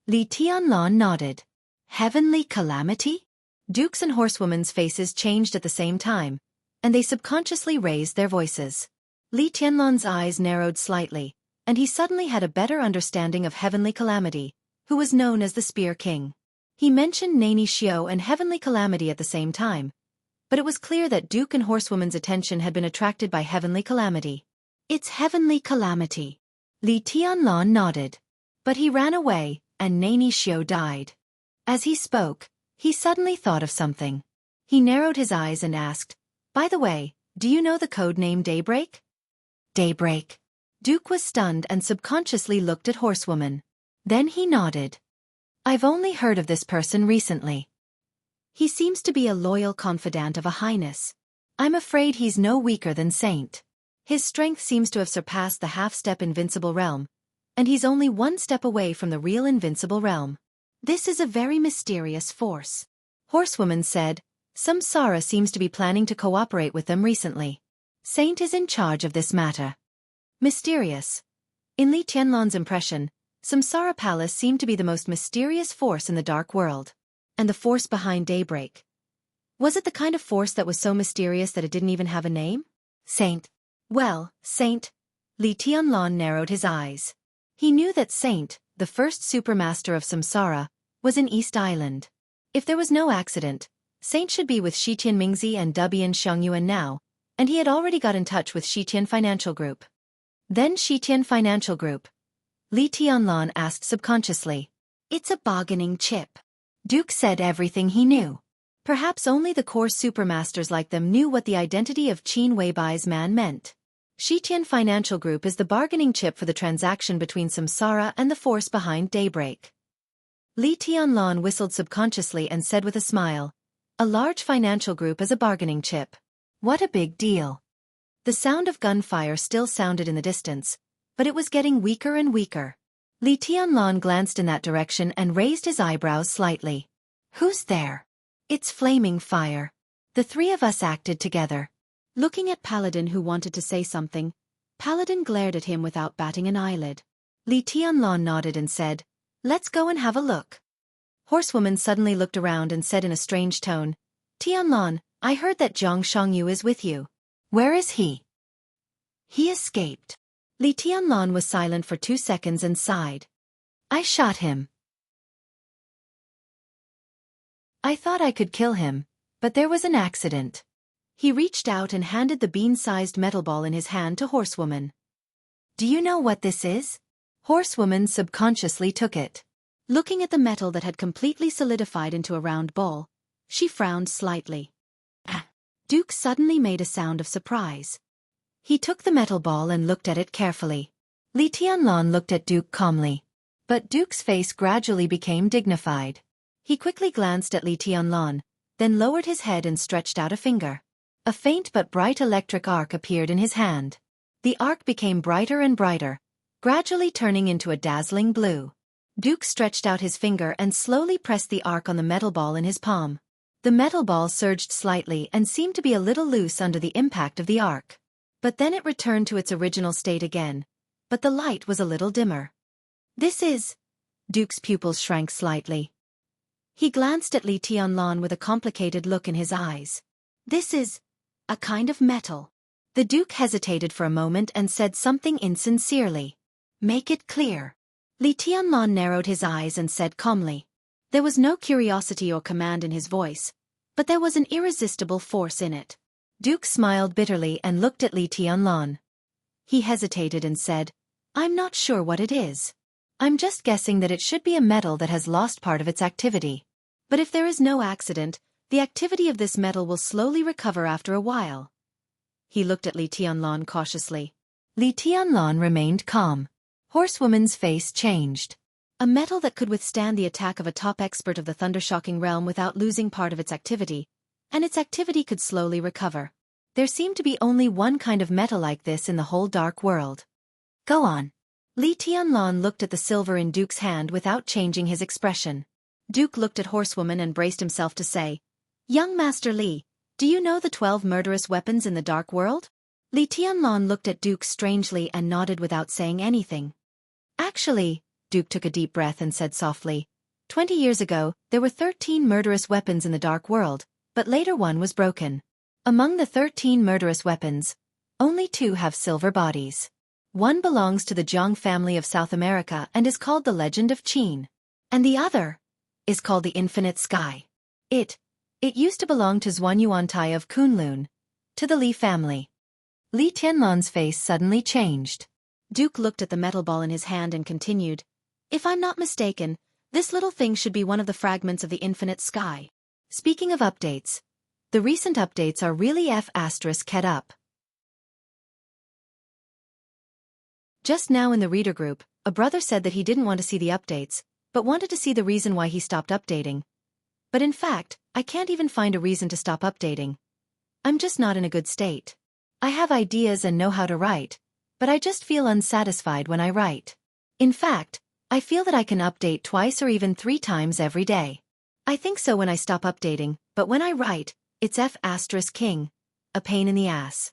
Li Tianlan nodded. Heavenly Calamity? Duke's and Horsewoman's faces changed at the same time, and they subconsciously raised their voices. Li Tianlan's eyes narrowed slightly, and he suddenly had a better understanding of Heavenly Calamity, who was known as the Spear King. He mentioned Nani Xiao and Heavenly Calamity at the same time, but it was clear that Duke and Horsewoman's attention had been attracted by Heavenly Calamity. It's Heavenly Calamity. Li Tianlan nodded. But he ran away, and Nani Xiao died. As he spoke, he suddenly thought of something. He narrowed his eyes and asked, "By the way, do you know the code name Daybreak?" Daybreak. Duke was stunned and subconsciously looked at Horsewoman. Then he nodded. I've only heard of this person recently. He seems to be a loyal confidant of a highness. I'm afraid he's no weaker than Saint. His strength seems to have surpassed the half-step invincible realm, and he's only one step away from the real invincible realm. This is a very mysterious force. Horsewoman said, Samsara seems to be planning to cooperate with them recently. Saint is in charge of this matter. Mysterious. In Li Tianlan's impression, Samsara Palace seemed to be the most mysterious force in the dark world. And the force behind Daybreak. Was it the kind of force that was so mysterious that it didn't even have a name? Saint. Well, Saint. Li Tianlan narrowed his eyes. He knew that Saint, the first supermaster of Samsara, was in East Island. If there was no accident, Saint should be with Shiqian Mingzi and Dubian Xiangyuan now, and he had already got in touch with Shiqian Financial Group. Then Shiqian Financial Group. Li Tianlan asked subconsciously. It's a bargaining chip. Duke said everything he knew. Perhaps only the core supermasters like them knew what the identity of Qin Weibai's man meant. Shiqian Financial Group is the bargaining chip for the transaction between Samsara and the force behind Daybreak. Li Tianlan whistled subconsciously and said with a smile, a large financial group as a bargaining chip. What a big deal. The sound of gunfire still sounded in the distance, but it was getting weaker and weaker. Li Tianlan glanced in that direction and raised his eyebrows slightly. Who's there? It's flaming fire. The three of us acted together. Looking at Paladin who wanted to say something, Paladin glared at him without batting an eyelid. Li Tianlan nodded and said, let's go and have a look. Horsewoman suddenly looked around and said in a strange tone, Tianlan, I heard that Xianxia is with you. Where is he? He escaped. Li Tianlan was silent for 2 seconds and sighed. I shot him. I thought I could kill him, but there was an accident. He reached out and handed the bean-sized metal ball in his hand to Horsewoman. Do you know what this is? Horsewoman subconsciously took it. Looking at the metal that had completely solidified into a round ball, she frowned slightly. Duke suddenly made a sound of surprise. He took the metal ball and looked at it carefully. Li Tianlan looked at Duke calmly. But Duke's face gradually became dignified. He quickly glanced at Li Tianlan, then lowered his head and stretched out a finger. A faint but bright electric arc appeared in his hand. The arc became brighter and brighter, gradually turning into a dazzling blue. Duke stretched out his finger and slowly pressed the arc on the metal ball in his palm. The metal ball surged slightly and seemed to be a little loose under the impact of the arc. But then it returned to its original state again, but the light was a little dimmer. This is... Duke's pupils shrank slightly. He glanced at Li Tianlan with a complicated look in his eyes. This is... a kind of metal. The Duke hesitated for a moment and said something insincerely. Make it clear. Li Tianlan narrowed his eyes and said calmly. There was no curiosity or command in his voice, but there was an irresistible force in it. Duke smiled bitterly and looked at Li Tianlan. He hesitated and said, I'm not sure what it is. I'm just guessing that it should be a metal that has lost part of its activity. But if there is no accident, the activity of this metal will slowly recover after a while. He looked at Li Tianlan cautiously. Li Tianlan remained calm. Horsewoman's face changed. A metal that could withstand the attack of a top expert of the thundershocking realm without losing part of its activity, and its activity could slowly recover. There seemed to be only one kind of metal like this in the whole dark world. Go on. Li Tianlan looked at the silver in Duke's hand without changing his expression. Duke looked at Horsewoman and braced himself to say, Young Master Li, do you know the 12 murderous weapons in the dark world? Li Tianlan looked at Duke strangely and nodded without saying anything. Actually, Duke took a deep breath and said softly, 20 years ago, there were 13 murderous weapons in the dark world, but later one was broken. Among the 13 murderous weapons, only 2 have silver bodies. One belongs to the Jianghu family of South America and is called the Legend of Qin. And the other is called the Infinite Sky. It used to belong to Zhuanyuantai of Kunlun, to the Li family. Li Tianlan's face suddenly changed. Duke looked at the metal ball in his hand and continued, If I'm not mistaken, this little thing should be one of the fragments of the Infinite Sky. Speaking of updates, the recent updates are really F***ed up. Just now in the reader group, a brother said that he didn't want to see the updates, but wanted to see the reason why he stopped updating. But in fact, I can't even find a reason to stop updating. I'm just not in a good state. I have ideas and know how to write, but I just feel unsatisfied when I write. In fact, I feel that I can update twice or even 3 times every day. I think so when I stop updating, but when I write, it's F***ing, a pain in the ass.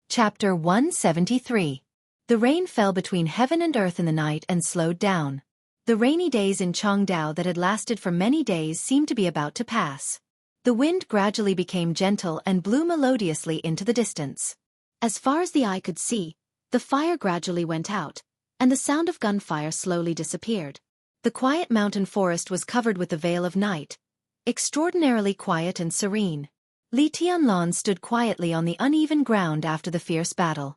Chapter 173. The rain fell between heaven and earth in the night and slowed down. The rainy days in Changdao that had lasted for many days seemed to be about to pass. The wind gradually became gentle and blew melodiously into the distance. As far as the eye could see, the fire gradually went out, and the sound of gunfire slowly disappeared. The quiet mountain forest was covered with the veil of night, extraordinarily quiet and serene. Li Tianlan stood quietly on the uneven ground after the fierce battle.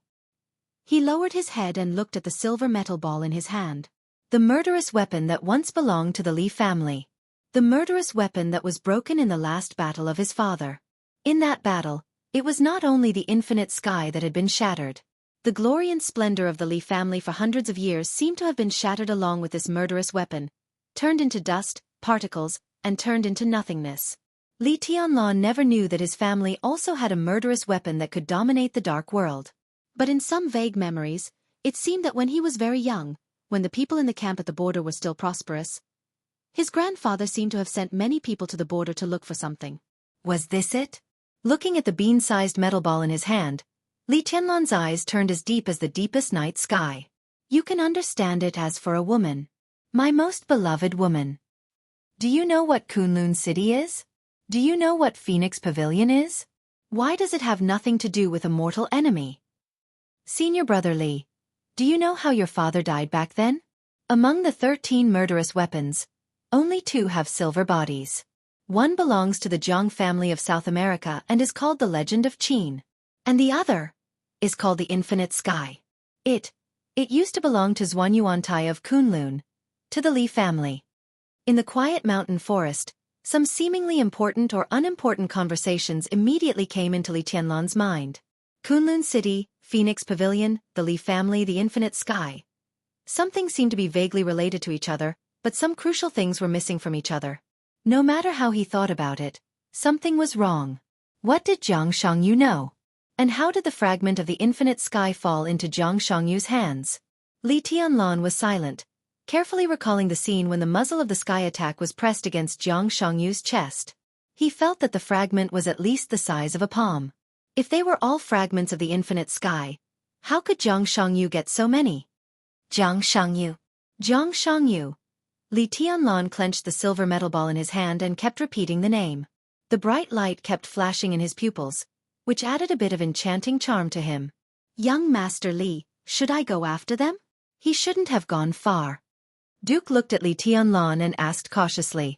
He lowered his head and looked at the silver metal ball in his hand. The murderous weapon that once belonged to the Li family. The murderous weapon that was broken in the last battle of his father. In that battle, it was not only the infinite sky that had been shattered. The glory and splendor of the Li family for hundreds of years seemed to have been shattered along with this murderous weapon, turned into dust, particles, and turned into nothingness. Li Tianlan never knew that his family also had a murderous weapon that could dominate the dark world. But in some vague memories, it seemed that when he was very young, when the people in the camp at the border were still prosperous, his grandfather seemed to have sent many people to the border to look for something. Was this it? Looking at the bean-sized metal ball in his hand, Li Tianlan's eyes turned as deep as the deepest night sky. You can understand it as for a woman. My most beloved woman. Do you know what Kunlun City is? Do you know what Phoenix Pavilion is? Why does it have nothing to do with a mortal enemy? Senior brother Li, do you know how your father died back then? Among the 13 murderous weapons, only 2 have silver bodies. One belongs to the Jianghu family of South America and is called the Legend of Qin. And the other is called the Infinite Sky. It used to belong to Zhuanyuantai of Kunlun, to the Li family. In the quiet mountain forest, some seemingly important or unimportant conversations immediately came into Li Tianlan's mind. Kunlun City, Phoenix Pavilion, the Li family, the infinite sky. Something seemed to be vaguely related to each other, but some crucial things were missing from each other. No matter how he thought about it, something was wrong. What did Jiang Shangyu know? And how did the fragment of the infinite sky fall into Jiang Shangyu's hands? Li Tianlan was silent, carefully recalling the scene when the muzzle of the sky attack was pressed against Jiang Shangyu's chest. He felt that the fragment was at least the size of a palm. If they were all fragments of the infinite sky, how could Jiang Shangyu get so many? Jiang Shangyu. Jiang Shangyu. Li Tianlan clenched the silver metal ball in his hand and kept repeating the name. The bright light kept flashing in his pupils, which added a bit of enchanting charm to him. Young Master Li, should I go after them? He shouldn't have gone far. Duke looked at Li Tianlan and asked cautiously.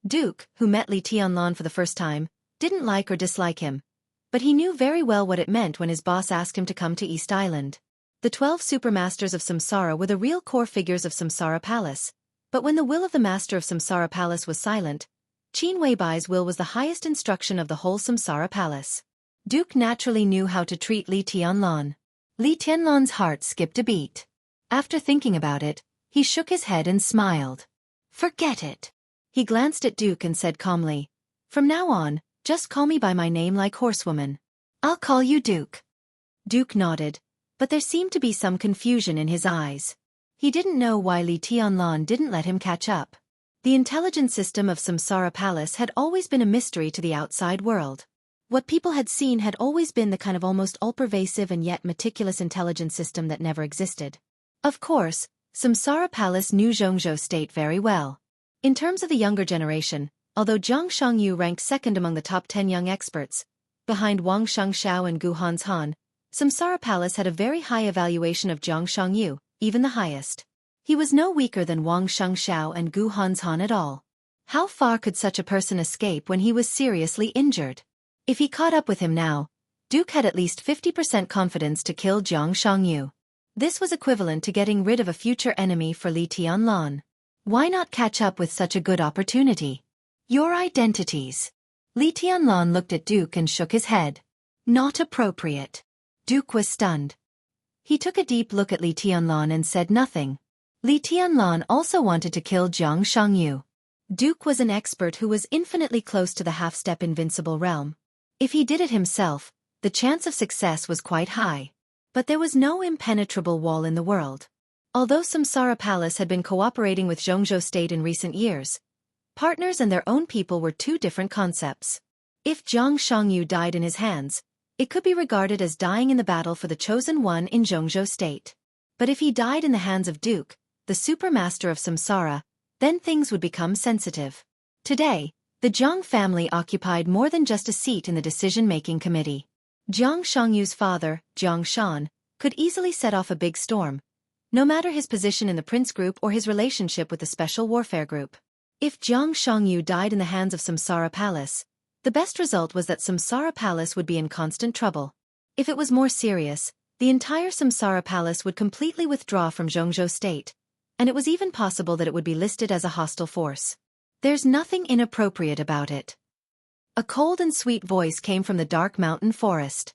Duke, who met Li Tianlan for the first time, didn't like or dislike him, but he knew very well what it meant when his boss asked him to come to East Island. The 12 supermasters of Samsara were the real core figures of Samsara Palace, but when the will of the master of Samsara Palace was silent, Qin Weibai's will was the highest instruction of the whole Samsara Palace. Duke naturally knew how to treat Li Tianlan. Li Tianlan's heart skipped a beat. After thinking about it, he shook his head and smiled. Forget it. He glanced at Duke and said calmly, from now on, just call me by my name like horsewoman. I'll call you Duke. Duke nodded, but there seemed to be some confusion in his eyes. He didn't know why Li Tianlan didn't let him catch up. The intelligence system of Samsara Palace had always been a mystery to the outside world. What people had seen had always been the kind of almost all-pervasive and yet meticulous intelligence system that never existed. Of course, Samsara Palace knew Jianghu State very well. In terms of the younger generation, although Jiang Shangyu ranked second among the top 10 young experts, behind Wang Shangxiao and Gu Hanzhan, Samsara Palace had a very high evaluation of Jiang Shangyu, even the highest. He was no weaker than Wang Shangxiao and Gu Hanzhan at all. How far could such a person escape when he was seriously injured? If he caught up with him now, Duke had at least 50% confidence to kill Jiang Shangyu. This was equivalent to getting rid of a future enemy for Li Tianlan. Why not catch up with such a good opportunity? Your identities. Li Tianlan looked at Duke and shook his head. Not appropriate. Duke was stunned. He took a deep look at Li Tianlan and said nothing. Li Tianlan also wanted to kill Jiang Shangyu. Duke was an expert who was infinitely close to the half-step invincible realm. If he did it himself, the chance of success was quite high. But there was no impenetrable wall in the world. Although Samsara Palace had been cooperating with Jianghu State in recent years, partners and their own people were two different concepts. If Jiang Shangyu died in his hands, it could be regarded as dying in the battle for the chosen one in Jianghu State. But if he died in the hands of Duke, the supermaster of Samsara, then things would become sensitive. Today, the Jiang family occupied more than just a seat in the decision-making committee. Jiang Shangyu's father, Jiang Shan, could easily set off a big storm, no matter his position in the Prince Group or his relationship with the Special Warfare Group. If Jiang Shangyu died in the hands of Samsara Palace, the best result was that Samsara Palace would be in constant trouble. If it was more serious, the entire Samsara Palace would completely withdraw from Jianghu State, and it was even possible that it would be listed as a hostile force. There's nothing inappropriate about it. A cold and sweet voice came from the dark mountain forest.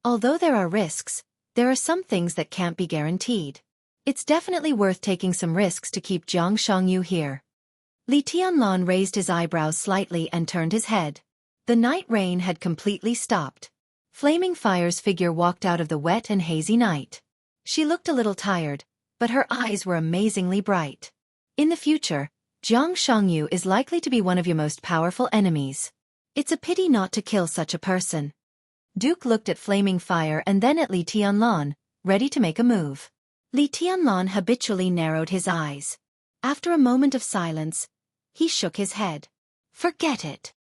Although there are risks, there are some things that can't be guaranteed. It's definitely worth taking some risks to keep Jiang Shangyu here. Li Tianlan raised his eyebrows slightly and turned his head. The night rain had completely stopped. Flaming Fire's figure walked out of the wet and hazy night. She looked a little tired, but her eyes were amazingly bright. In the future, Jiang Shangyu is likely to be one of your most powerful enemies. It's a pity not to kill such a person. Duke looked at Flaming Fire and then at Li Tianlan, ready to make a move. Li Tianlan habitually narrowed his eyes. After a moment of silence, he shook his head. Forget it.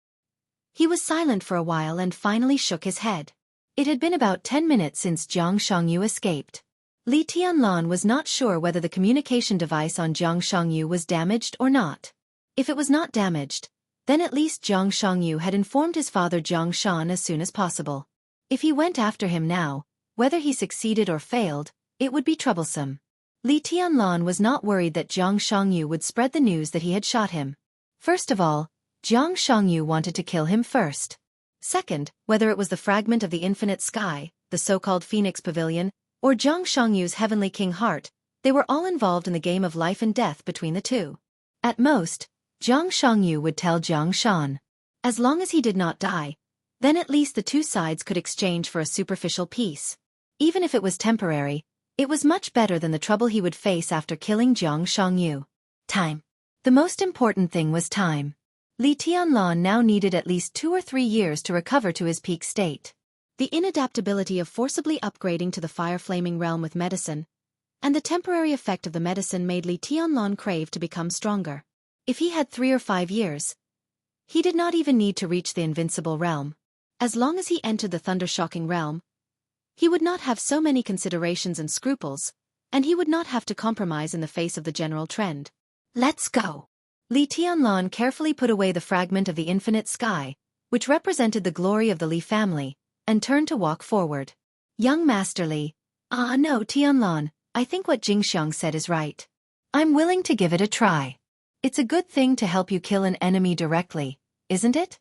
He was silent for a while and finally shook his head. It had been about 10 minutes since Jiang Shangyu escaped. Li Tianlan was not sure whether the communication device on Jiang Shangyu was damaged or not. If it was not damaged, then at least Jiang Shangyu had informed his father Jiang Shan as soon as possible. If he went after him now, whether he succeeded or failed, it would be troublesome. Li Tianlan was not worried that Jiang Shangyu would spread the news that he had shot him. First of all, Jianghu wanted to kill him first. Second, whether it was the fragment of the infinite sky, the so-called Phoenix Pavilion, or Jianghu's heavenly king heart, they were all involved in the game of life and death between the two. At most, Jianghu would tell Jiangshan. As long as he did not die, then at least the two sides could exchange for a superficial peace. Even if it was temporary, it was much better than the trouble he would face after killing Jianghu. Time. The most important thing was time. Li Tianlan now needed at least 2 or 3 years to recover to his peak state. The inadaptability of forcibly upgrading to the fire-flaming realm with medicine, and the temporary effect of the medicine made Li Tianlan crave to become stronger. If he had 3 or 5 years, he did not even need to reach the invincible realm. As long as he entered the thunder-shocking realm, he would not have so many considerations and scruples, and he would not have to compromise in the face of the general trend. Let's go. Li Tianlan carefully put away the fragment of the infinite sky, which represented the glory of the Li family, and turned to walk forward. Young Master Li. No, Tianlan, I think what Jingxiang said is right. I'm willing to give it a try. It's a good thing to help you kill an enemy directly, isn't it?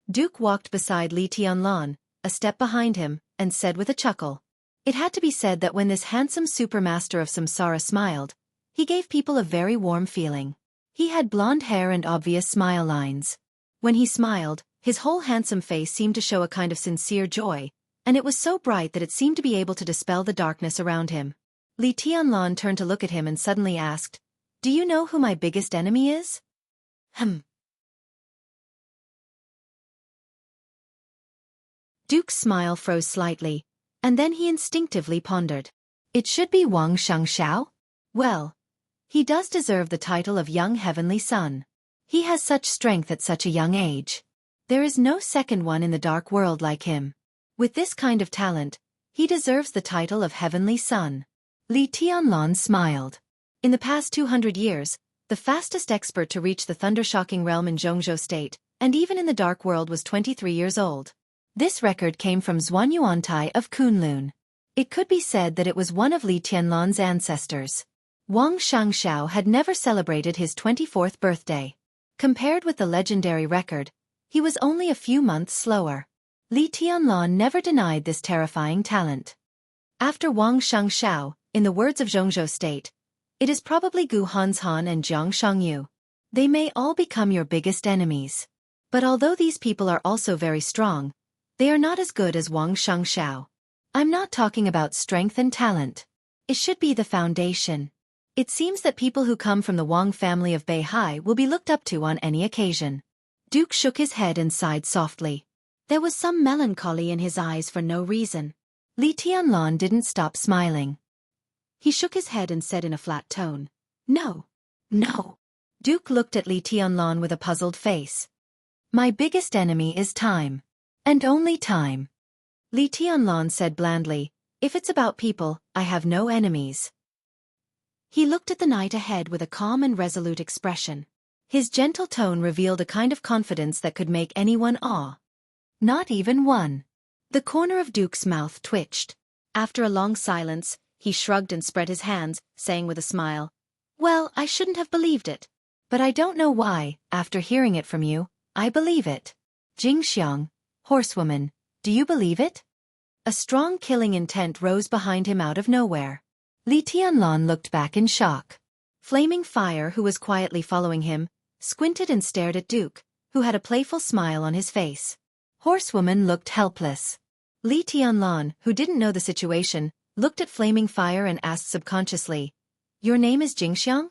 Duke walked beside Li Tianlan, a step behind him, and said with a chuckle. It had to be said that when this handsome supermaster of samsara smiled, he gave people a very warm feeling. He had blonde hair and obvious smile lines. When he smiled, his whole handsome face seemed to show a kind of sincere joy, and it was so bright that it seemed to be able to dispel the darkness around him. Li Tianlan turned to look at him and suddenly asked, "Do you know who my biggest enemy is?" Duke's smile froze slightly, and then he instinctively pondered. It should be Wang Xiangxiao? Well, he does deserve the title of young heavenly son. He has such strength at such a young age. There is no second one in the dark world like him. With this kind of talent, he deserves the title of heavenly son. Li Tianlan smiled. In the past 200 years, the fastest expert to reach the thunder-shocking realm in Jianghu state, and even in the dark world, was 23 years old. This record came from Zhuanyuantai of Kunlun. It could be said that it was one of Li Tianlan's ancestors. Wang Xiangxiao had never celebrated his 24th birthday. Compared with the legendary record, he was only a few months slower. Li Tianlan never denied this terrifying talent. After Wang Xiangxiao, in the words of Jianghu state, it is probably Gu Hanshan and Jiang Shangyu. They may all become your biggest enemies. But although these people are also very strong, they are not as good as Wang Xiangxiao. I'm not talking about strength and talent. It should be the foundation. It seems that people who come from the Wang family of Beihai will be looked up to on any occasion. Duke shook his head and sighed softly. There was some melancholy in his eyes for no reason. Li Tianlan didn't stop smiling. He shook his head and said in a flat tone, "No. No." Duke looked at Li Tianlan with a puzzled face. "My biggest enemy is time. And only time." Li Tianlan said blandly, "If it's about people, I have no enemies." He looked at the night ahead with a calm and resolute expression. His gentle tone revealed a kind of confidence that could make anyone awe. Not even one. The corner of Duke's mouth twitched. After a long silence, he shrugged and spread his hands, saying with a smile, "Well, I shouldn't have believed it. But I don't know why, after hearing it from you, I believe it. Jingxiang, horsewoman, do you believe it?" A strong killing intent rose behind him out of nowhere. Li Tianlan looked back in shock. Flaming Fire, who was quietly following him, squinted and stared at Duke, who had a playful smile on his face. Horsewoman looked helpless. Li Tianlan, who didn't know the situation, looked at Flaming Fire and asked subconsciously, "Your name is Jingxiang?"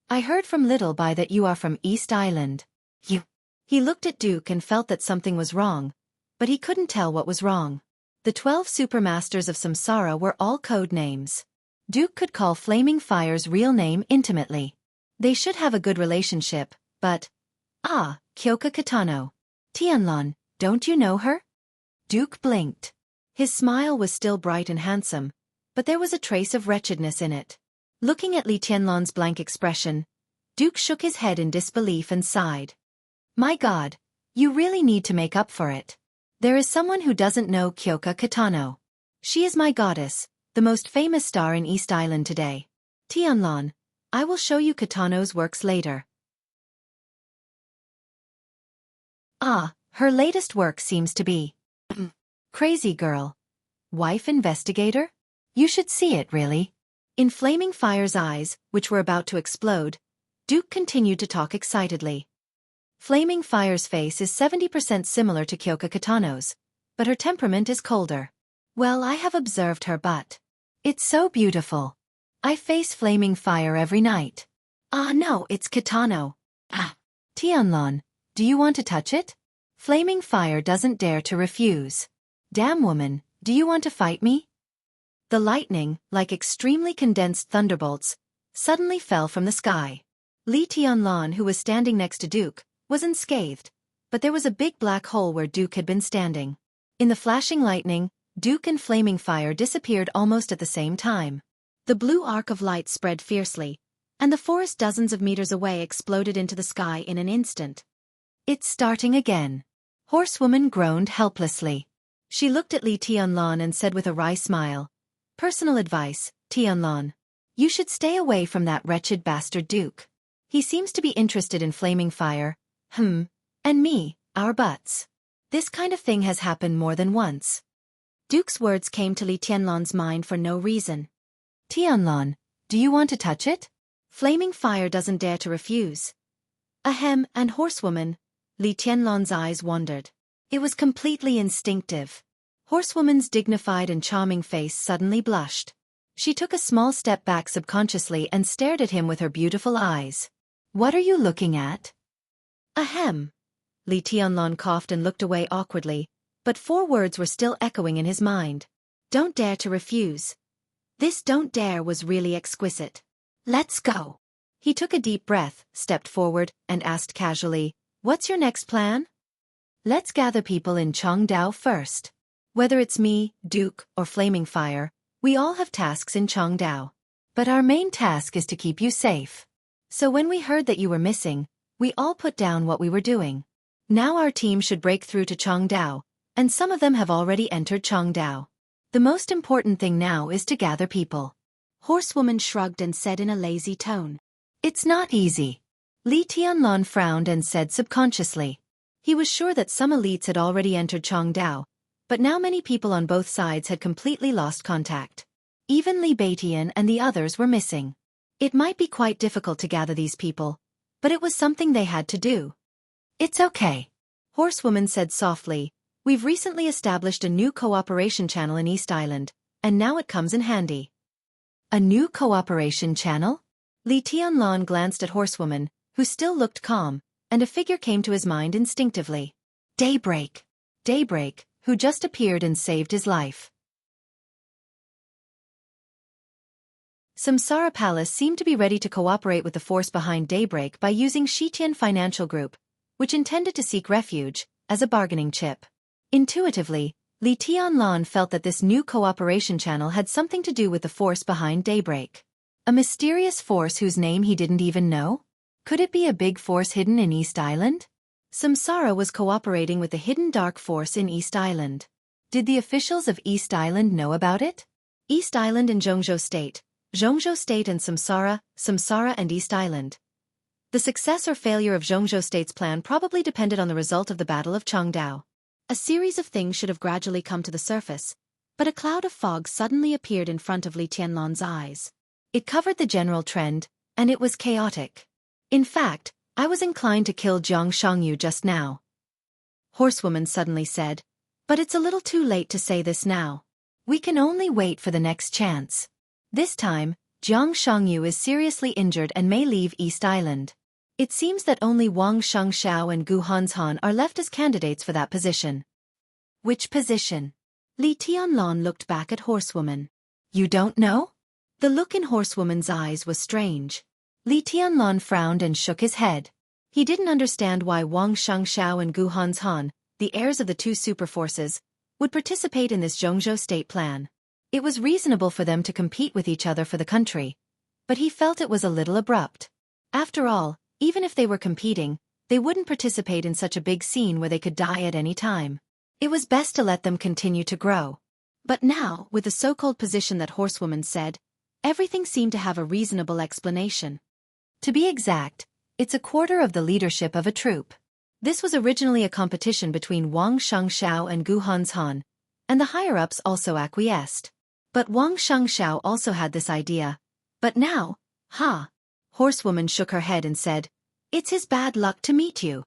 "I heard from Little Bai that you are from East Island." "You." He looked at Duke and felt that something was wrong, but he couldn't tell what was wrong. The 12 supermasters of Samsara were all code names. Duke could call Flaming Fire's real name intimately. They should have a good relationship, but... Kyoka Kitano. Tianlan, don't you know her? Duke blinked. His smile was still bright and handsome, but there was a trace of wretchedness in it. Looking at Li Tianlan's blank expression, Duke shook his head in disbelief and sighed. "My God, you really need to make up for it. There is someone who doesn't know Kyoka Kitano. She is my goddess, the most famous star in East Island today. Tianlan, I will show you Kitano's works later." Ah, her latest work seems to be Crazy Girl. Wife Investigator? You should see it, really. In Flaming Fire's eyes, which were about to explode, Duke continued to talk excitedly. Flaming Fire's face is 70% similar to Kyoka Kitano's, but her temperament is colder. Well, I have observed her, but it's so beautiful. I face Flaming Fire every night. Ah, no, it's Kitano. Ah. Tianlon, do you want to touch it? Flaming Fire doesn't dare to refuse. Damn woman, do you want to fight me? The lightning, like extremely condensed thunderbolts, suddenly fell from the sky. Li Tianlon, who was standing next to Duke, was unscathed, but there was a big black hole where Duke had been standing. In the flashing lightning, Duke and Flaming Fire disappeared almost at the same time. The blue arc of light spread fiercely, and the forest dozens of meters away exploded into the sky in an instant. It's starting again. Horsewoman groaned helplessly. She looked at Li Tianlon and said with a wry smile, "Personal advice, Tianlon. You should stay away from that wretched bastard Duke. He seems to be interested in Flaming Fire, and me, our butts. This kind of thing has happened more than once." Duke's words came to Li Tianlon's mind for no reason. "Tianlon, do you want to touch it?" Flaming Fire doesn't dare to refuse. Ahem, and Horsewoman. Li Tianlon's eyes wandered. It was completely instinctive. Horsewoman's dignified and charming face suddenly blushed. She took a small step back subconsciously and stared at him with her beautiful eyes. "What are you looking at?" "Ahem." Li Tianlon coughed and looked away awkwardly, but 4 words were still echoing in his mind. "Don't dare to refuse." This "don't dare" was really exquisite. "Let's go." He took a deep breath, stepped forward, and asked casually, "What's your next plan?" "Let's gather people in Changdao first. Whether it's me, Duke, or Flaming Fire, we all have tasks in Changdao. But our main task is to keep you safe. So when we heard that you were missing, we all put down what we were doing. Now our team should break through to Changdao, and some of them have already entered Changdao. The most important thing now is to gather people." Horsewoman shrugged and said in a lazy tone, "It's not easy." Li Tianlon frowned and said subconsciously. He was sure that some elites had already entered Changdao, but now many people on both sides had completely lost contact. Even Li Beitian and the others were missing. It might be quite difficult to gather these people, but it was something they had to do. "It's okay," Horsewoman said softly. "We've recently established a new cooperation channel in East Island, and now it comes in handy." "A new cooperation channel?" Li Tianlon glanced at Horsewoman, who still looked calm, and a figure came to his mind instinctively. Daybreak. Daybreak, who just appeared and saved his life. Samsara Palace seemed to be ready to cooperate with the force behind Daybreak by using Shitian Financial Group, which intended to seek refuge, as a bargaining chip. Intuitively, Li Tianlon felt that this new cooperation channel had something to do with the force behind Daybreak. A mysterious force whose name he didn't even know? Could it be a big force hidden in East Island? Samsara was cooperating with the hidden dark force in East Island. Did the officials of East Island know about it? East Island and Jianghu State and Samsara, Samsara and East Island. The success or failure of Jianghu State's plan probably depended on the result of the Battle of Changdao. A series of things should have gradually come to the surface, but a cloud of fog suddenly appeared in front of Li Tianlon's eyes. It covered the general trend, and it was chaotic. In fact, I was inclined to kill Xianxia just now. Horsewoman suddenly said, "But it's a little too late to say this now. We can only wait for the next chance." This time, Xianxia is seriously injured and may leave East Island. It seems that only Wang Shengxiao and Gu Hanshan are left as candidates for that position. Which position? Li Tianlon looked back at Horsewoman. You don't know? The look in Horsewoman's eyes was strange. Li Tianlon frowned and shook his head. He didn't understand why Wang Shengxiao and Gu Hanshan, the heirs of the two superforces, would participate in this Jianghu state plan. It was reasonable for them to compete with each other for the country, but he felt it was a little abrupt. After all, even if they were competing, they wouldn't participate in such a big scene where they could die at any time. It was best to let them continue to grow. But now, with the so-called position that Horsewoman said, everything seemed to have a reasonable explanation. To be exact, it's a quarter of the leadership of a troop. This was originally a competition between Wang Xianxiao and Gu Hanzhan, and the higher-ups also acquiesced. But Wang Xianxiao also had this idea. But now, Horsewoman shook her head and said, "It's his bad luck to meet you."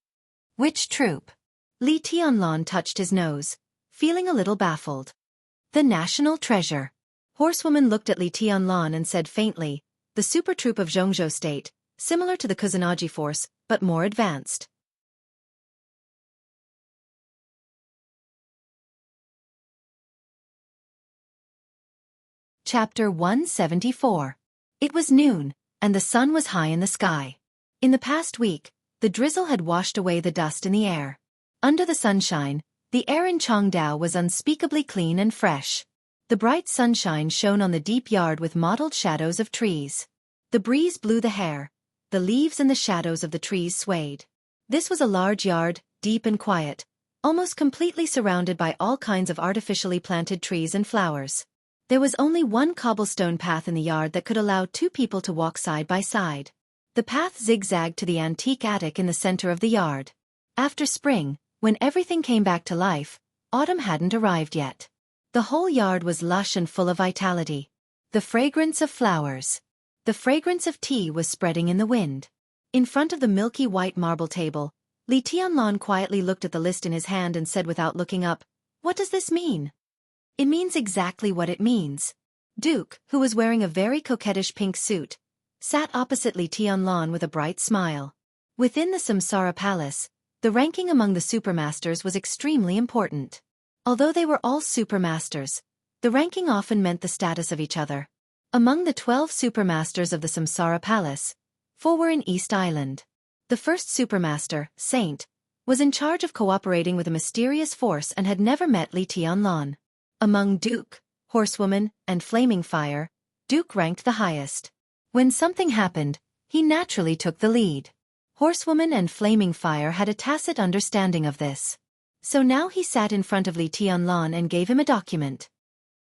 "Which troop?" Li Tianlan touched his nose, feeling a little baffled. "The national treasure." Horsewoman looked at Li Tianlan and said faintly, "The super troop of Jianghu state, similar to the Kusanagi force, but more advanced." Chapter 174. It was noon, and the sun was high in the sky. In the past week, the drizzle had washed away the dust in the air. Under the sunshine, the air in Changdao was unspeakably clean and fresh. The bright sunshine shone on the deep yard with mottled shadows of trees. The breeze blew the hair. The leaves and the shadows of the trees swayed. This was a large yard, deep and quiet, almost completely surrounded by all kinds of artificially planted trees and flowers. There was only one cobblestone path in the yard that could allow two people to walk side by side. The path zigzagged to the antique attic in the center of the yard. After spring, when everything came back to life, autumn hadn't arrived yet. The whole yard was lush and full of vitality. The fragrance of flowers. The fragrance of tea was spreading in the wind. In front of the milky white marble table, Li Tianlan quietly looked at the list in his hand and said without looking up, "What does this mean?" "It means exactly what it means." Duke, who was wearing a very coquettish pink suit, sat opposite Li Tianlan with a bright smile. Within the Samsara Palace, the ranking among the supermasters was extremely important. Although they were all supermasters, the ranking often meant the status of each other. Among the 12 supermasters of the Samsara Palace, 4 were in East Island. The first supermaster, Saint, was in charge of cooperating with a mysterious force and had never met Li Tianlan. Among Duke, Horsewoman, and Flaming Fire, Duke ranked the highest. When something happened, he naturally took the lead. Horsewoman and Flaming Fire had a tacit understanding of this. So now he sat in front of Li Tianlan and gave him a document.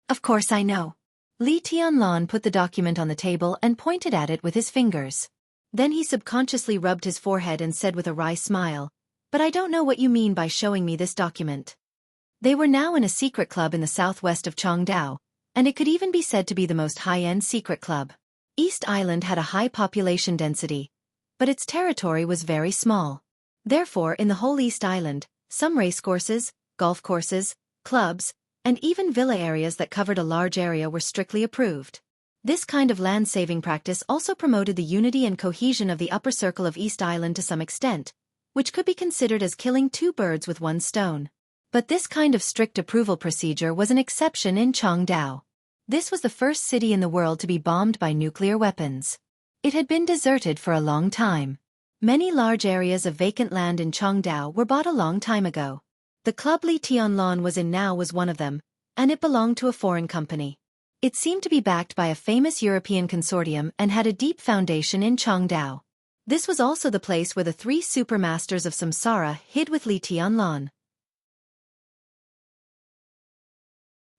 "Of course I know." Li Tianlan put the document on the table and pointed at it with his fingers. Then he subconsciously rubbed his forehead and said with a wry smile, "But I don't know what you mean by showing me this document." They were now in a secret club in the southwest of Changdao, and it could even be said to be the most high-end secret club. East Island had a high population density, but its territory was very small. Therefore, in the whole East Island, some racecourses, golf courses, clubs, and even villa areas that covered a large area were strictly approved. This kind of land-saving practice also promoted the unity and cohesion of the upper circle of East Island to some extent, which could be considered as killing two birds with one stone. But this kind of strict approval procedure was an exception in Changdao. This was the first city in the world to be bombed by nuclear weapons. It had been deserted for a long time. Many large areas of vacant land in Changdao were bought a long time ago. The club Li Tianlan was in now was one of them, and it belonged to a foreign company. It seemed to be backed by a famous European consortium and had a deep foundation in Changdao. This was also the place where the 3 supermasters of Samsara hid with Li Tianlan.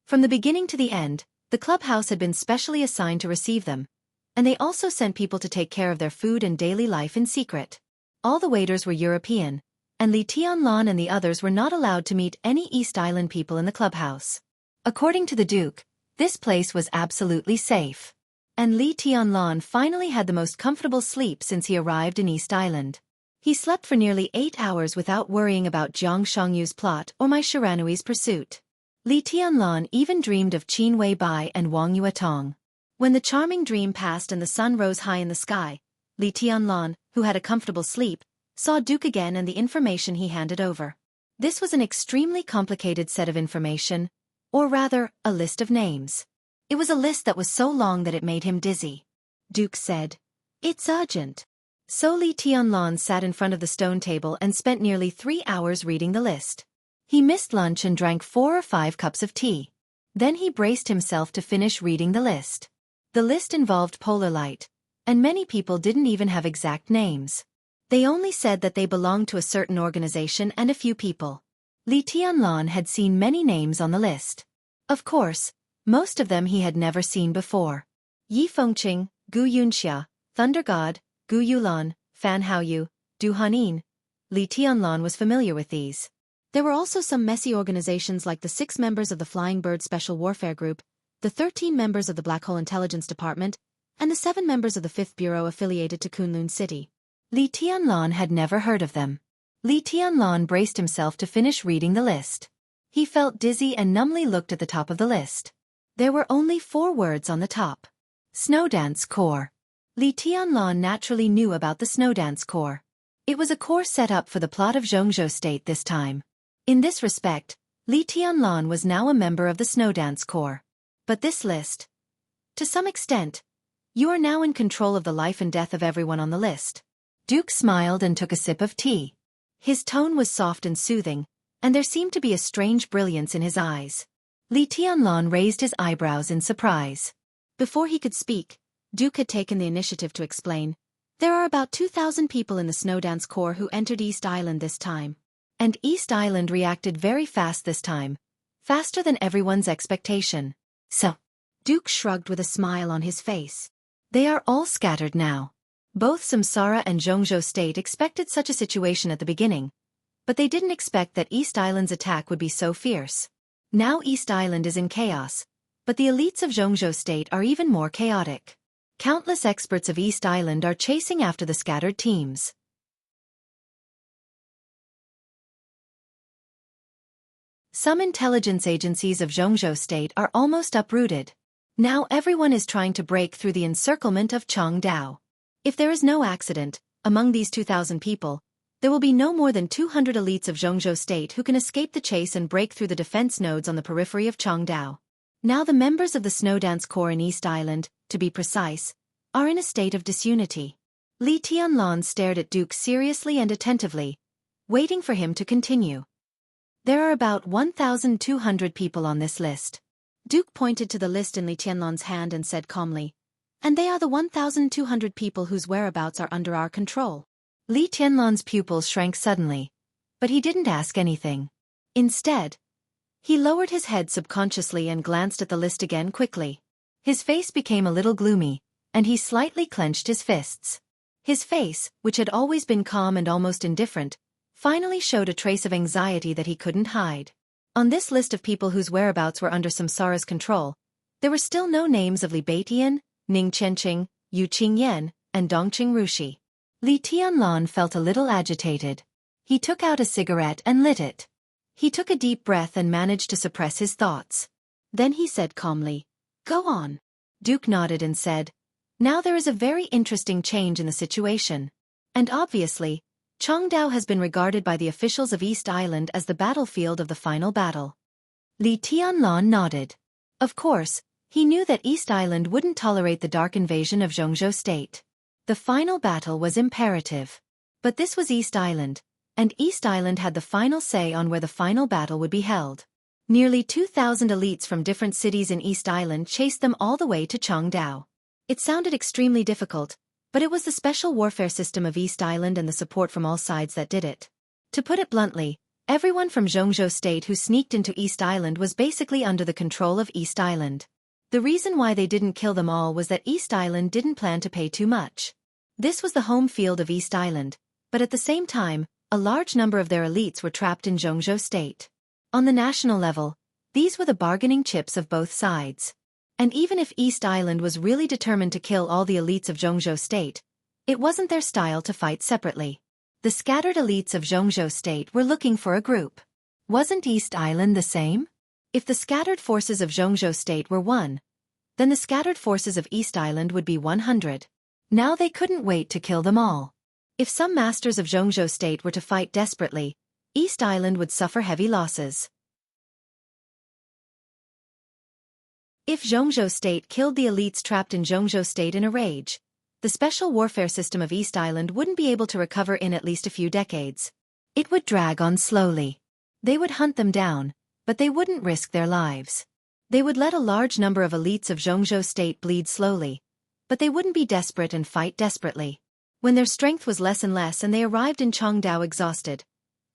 From the beginning to the end, the clubhouse had been specially assigned to receive them, and they also sent people to take care of their food and daily life in secret. All the waiters were European, and Li Tianlan and the others were not allowed to meet any East Island people in the clubhouse. According to the Duke, this place was absolutely safe. And Li Tianlan finally had the most comfortable sleep since he arrived in East Island. He slept for nearly 8 hours without worrying about Jiang Shangyu's plot or Mai Shiranui's pursuit. Li Tianlan even dreamed of Qin Wei Bai and Wang Yuetong. When the charming dream passed and the sun rose high in the sky, Li Tianlan, who had a comfortable sleep, saw Duke again and the information he handed over. This was an extremely complicated set of information, or rather, a list of names. It was a list that was so long that it made him dizzy. Duke said, "It's urgent." So Li Tianlan sat in front of the stone table and spent nearly 3 hours reading the list. He missed lunch and drank 4 or 5 cups of tea. Then he braced himself to finish reading the list. The list involved polar light, and many people didn't even have exact names. They only said that they belonged to a certain organization and a few people. Li Tianlan had seen many names on the list. Of course, most of them he had never seen before. Yi Fengqing, Gu Yunxia, Thunder God, Gu Yulan, Fan Haoyu, Du Hanin, Li Tianlan was familiar with these. There were also some messy organizations like the 6 members of the Flying Bird Special Warfare Group, the 13 members of the Black Hole Intelligence Department, and the 7 members of the 5th Bureau affiliated to Kunlun City. Li Tianlan had never heard of them. Li Tianlan braced himself to finish reading the list. He felt dizzy and numbly looked at the top of the list. There were only 4 words on the top. Snowdance Corps. Li Tianlan naturally knew about the Snowdance Corps. It was a corps set up for the plot of Jianghu State this time. In this respect, Li Tianlan was now a member of the Snowdance Corps. But this list? To some extent, you are now in control of the life and death of everyone on the list. Duke smiled and took a sip of tea. His tone was soft and soothing, and there seemed to be a strange brilliance in his eyes. Li Tianlan raised his eyebrows in surprise. Before he could speak, Duke had taken the initiative to explain. There are about 2,000 people in the Snowdance Corps who entered East Island this time. And East Island reacted very fast this time. Faster than everyone's expectation. So, Duke shrugged with a smile on his face. They are all scattered now. Both Samsara and Jianghu State expected such a situation at the beginning, but they didn't expect that East Island's attack would be so fierce. Now East Island is in chaos, but the elites of Jianghu State are even more chaotic. Countless experts of East Island are chasing after the scattered teams. Some intelligence agencies of Jianghu State are almost uprooted. Now everyone is trying to break through the encirclement of Changdao. If there is no accident, among these 2,000 people, there will be no more than 200 elites of Jianghu State who can escape the chase and break through the defense nodes on the periphery of Changdao. Now the members of the Snowdance Corps in East Island, to be precise, are in a state of disunity. Li Tianlan stared at Duke seriously and attentively, waiting for him to continue. There are about 1,200 people on this list. Duke pointed to the list in Li Tianlan's hand and said calmly, and they are the 1,200 people whose whereabouts are under our control. Li Tianlan's pupils shrank suddenly, but he didn't ask anything. Instead, he lowered his head subconsciously and glanced at the list again quickly. His face became a little gloomy, and he slightly clenched his fists. His face, which had always been calm and almost indifferent, finally showed a trace of anxiety that he couldn't hide. On this list of people whose whereabouts were under Samsara's control, there were still no names of Li Baitian, Ning Chenqing, Yu Qingyan, and Dongqing Rushi. Li Tianlan felt a little agitated. He took out a cigarette and lit it. He took a deep breath and managed to suppress his thoughts. Then he said calmly, "Go on." Duke nodded and said, "Now there is a very interesting change in the situation. And obviously, Changdao has been regarded by the officials of East Island as the battlefield of the final battle." Li Tianlan nodded. Of course, he knew that East Island wouldn't tolerate the dark invasion of Jianghu State. The final battle was imperative. But this was East Island, and East Island had the final say on where the final battle would be held. Nearly 2,000 elites from different cities in East Island chased them all the way to Changdao. It sounded extremely difficult, but it was the special warfare system of East Island and the support from all sides that did it. To put it bluntly, everyone from Jianghu State who sneaked into East Island was basically under the control of East Island. The reason why they didn't kill them all was that East Island didn't plan to pay too much. This was the home field of East Island, but at the same time, a large number of their elites were trapped in Jianghu State. On the national level, these were the bargaining chips of both sides. And even if East Island was really determined to kill all the elites of Jianghu State, it wasn't their style to fight separately. The scattered elites of Jianghu State were looking for a group. Wasn't East Island the same? If the scattered forces of Jianghu State were 1, then the scattered forces of East Island would be 100. Now they couldn't wait to kill them all. If some masters of Jianghu State were to fight desperately, East Island would suffer heavy losses. If Jianghu State killed the elites trapped in Jianghu State in a rage, the special warfare system of East Island wouldn't be able to recover in at least a few decades. It would drag on slowly. They would hunt them down, but they wouldn't risk their lives. They would let a large number of elites of Jianghu State bleed slowly, but they wouldn't be desperate and fight desperately. When their strength was less and less and they arrived in Changdao exhausted,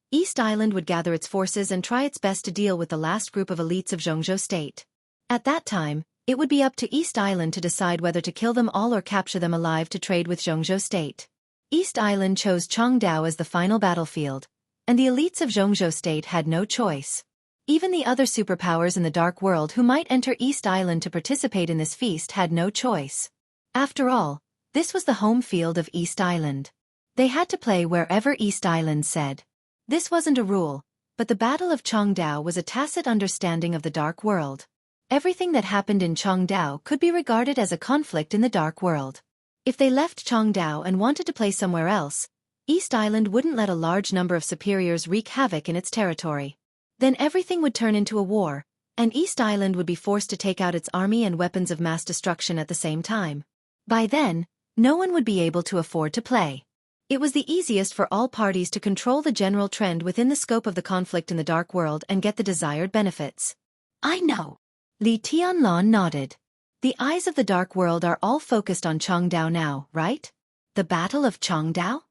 East Island would gather its forces and try its best to deal with the last group of elites of Jianghu State. At that time, it would be up to East Island to decide whether to kill them all or capture them alive to trade with Jianghu State. East Island chose Chongdao as the final battlefield, and the elites of Jianghu state had no choice. Even the other superpowers in the Dark World who might enter East Island to participate in this feast had no choice. After all, this was the home field of East Island. They had to play wherever East Island said. This wasn't a rule, but the Battle of Chongdao was a tacit understanding of the Dark World. Everything that happened in Chongdao could be regarded as a conflict in the Dark World. If they left Chongdao and wanted to play somewhere else, East Island wouldn't let a large number of superiors wreak havoc in its territory. Then everything would turn into a war, and East Island would be forced to take out its army and weapons of mass destruction at the same time. By then, no one would be able to afford to play. It was the easiest for all parties to control the general trend within the scope of the conflict in the Dark World and get the desired benefits. I know. Li Tianlan nodded. The eyes of the Dark World are all focused on Chongdao now, right? The Battle of Chongdao?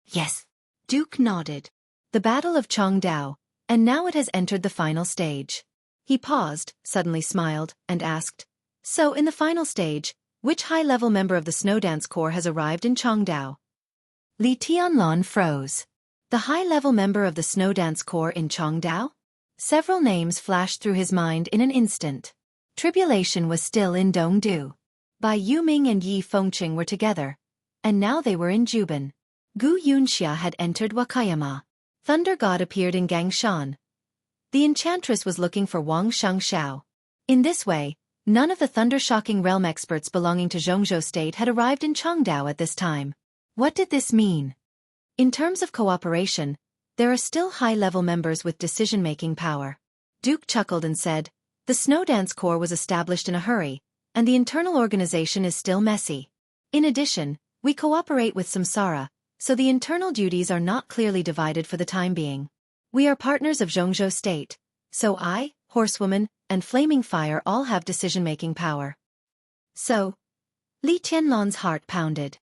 Yes. Duke nodded. The Battle of Chongdao, and now it has entered the final stage. He paused, suddenly smiled, and asked, "So in the final stage, which high-level member of the Snowdance Corps has arrived in Chongdao?" Li Tianlan froze. The high-level member of the Snowdance Corps in Chongdao? Several names flashed through his mind in an instant. Tribulation was still in Dongdu. Bai Yuming and Yi Fengqing were together, and now they were in Juban. Gu Yunxia had entered Wakayama. Thunder God appeared in Gangshan. The Enchantress was looking for Wang Xianxia. In this way, none of the thunder-shocking realm experts belonging to Jianghu state had arrived in Chongdao at this time. What did this mean? In terms of cooperation, there are still high-level members with decision-making power. Duke chuckled and said, "The Snowdance Corps was established in a hurry, and the internal organization is still messy. In addition, we cooperate with Samsara, so the internal duties are not clearly divided for the time being. We are partners of Jianghu state, so I, Horsewoman, and Flaming Fire all have decision-making power." So, Li Tianlan's heart pounded.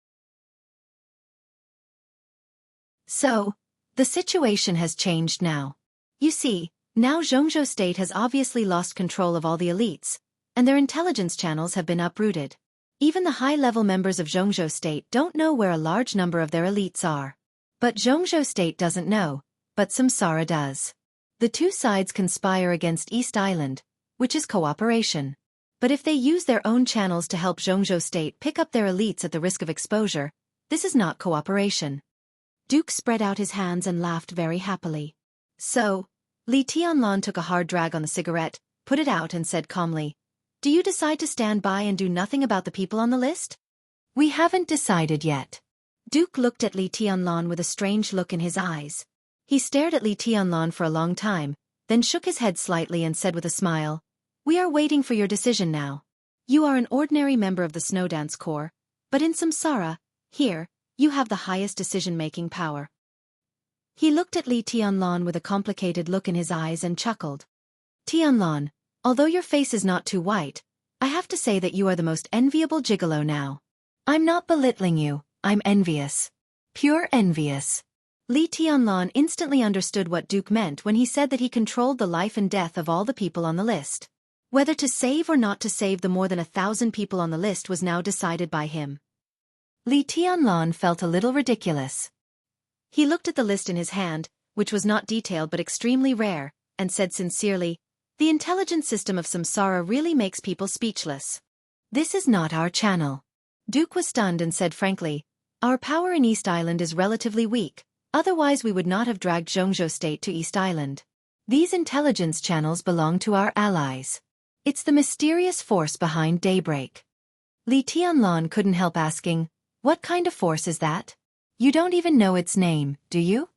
So, the situation has changed now. You see, now Jianghu state has obviously lost control of all the elites, and their intelligence channels have been uprooted. Even the high-level members of Jianghu state don't know where a large number of their elites are. But Jianghu state doesn't know, but Samsara does. The two sides conspire against East Island, which is cooperation. But if they use their own channels to help Jianghu state pick up their elites at the risk of exposure, this is not cooperation. Duke spread out his hands and laughed very happily. So, Li Tianlan took a hard drag on the cigarette, put it out and said calmly, "Do you decide to stand by and do nothing about the people on the list?" "We haven't decided yet." Duke looked at Li Tianlan with a strange look in his eyes. He stared at Li Tianlan for a long time, then shook his head slightly and said with a smile, "We are waiting for your decision now. You are an ordinary member of the Snowdance Corps, but in Samsara, here, you have the highest decision-making power." He looked at Li Tianlan with a complicated look in his eyes and chuckled. "Tianlan, although your face is not too white, I have to say that you are the most enviable gigolo now. I'm not belittling you, I'm envious. Pure envious." Li Tianlan instantly understood what Duke meant when he said that he controlled the life and death of all the people on the list. Whether to save or not to save the more than 1,000 people on the list was now decided by him. Li Tianlan felt a little ridiculous. He looked at the list in his hand, which was not detailed but extremely rare, and said sincerely, "The intelligence system of Samsara really makes people speechless. This is not our channel." Duke was stunned and said frankly, "Our power in East Island is relatively weak, otherwise we would not have dragged Jianghu state to East Island. These intelligence channels belong to our allies. It's the mysterious force behind Daybreak." Li Tianlan couldn't help asking, "What kind of force is that? You don't even know its name, do you?"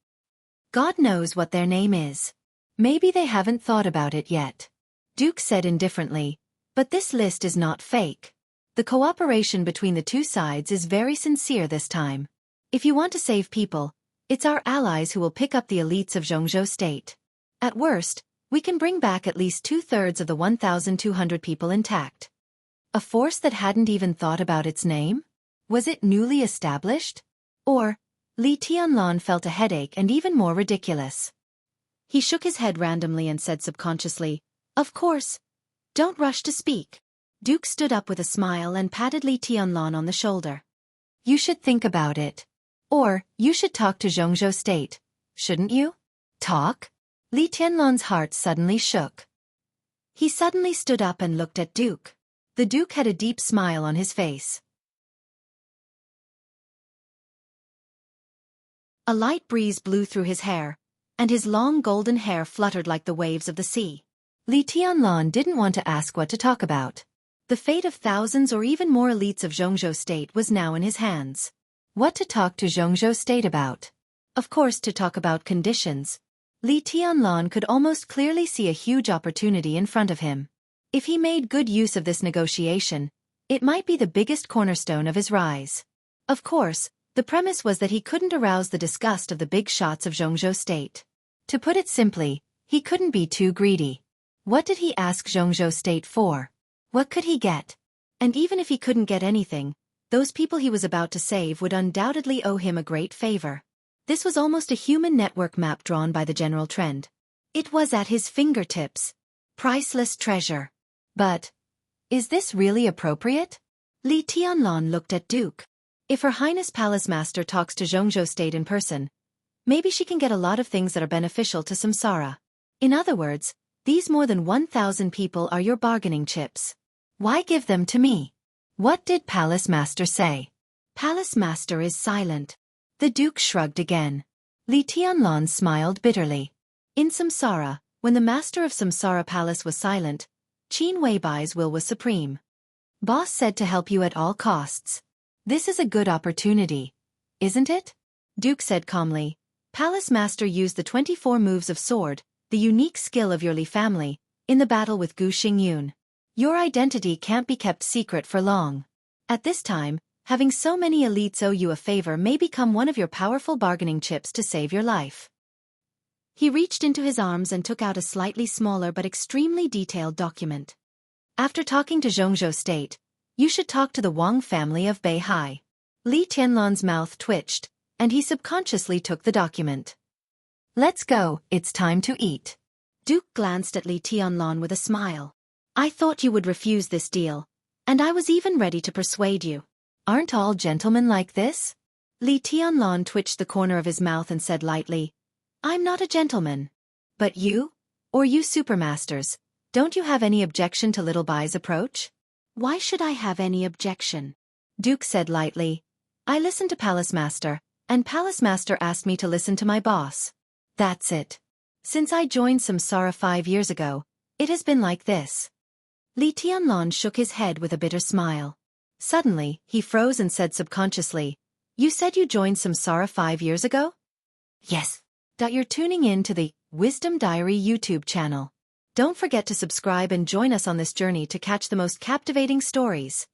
"God knows what their name is. Maybe they haven't thought about it yet." Duke said indifferently, "But this list is not fake. The cooperation between the two sides is very sincere this time. If you want to save people, it's our allies who will pick up the elites of Jianghu state. At worst, we can bring back at least 2/3 of the 1,200 people intact." A force that hadn't even thought about its name? Was it newly established? Or, Li Tianlan felt a headache and even more ridiculous. He shook his head randomly and said subconsciously, "Of course. Don't rush to speak." Duke stood up with a smile and patted Li Tianlan on the shoulder. "You should think about it. Or, you should talk to Jianghu State, shouldn't you? Talk? Li Tianlan's heart suddenly shook. He suddenly stood up and looked at Duke. The Duke had a deep smile on his face. A light breeze blew through his hair, and his long golden hair fluttered like the waves of the sea. Li Tianlan didn't want to ask what to talk about. The fate of thousands or even more elites of Jianghu State was now in his hands. What to talk to Jianghu State about? Of course, to talk about conditions. Li Tianlan could almost clearly see a huge opportunity in front of him. If he made good use of this negotiation, it might be the biggest cornerstone of his rise. Of course, the premise was that he couldn't arouse the disgust of the big shots of Jianghu State. To put it simply, he couldn't be too greedy. What did he ask Jianghu State for? What could he get? And even if he couldn't get anything, those people he was about to save would undoubtedly owe him a great favor. This was almost a human network map drawn by the general trend. It was at his fingertips. Priceless treasure. But, is this really appropriate? Li Tianlan looked at Duke. If Her Highness Palace Master talks to Jianghu State in person, maybe she can get a lot of things that are beneficial to Samsara. In other words, these more than 1,000 people are your bargaining chips. Why give them to me? What did Palace Master say? Palace Master is silent. The Duke shrugged again. Li Tianlan smiled bitterly. In Samsara, when the master of Samsara Palace was silent, Qin Weibai's will was supreme. Boss said to help you at all costs. This is a good opportunity, isn't it? Duke said calmly. Palace Master used the 24 moves of sword, the unique skill of your Li family, in the battle with Gu Xingyun. Your identity can't be kept secret for long. At this time, having so many elites owe you a favor may become one of your powerful bargaining chips to save your life. He reached into his arms and took out a slightly smaller but extremely detailed document. After talking to Jianghu State, you should talk to the Wang family of Beihai. Li Tianlan's mouth twitched, and he subconsciously took the document. Let's go, it's time to eat. Duke glanced at Li Tianlan with a smile. I thought you would refuse this deal, and I was even ready to persuade you. Aren't all gentlemen like this? Li Tianlan twitched the corner of his mouth and said lightly, I'm not a gentleman. But you? Or you supermasters, don't you have any objection to Little Bai's approach? Why should I have any objection? Duke said lightly, I listened to Palace Master, and Palace Master asked me to listen to my boss. That's it. Since I joined Samsara 5 years ago, it has been like this. Li Tianlan shook his head with a bitter smile. Suddenly, he froze and said subconsciously, You said you joined Samsara 5 years ago? Yes. You're tuning in to the Wisdom Diary YouTube channel. Don't forget to subscribe and join us on this journey to catch the most captivating stories.